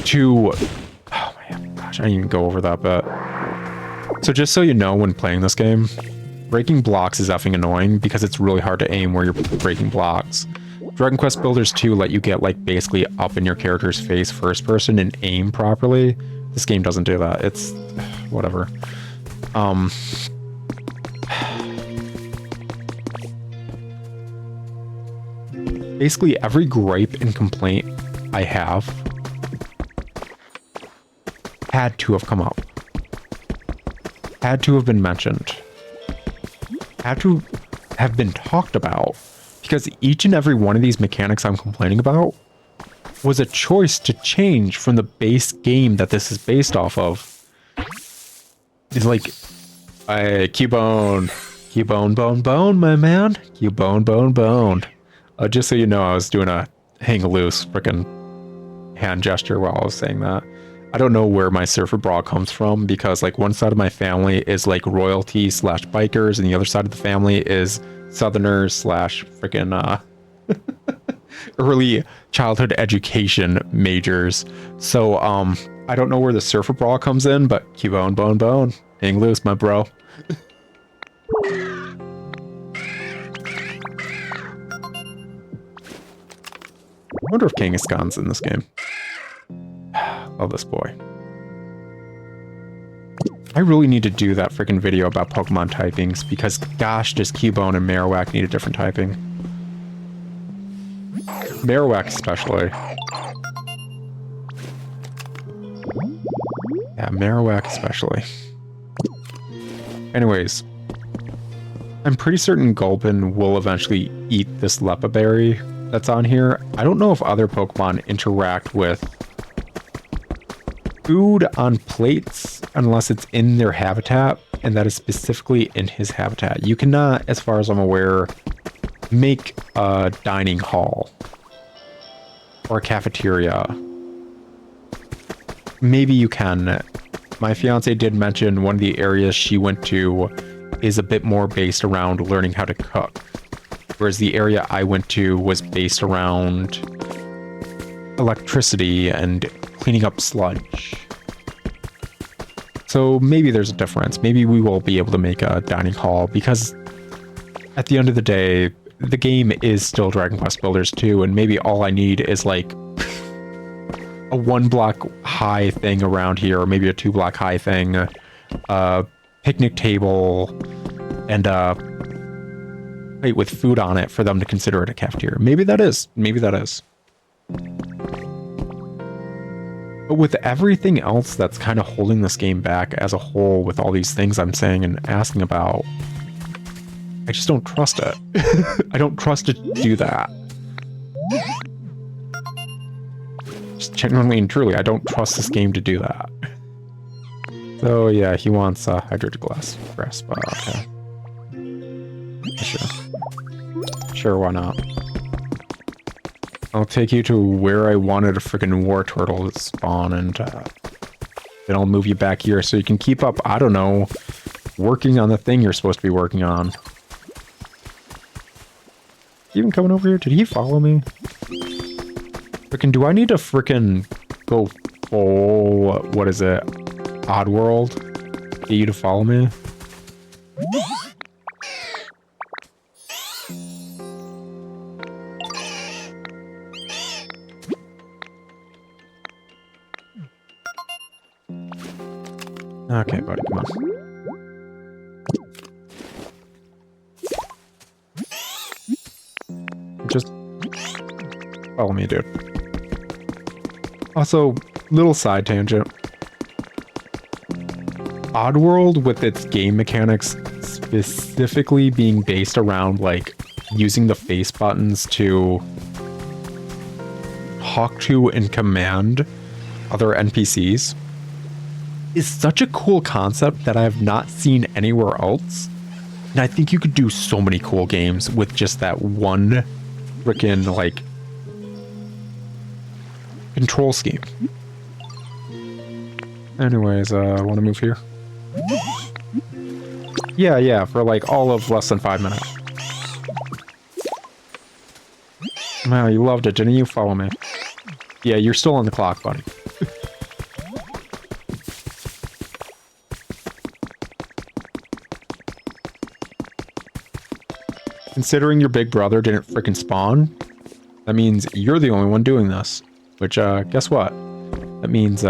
to, oh my gosh, I didn't even go over that, but so just so you know, when playing this game, breaking blocks is effing annoying because it's really hard to aim where you're breaking blocks. Dragon Quest Builders 2 let you get like basically up in your character's face first person and aim properly. This game doesn't do that. It's whatever. Basically every gripe and complaint I have had to have come up. Had to have been mentioned. Had to have been talked about. Because each and every one of these mechanics I'm complaining about was a choice to change from the base game that this is based off of. It's like, Cubone, bone, my man. Cubone, bone. Just so you know, I was doing a hang loose frickin' hand gesture while I was saying that. I don't know where my surfer bra comes from because like one side of my family is like royalty / bikers and the other side of the family is Southerners / frickin' early childhood education majors. So I don't know where the surfer bra comes in, but Cubone, hang loose, my bro. I wonder if Kangaskhan's in this game. Love this boy. I really need to do that freaking video about Pokemon typings because gosh, does Cubone and Marowak need a different typing. Marowak especially. Yeah, Marowak especially. Anyways. I'm pretty certain Gulpin will eventually eat this Lepa berry that's on here. I don't know if other Pokemon interact with food on plates unless it's in their habitat, and that is specifically in his habitat. You cannot, as far as I'm aware, make a dining hall or a cafeteria. Maybe you can. My fiance did mention one of the areas she went to is a bit more based around learning how to cook, whereas the area I went to was based around electricity and cleaning up sludge. So maybe there's a difference. Maybe we will be able to make a dining hall because at the end of the day, the game is still Dragon Quest Builders 2, and maybe all I need is like a 1 block high thing around here, or maybe a 2 block high thing, a picnic table, and a plate with food on it for them to consider it a cafeteria. Maybe that is. Maybe that is. But with everything else that's kind of holding this game back as a whole, with all these things I'm saying and asking about, I just don't trust it. I don't trust it to do that. Just genuinely and truly, I don't trust this game to do that. So yeah, he wants hydrated grass, but okay. Sure, why not? I'll take you to where I wanted a freaking war turtle to spawn, and then I'll move you back here so you can keep up, I don't know, working on the thing you're supposed to be working on. Even coming over here? Did he follow me? Frickin', do I need to frickin' go full, what is it, Oddworld? Get you to follow me? Okay, buddy, come on. Just follow me, dude. Also, little side tangent. Oddworld, with its game mechanics specifically being based around, like, using the face buttons to talk to and command other NPCs, is such a cool concept that I have not seen anywhere else. And I think you could do so many cool games with just that one frickin', like, control scheme. Anyways, want to move here? Yeah, for like all of less than 5 minutes. Wow, you loved it, didn't you? Follow me. Yeah, you're still on the clock, buddy. Considering your big brother didn't frickin' spawn, that means you're the only one doing this. Which, guess what? That means,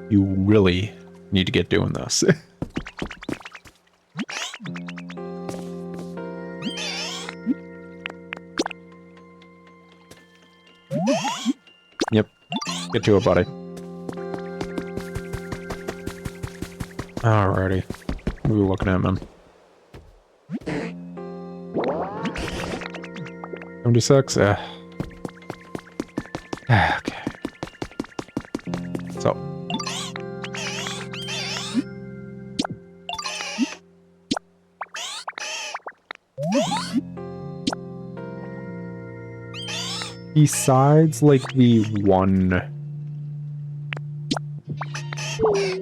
you really need to get doing this. Yep. Get to it, buddy. Alrighty. What are we looking at, man? 76? Okay. So. Besides, like, the one,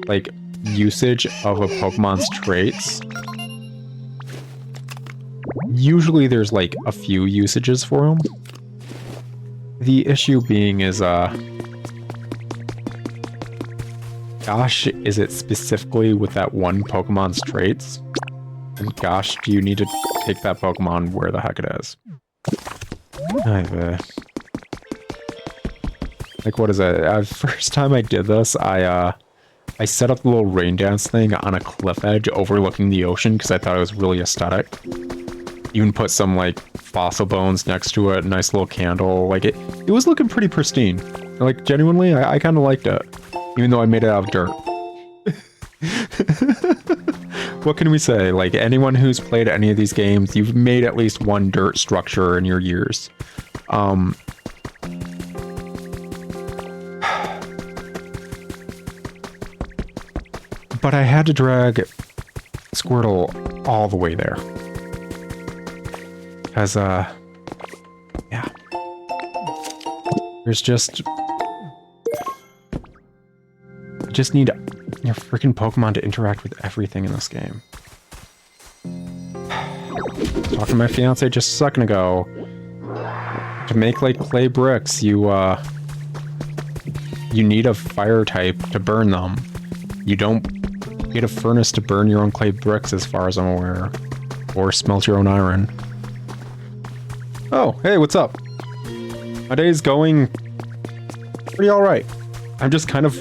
like, usage of a Pokemon's traits, usually there's, like, a few usages for them. The issue being is, gosh, is it specifically with that one Pokemon's traits? And gosh, do you need to take that Pokemon where the heck it is? Like, what is it? First time I did this, I set up the little rain dance thing on a cliff edge overlooking the ocean because I thought it was really aesthetic. Even put some, like, fossil bones next to it, nice little candle. Like, it was looking pretty pristine. Like, genuinely, I kind of liked it. Even though I made it out of dirt. What can we say? Like, anyone who's played any of these games, you've made at least one dirt structure in your years. But I had to drag Squirtle all the way there. Because, yeah. There's just... You just need your freaking Pokemon to interact with everything in this game. Talking to my fiance just a second ago. To make, like, clay bricks, you need a fire type to burn them. You don't get a furnace to burn your own clay bricks, as far as I'm aware. Or smelt your own iron. Oh, hey, what's up? My day's going pretty alright. I'm just kind of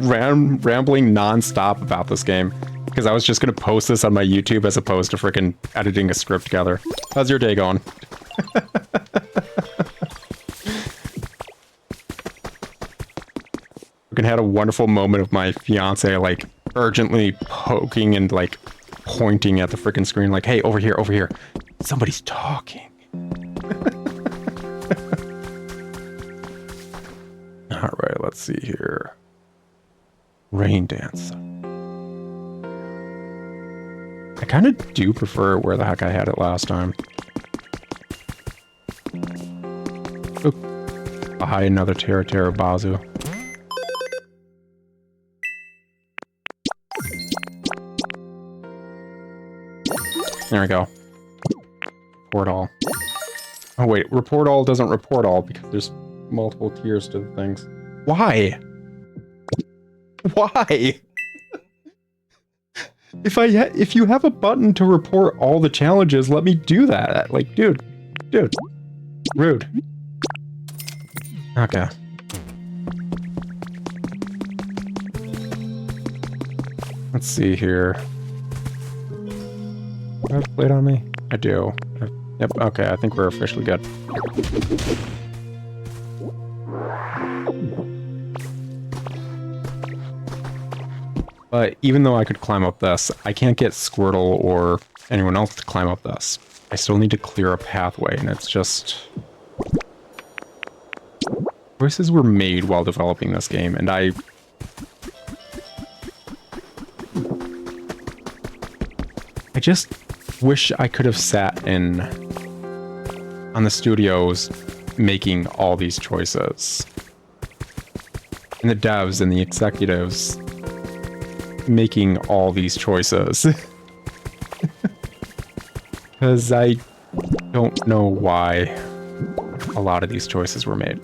rambling non-stop about this game. Because I was just going to post this on my YouTube as opposed to freaking editing a script together. How's your day going? Freaking had a wonderful moment of my fiance, like, urgently poking and, like, pointing at the freaking screen, like, hey, over here, over here. Somebody's talking. Alright, let's see here. Rain dance. I kind of do prefer where the heck I had it last time. Oop. I'll hide another Terra Bazu. There we go. Report all. Oh wait, report all doesn't report all because there's multiple tiers to the things. Why? Why? If you have a button to report all the challenges, let me do that. Like, dude. Rude. Okay. Let's see here. Do I have a plate on me? I do. Yep, okay, I think we're officially good. But even though I could climb up this, I can't get Squirtle or anyone else to climb up this. I still need to clear a pathway, and it's just... Choices were made while developing this game, and I just wish I could have sat in on the studios making all these choices. and the devs and the executives making all these choices. Because I don't know why a lot of these choices were made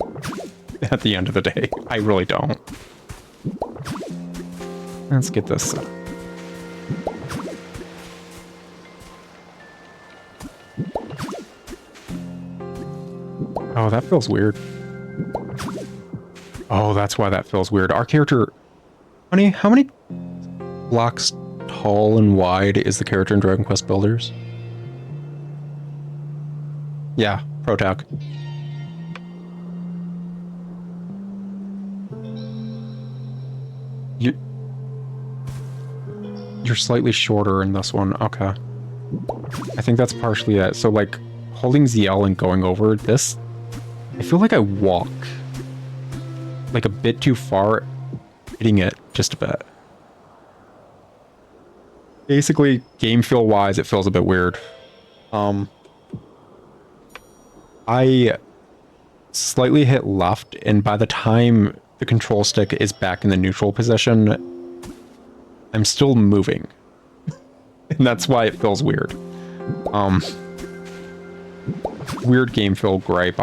at the end of the day. I really don't. Let's get this. Oh, that feels weird. Oh, that's why that feels weird. Our character... Honey, how many blocks tall and wide is the character in Dragon Quest Builders? Yeah, Protag. You're slightly shorter in this one. Okay. I think that's partially it. So, like, holding ZL and going over this, I feel like I walk like a bit too far, hitting it just a bit. Basically, game feel wise, it feels a bit weird. I slightly hit left, and by the time the control stick is back in the neutral position, I'm still moving. And that's why it feels weird. Weird game feel gripe.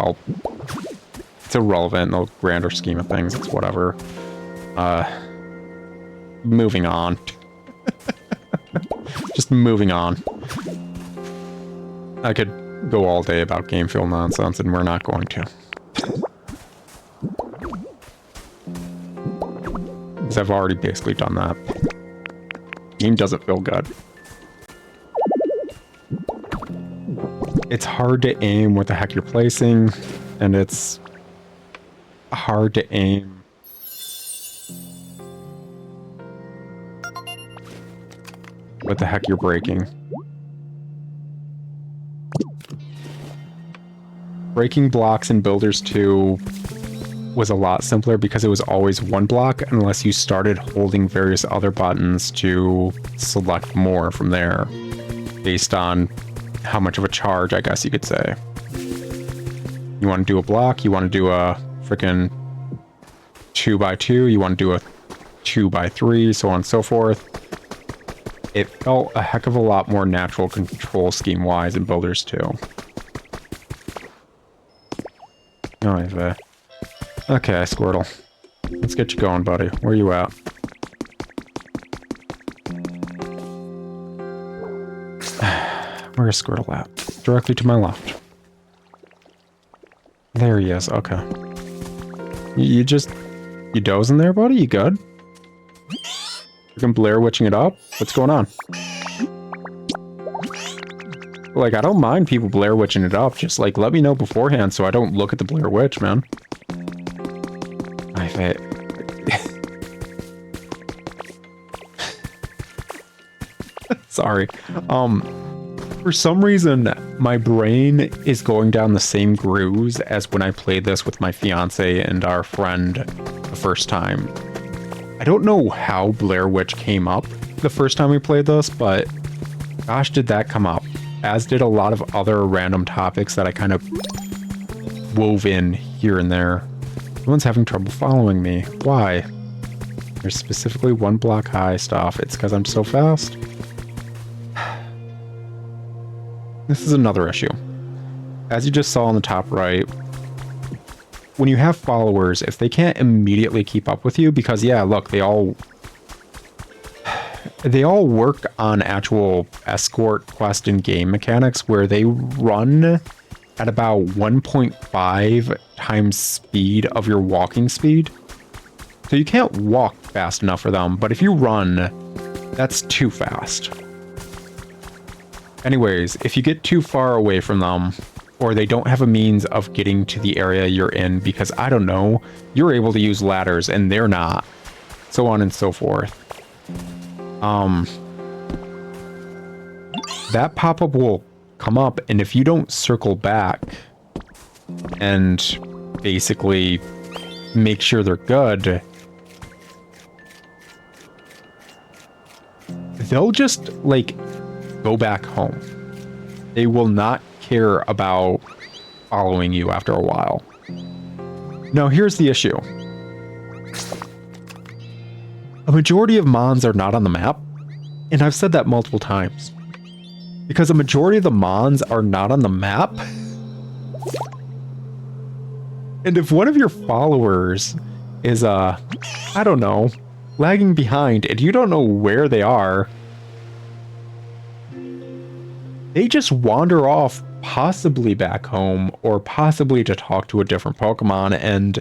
It's irrelevant in the grander scheme of things. It's whatever. Moving on. Just moving on. I could go all day about game feel nonsense, and we're not going to. Because I've already basically done that. Game doesn't feel good. It's hard to aim what the heck you're placing, and it's hard to aim what the heck you're breaking. Breaking blocks in Builders 2 was a lot simpler because it was always one block unless you started holding various other buttons to select more from there based on how much of a charge, I guess you could say. You want to do a block, you want to do a freaking 2x2, you want to do a 2x3, so on and so forth. It felt a heck of a lot more natural control scheme wise in Builders 2. Oh, okay, Squirtle. Let's get you going, buddy. Where you at? Where's Squirtle at? Directly to my left. There he is. Okay. You dozing there, buddy? You good? Freaking Blair Witching it up? What's going on? Like, I don't mind people Blair Witching it up. Just, like, let me know beforehand so I don't look at the Blair Witch, man. Sorry. For some reason, my brain is going down the same grooves as when I played this with my fiance and our friend the first time. I don't know how Blair Witch came up the first time we played this, but gosh, did that come up. As did a lot of other random topics that I kind of wove in here and there. Everyone's having trouble following me. Why? There's specifically one block high stuff. It's because I'm so fast. This is another issue. As you just saw on the top right, when you have followers, if they can't immediately keep up with you, because yeah, look, they all work on actual escort quest and game mechanics where they run at about 1.5 times speed of your walking speed. So you can't walk fast enough for them, but if you run, that's too fast. Anyways, if you get too far away from them, or they don't have a means of getting to the area you're in because, I don't know, you're able to use ladders and they're not, so on and so forth. That pop-up will come up, and if you don't circle back and basically make sure they're good, they'll just, like, go back home. They will not care about following you after a while. Now, here's the issue. a majority of Mons are not on the map. And I've said that multiple times. Because a majority of the Mons are not on the map. And if one of your followers is, I don't know, lagging behind and you don't know where they are, they just wander off, possibly back home or possibly to talk to a different Pokemon, and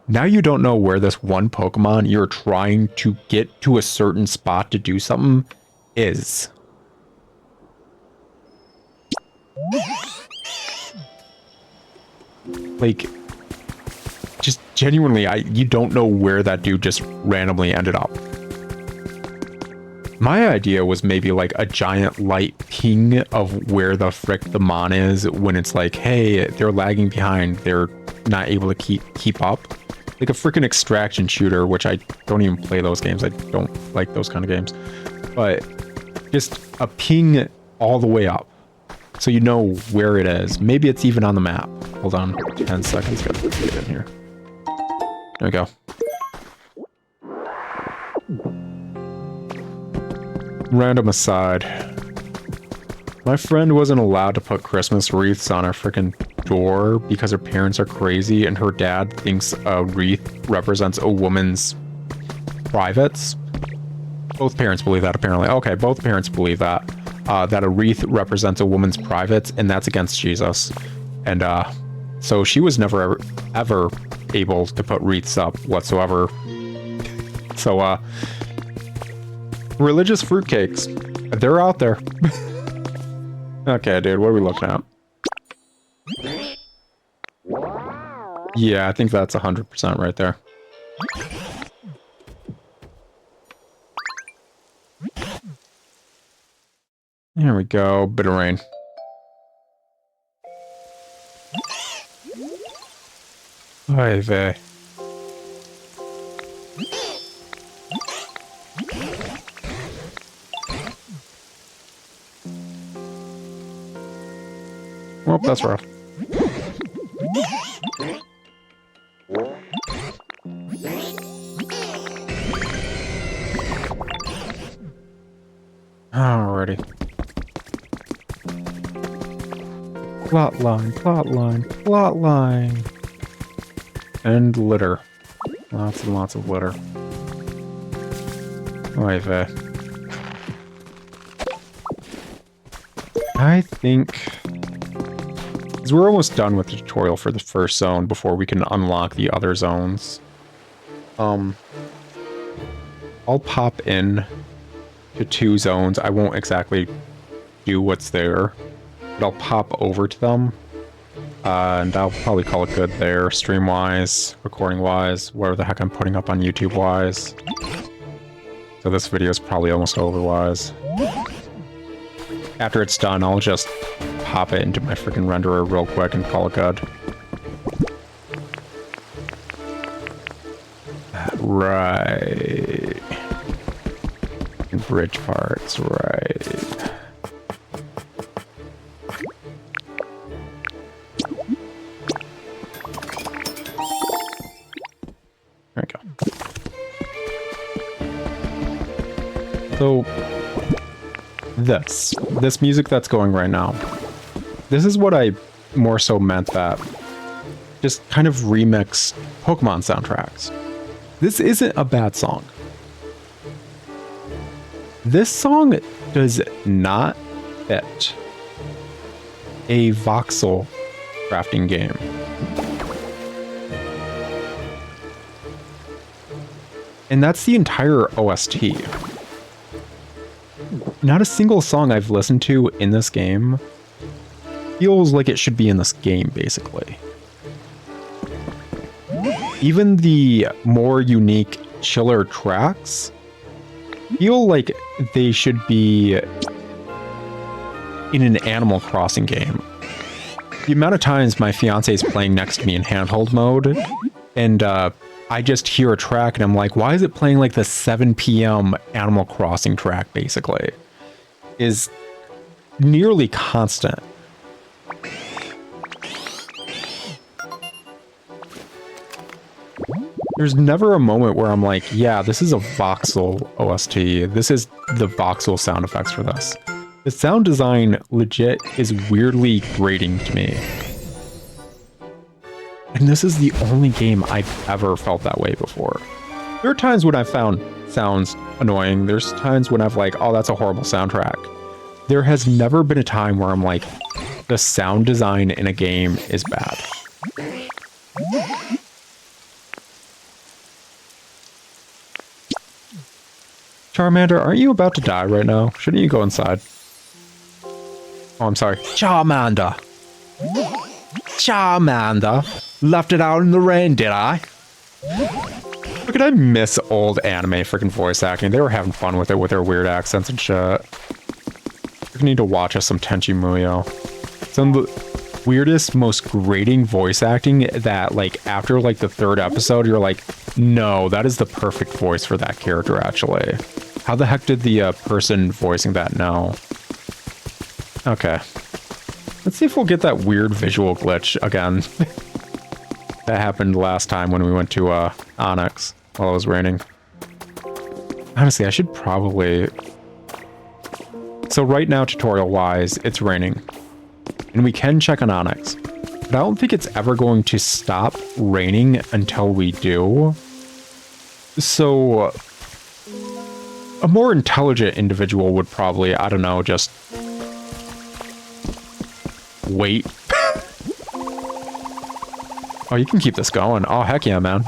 now you don't know where this one Pokemon you're trying to get to a certain spot to do something is. Like, just genuinely, you don't know where that dude just randomly ended up. My idea was maybe like a giant light ping of where the frick the Mon is when it's like, hey, they're lagging behind, they're not able to keep up. Like a freaking extraction shooter, which I don't even play those games. I don't like those kind of games. But just a ping all the way up, so you know where it is. Maybe it's even on the map. Hold on, 10 seconds. Gotta get in here. There we go. Random aside. My friend wasn't allowed to put Christmas wreaths on our freaking door because her parents are crazy and her dad thinks a wreath represents a woman's privates. Both parents believe that, apparently. Okay, both parents believe that. That a wreath represents a woman's privates, and that's against Jesus. And so she was never ever able to put wreaths up whatsoever. So religious fruitcakes, they're out there. Okay, dude, what are we looking at? Yeah, I think that's 100% right there. There we go, bit of rain. Oy vey. Well, that's rough. Alrighty. Plotline, plotline, plotline. And litter. Lots and lots of litter. Oy vey. I think... because we're almost done with the tutorial for the first zone before we can unlock the other zones. I'll pop in to 2 zones. I won't exactly do what's there, but I'll pop over to them. And I'll probably call it good there, stream-wise, recording-wise, whatever the heck I'm putting up on YouTube-wise. So this video is probably almost over-wise. After it's done, I'll just pop it into my freaking renderer real quick and call it good. Right. Bridge parts, right. There we go. So, this music that's going right now, this is what I more so meant that just kind of remix Pokemon soundtracks. This isn't a bad song. This song does not fit a voxel crafting game. And that's the entire OST. Not a single song I've listened to in this game feels like it should be in this game, basically. Even the more unique, chiller tracks feel like they should be in an Animal Crossing game. The amount of times my fiance is playing next to me in handheld mode, and I just hear a track and I'm like, why is it playing like the 7 p.m. Animal Crossing track, basically? Is nearly constant. There's never a moment where I'm like, yeah, this is a voxel OST. This is the voxel sound effects for this. The sound design legit is weirdly grating to me. And this is the only game I've ever felt that way before. There are times when I've found sounds annoying. There's times when I've like, oh, that's a horrible soundtrack. There has never been a time where I'm like, the sound design in a game is bad. Charmander, aren't you about to die right now? Shouldn't you go inside? Oh, I'm sorry. Charmander. Charmander. Left it out in the rain, did I? Look at I miss old anime freaking voice acting. They were having fun with it with their weird accents and shit. We need to watch us some Tenchi Muyo. Some of the weirdest, most grating voice acting that, like, after, like, the 3rd episode, you're like, no, that is the perfect voice for that character, actually. How the heck did the person voicing that know? Okay. Let's see if we'll get that weird visual glitch again. That happened last time when we went to Onyx while it was raining. Honestly, I should probably... So right now, tutorial-wise, it's raining. And we can check on Onyx. But I don't think it's ever going to stop raining until we do. So... a more intelligent individual would probably, I don't know, just... wait. Oh, you can keep this going. Oh, heck yeah, man.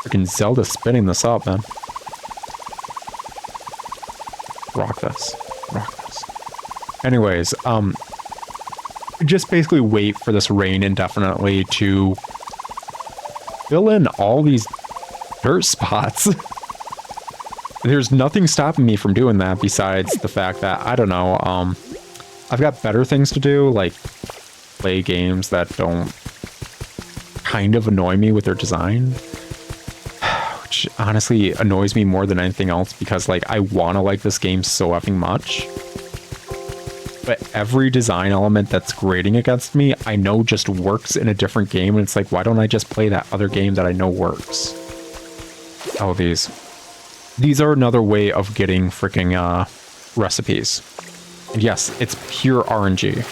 Freaking Zelda spinning this up, man. Rock this. Rock this. Anyways, just basically wait for this rain indefinitely to fill in all these dirt spots. There's nothing stopping me from doing that besides the fact that, I don't know, I've got better things to do, like play games that don't kind of annoy me with their design, which honestly annoys me more than anything else because, like, I want to like this game so effing much, but every design element that's grating against me, I know just works in a different game, and it's like, why don't I just play that other game that I know works? Oh, these are another way of getting freaking recipes. And yes, it's pure RNG.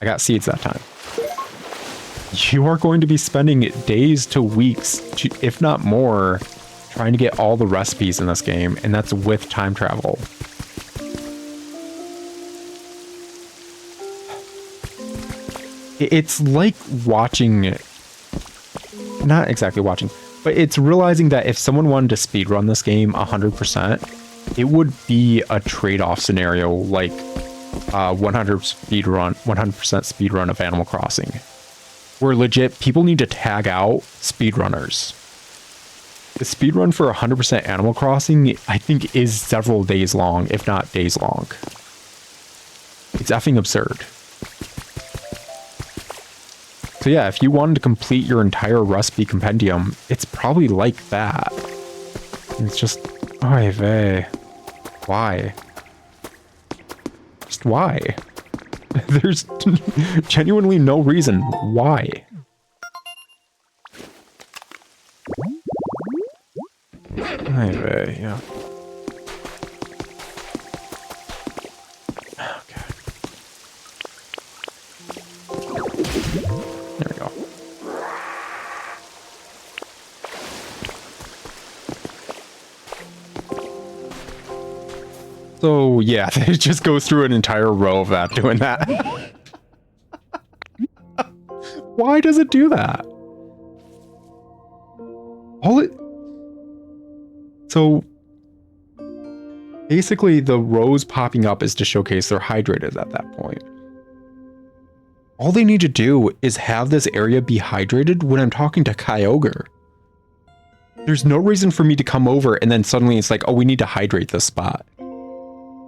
I got seeds that time. You are going to be spending days to weeks, if not more, trying to get all the recipes in this game, and that's with time travel. It's like watching... Not exactly watching, but it's realizing that if someone wanted to speedrun this game 100%, it would be a trade-off scenario like 100% speedrun of Animal Crossing, where legit people need to tag out speedrunners. The speedrun for 100% Animal Crossing, I think, is several days long, if not days long. It's effing absurd. So yeah, if you wanted to complete your entire recipe compendium, it's probably like that. It's just, oy vey. Why? Just why? There's genuinely no reason why. Oy vey, yeah. Okay. There we go. So yeah, it just goes through an entire row of that doing that. Why does it do that? So basically the rows popping up is to showcase they're hydrated at that point. All they need to do is have this area be hydrated when I'm talking to Kyogre. There's no reason for me to come over and then suddenly it's like, oh, we need to hydrate this spot.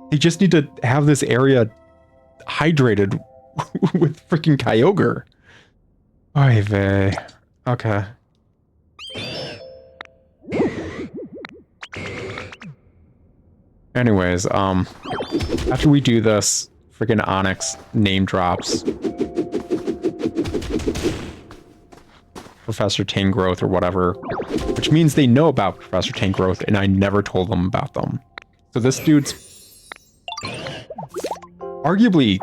They just need to have this area hydrated with freaking Kyogre. Oy vey. Okay. Anyways, after we do this, freaking Onyx name drops. Professor Tangrowth or whatever, which means they know about Professor Tangrowth and I never told them about them. So this dude's... Arguably,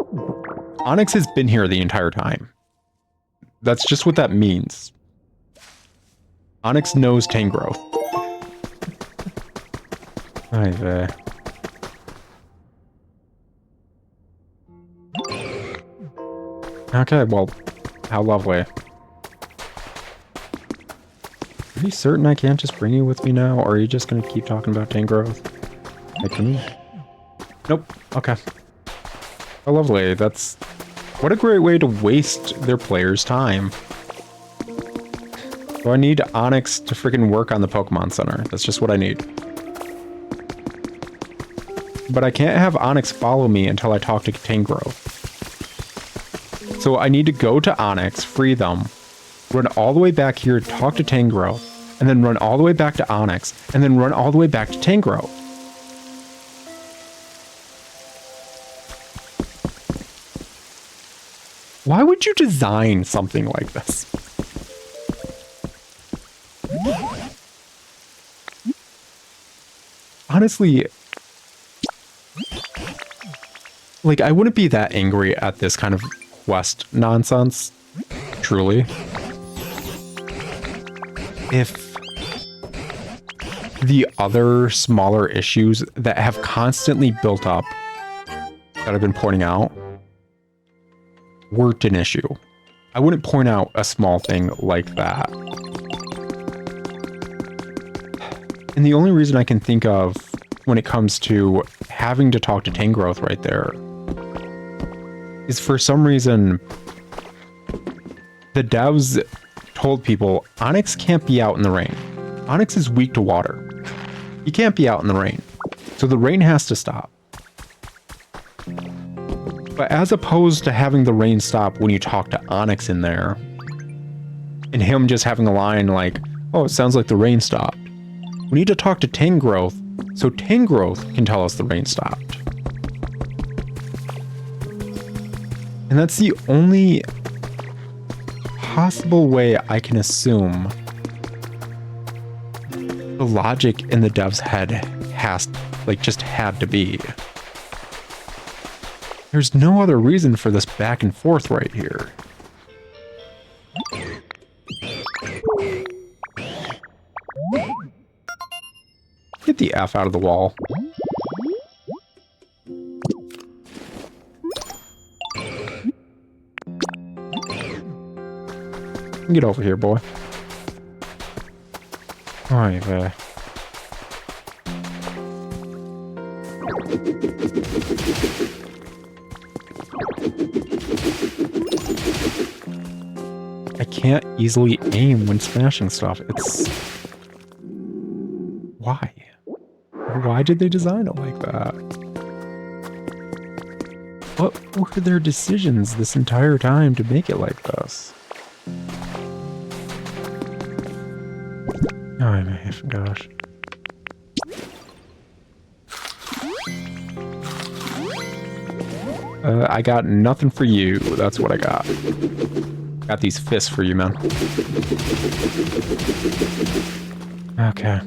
Onyx has been here the entire time. That's just what that means. Onyx knows Tangrowth. Ay vey. Okay, well, how lovely. Are you certain I can't just bring you with me now, or are you just gonna keep talking about Tangrowth? Like, can you? Nope. Okay. How lovely. That's... What a great way to waste their players' time. So I need Onyx to freaking work on the Pokemon Center. That's just what I need. But I can't have Onyx follow me until I talk to Tangrowth. So I need to go to Onyx, free them, run all the way back here, talk to Tangrowth, and then run all the way back to Onyx, and then run all the way back to Tangrowth. Why would you design something like this? Honestly, like, I wouldn't be that angry at this kind of quest nonsense, truly, if the other smaller issues that have constantly built up that I've been pointing out weren't an issue. I wouldn't point out a small thing like that. And the only reason I can think of when it comes to having to talk to Tangrowth right there is for some reason the devs told people Onyx can't be out in the rain. Onyx is weak to water. He can't be out in the rain. So the rain has to stop. But as opposed to having the rain stop when you talk to Onyx in there, and him just having a line like, oh, it sounds like the rain stopped. We need to talk to Tangrowth so Tangrowth can tell us the rain stopped. And that's the only possible way I can assume the logic in the dev's head has, like, just had to be. There's no other reason for this back and forth right here. Get the F out of the wall. Get over here, boy. Alright, I can't easily aim when smashing stuff. It's... Why? Why did they design it like that? What were their decisions this entire time to make it like this? Oh my gosh. I got nothing for you. That's what I got. Got these fists for you, man. Okay.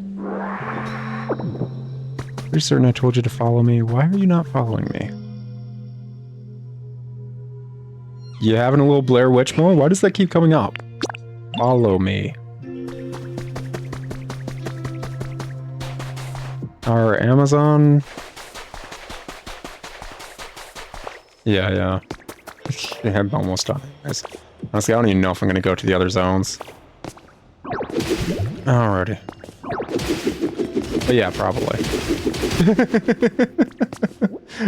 Pretty certain I told you to follow me. Why are you not following me? You having a little Blair Witch mode? Why does that keep coming up? Follow me. Our Amazon... Yeah. I'm almost done. Honestly, I don't even know if I'm going to go to the other zones. Alrighty. But yeah, probably.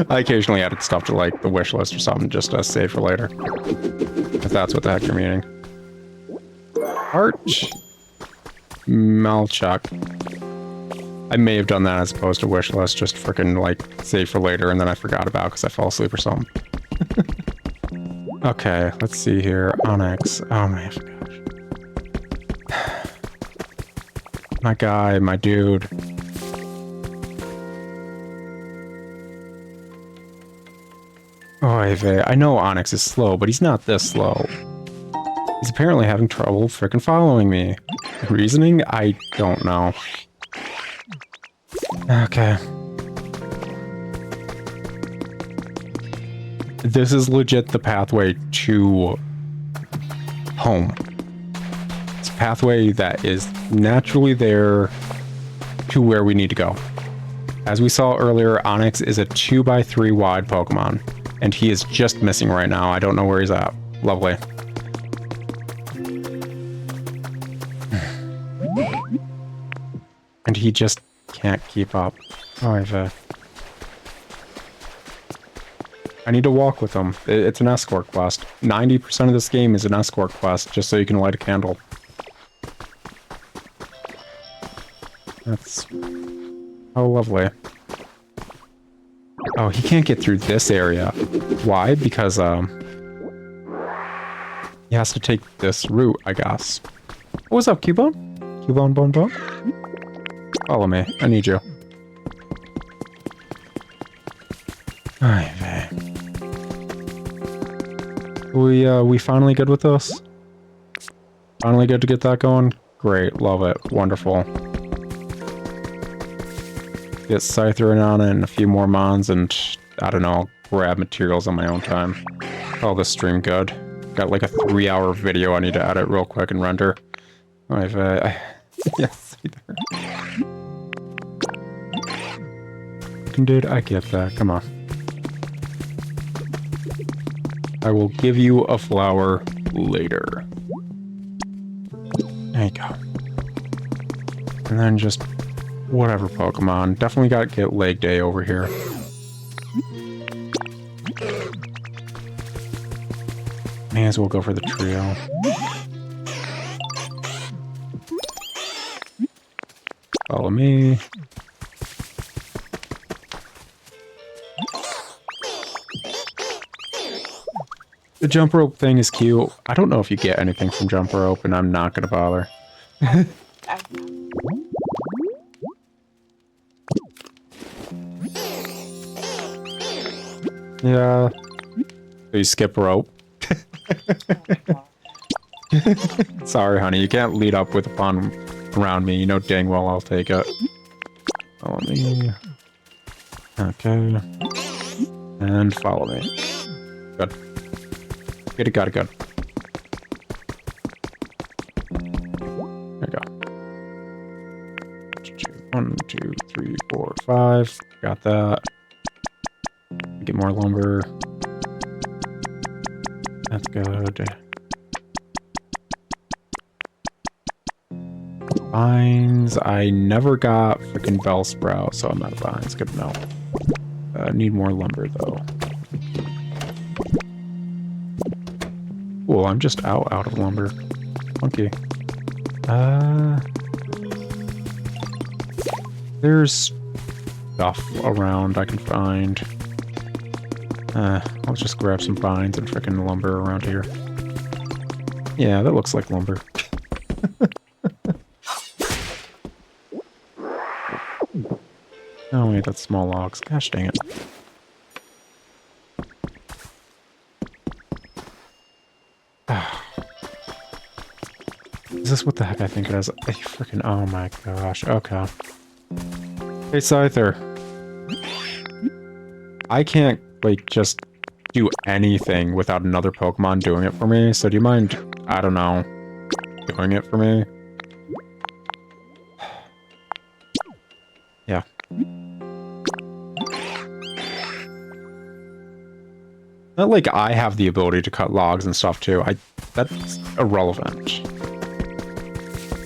I occasionally added stuff to, like, the wish list or something just to save for later. If that's what the heck you're meaning. Arch... Malchuck. I may have done that as opposed to wish list, just freaking, like, save for later, and then I forgot about because I fell asleep or something. Okay, let's see here. Onyx. Oh my gosh. My guy, my dude. Oy vey. I know Onyx is slow, but he's not this slow. He's apparently having trouble frickin' following me. Reasoning? I don't know. Okay. This is legit the pathway to home. It's a pathway that is naturally there to where we need to go. As we saw earlier, Onyx is a 2x3 wide Pokemon, and he is just missing right now. I don't know where he's at. Lovely. And he just can't keep up. Oh, I need to walk with him. It's an escort quest. 90% of this game is an escort quest, just so you can light a candle. That's... oh, lovely. Oh, he can't get through this area. Why? Because, he has to take this route, I guess. What's up, Cubone? Cubone, bone, bone? Follow me. I need you. Alright, we finally good with this? Finally good to get that going? Great, love it. Wonderful. Get Scyther on it and a few more mons and, I don't know, grab materials on my own time. Call this stream good. Got like a 3-hour video I need to edit real quick and render. Alright, yes, dude, I get that. Come on. I will give you a flower later. There you go. And then just whatever Pokemon. Definitely got to get Leg Day over here. May as well go for the trio. Follow me. The jump rope thing is cute. I don't know if you get anything from jump rope, and I'm not gonna bother. Yeah. So you skip rope. Sorry, honey. You can't lead up with a pun around me. You know dang well I'll take it. Follow me. Okay. And follow me. Good. Good, got it, good. There you go. 1, 2, 3, 4, 5. Got that. Get more lumber. That's good. Vines. I never got freaking Bellsprout, so I'm out of vines. Good to know. Need more lumber, though. Cool, I'm just out of lumber. Funky. There's stuff around I can find. I'll just grab some vines and frickin' lumber around here. Yeah, that looks like lumber. Oh wait, that's small logs. Gosh dang it. Is this what the heck I think it is? Freaking, oh my gosh. Okay. Hey, Scyther. I can't, like, just do anything without another Pokemon doing it for me, so do you mind, I don't know, doing it for me? Yeah. Not like I have the ability to cut logs and stuff too. That's irrelevant.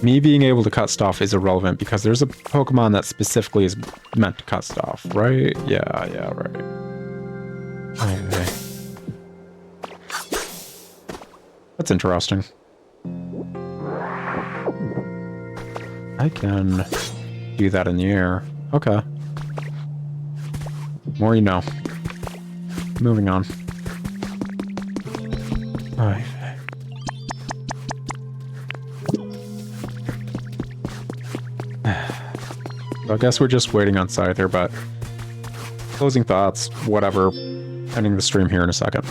Me being able to cut stuff is irrelevant because there's a Pokemon that specifically is meant to cut stuff, right? Yeah, right. Okay. That's interesting. I can do that in the air. Okay. More you know. Moving on. Alright. So I guess we're just waiting on Scyther, but closing thoughts, whatever. Ending the stream here in a second.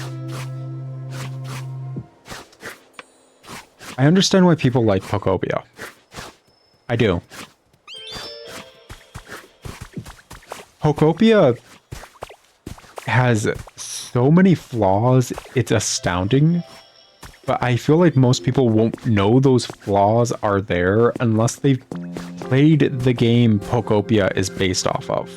I understand why people like Pokopia. I do. Pokopia has so many flaws, it's astounding. But I feel like most people won't know those flaws are there unless they've played the game Pokopia is based off of.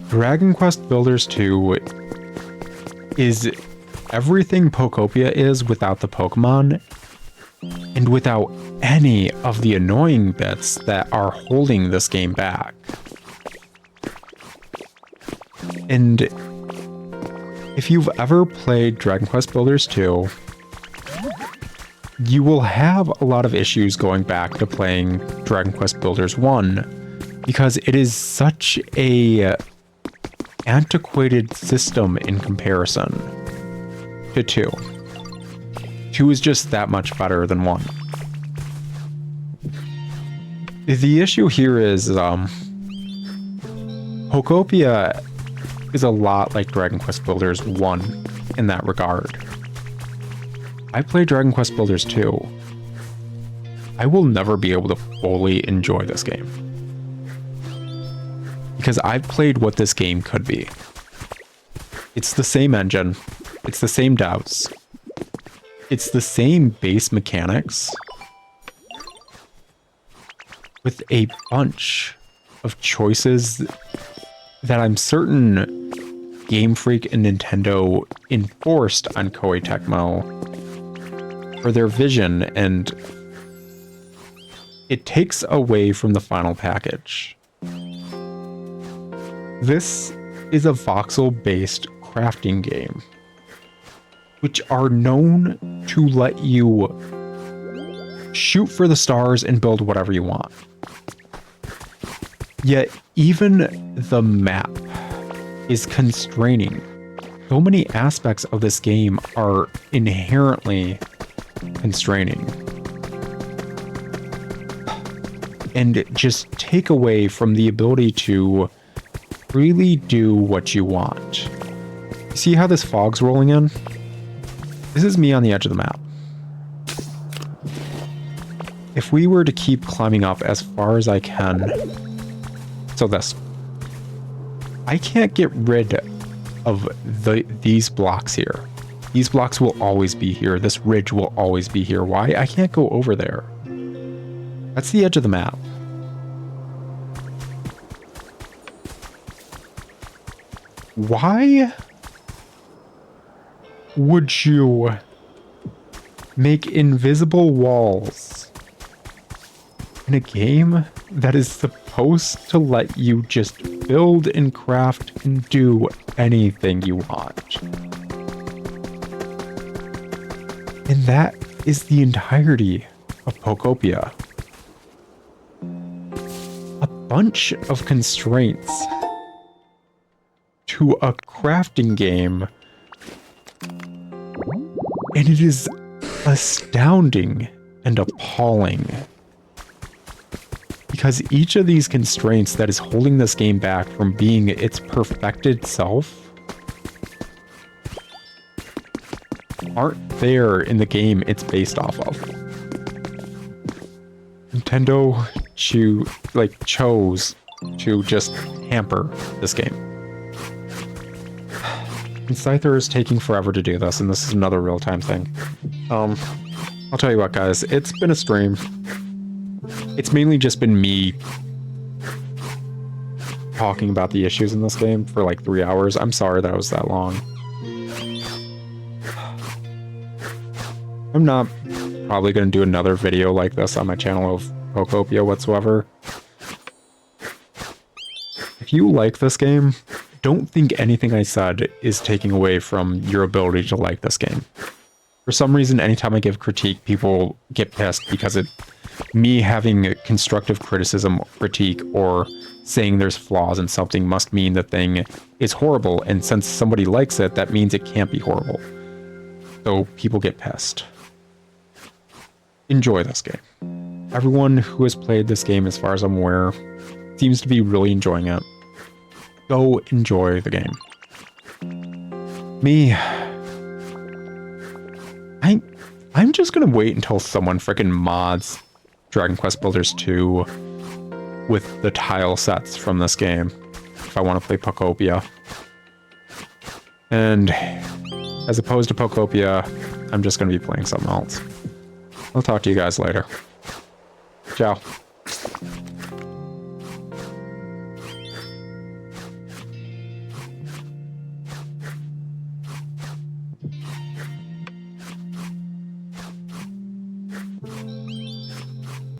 Dragon Quest Builders 2 is everything Pokopia is without the Pokemon and without any of the annoying bits that are holding this game back. And if you've ever played Dragon Quest Builders 2, you will have a lot of issues going back to playing Dragon Quest Builders 1 because it is such a antiquated system in comparison to 2. 2 is just that much better than 1. The issue here is Pokopia is a lot like Dragon Quest Builders 1 in that regard. I played Dragon Quest Builders 2. I will never be able to fully enjoy this game. Because I've played what this game could be. It's the same engine. It's the same devs. It's the same base mechanics. With a bunch of choices that I'm certain Game Freak and Nintendo enforced on Koei Tecmo for their vision, and it takes away from the final package. This is a voxel-based crafting game, which are known to let you shoot for the stars and build whatever you want. Yet even the map is constraining. So many aspects of this game are inherently constraining. And just take away from the ability to really do what you want. See how this fog's rolling in? This is me on the edge of the map. If we were to keep climbing up as far as I can, so this, I can't get rid of these blocks here. These blocks will always be here. This ridge will always be here. Why? I can't go over there. That's the edge of the map. Why would you make invisible walls in a game that is supposed to let you just build and craft and do anything you want? And that is the entirety of Pokopia. A bunch of constraints to a crafting game, and it is astounding and appalling. Because each of these constraints that is holding this game back from being its perfected self aren't there in the game it's based off of. Nintendo chose to just hamper this game. And Scyther is taking forever to do this, and this is another real-time thing. I'll tell you what, guys, it's been a stream. It's mainly just been me talking about the issues in this game for like 3 hours. I'm sorry that it was that long. I'm not probably going to do another video like this on my channel of Pokopia whatsoever. If you like this game, don't think anything I said is taking away from your ability to like this game. For some reason, anytime I give critique, people get pissed because me having constructive criticism, critique, or saying there's flaws in something must mean the thing is horrible, and since somebody likes it, that means it can't be horrible. So people get pissed. Enjoy this game. Everyone who has played this game, as far as I'm aware, seems to be really enjoying it. Go enjoy the game. Me, gonna wait until someone freaking mods Dragon Quest Builders 2 with the tile sets from this game if I want to play Pokopia. And as opposed to Pokopia, I'm just gonna be playing something else. I'll talk to you guys later. Ciao.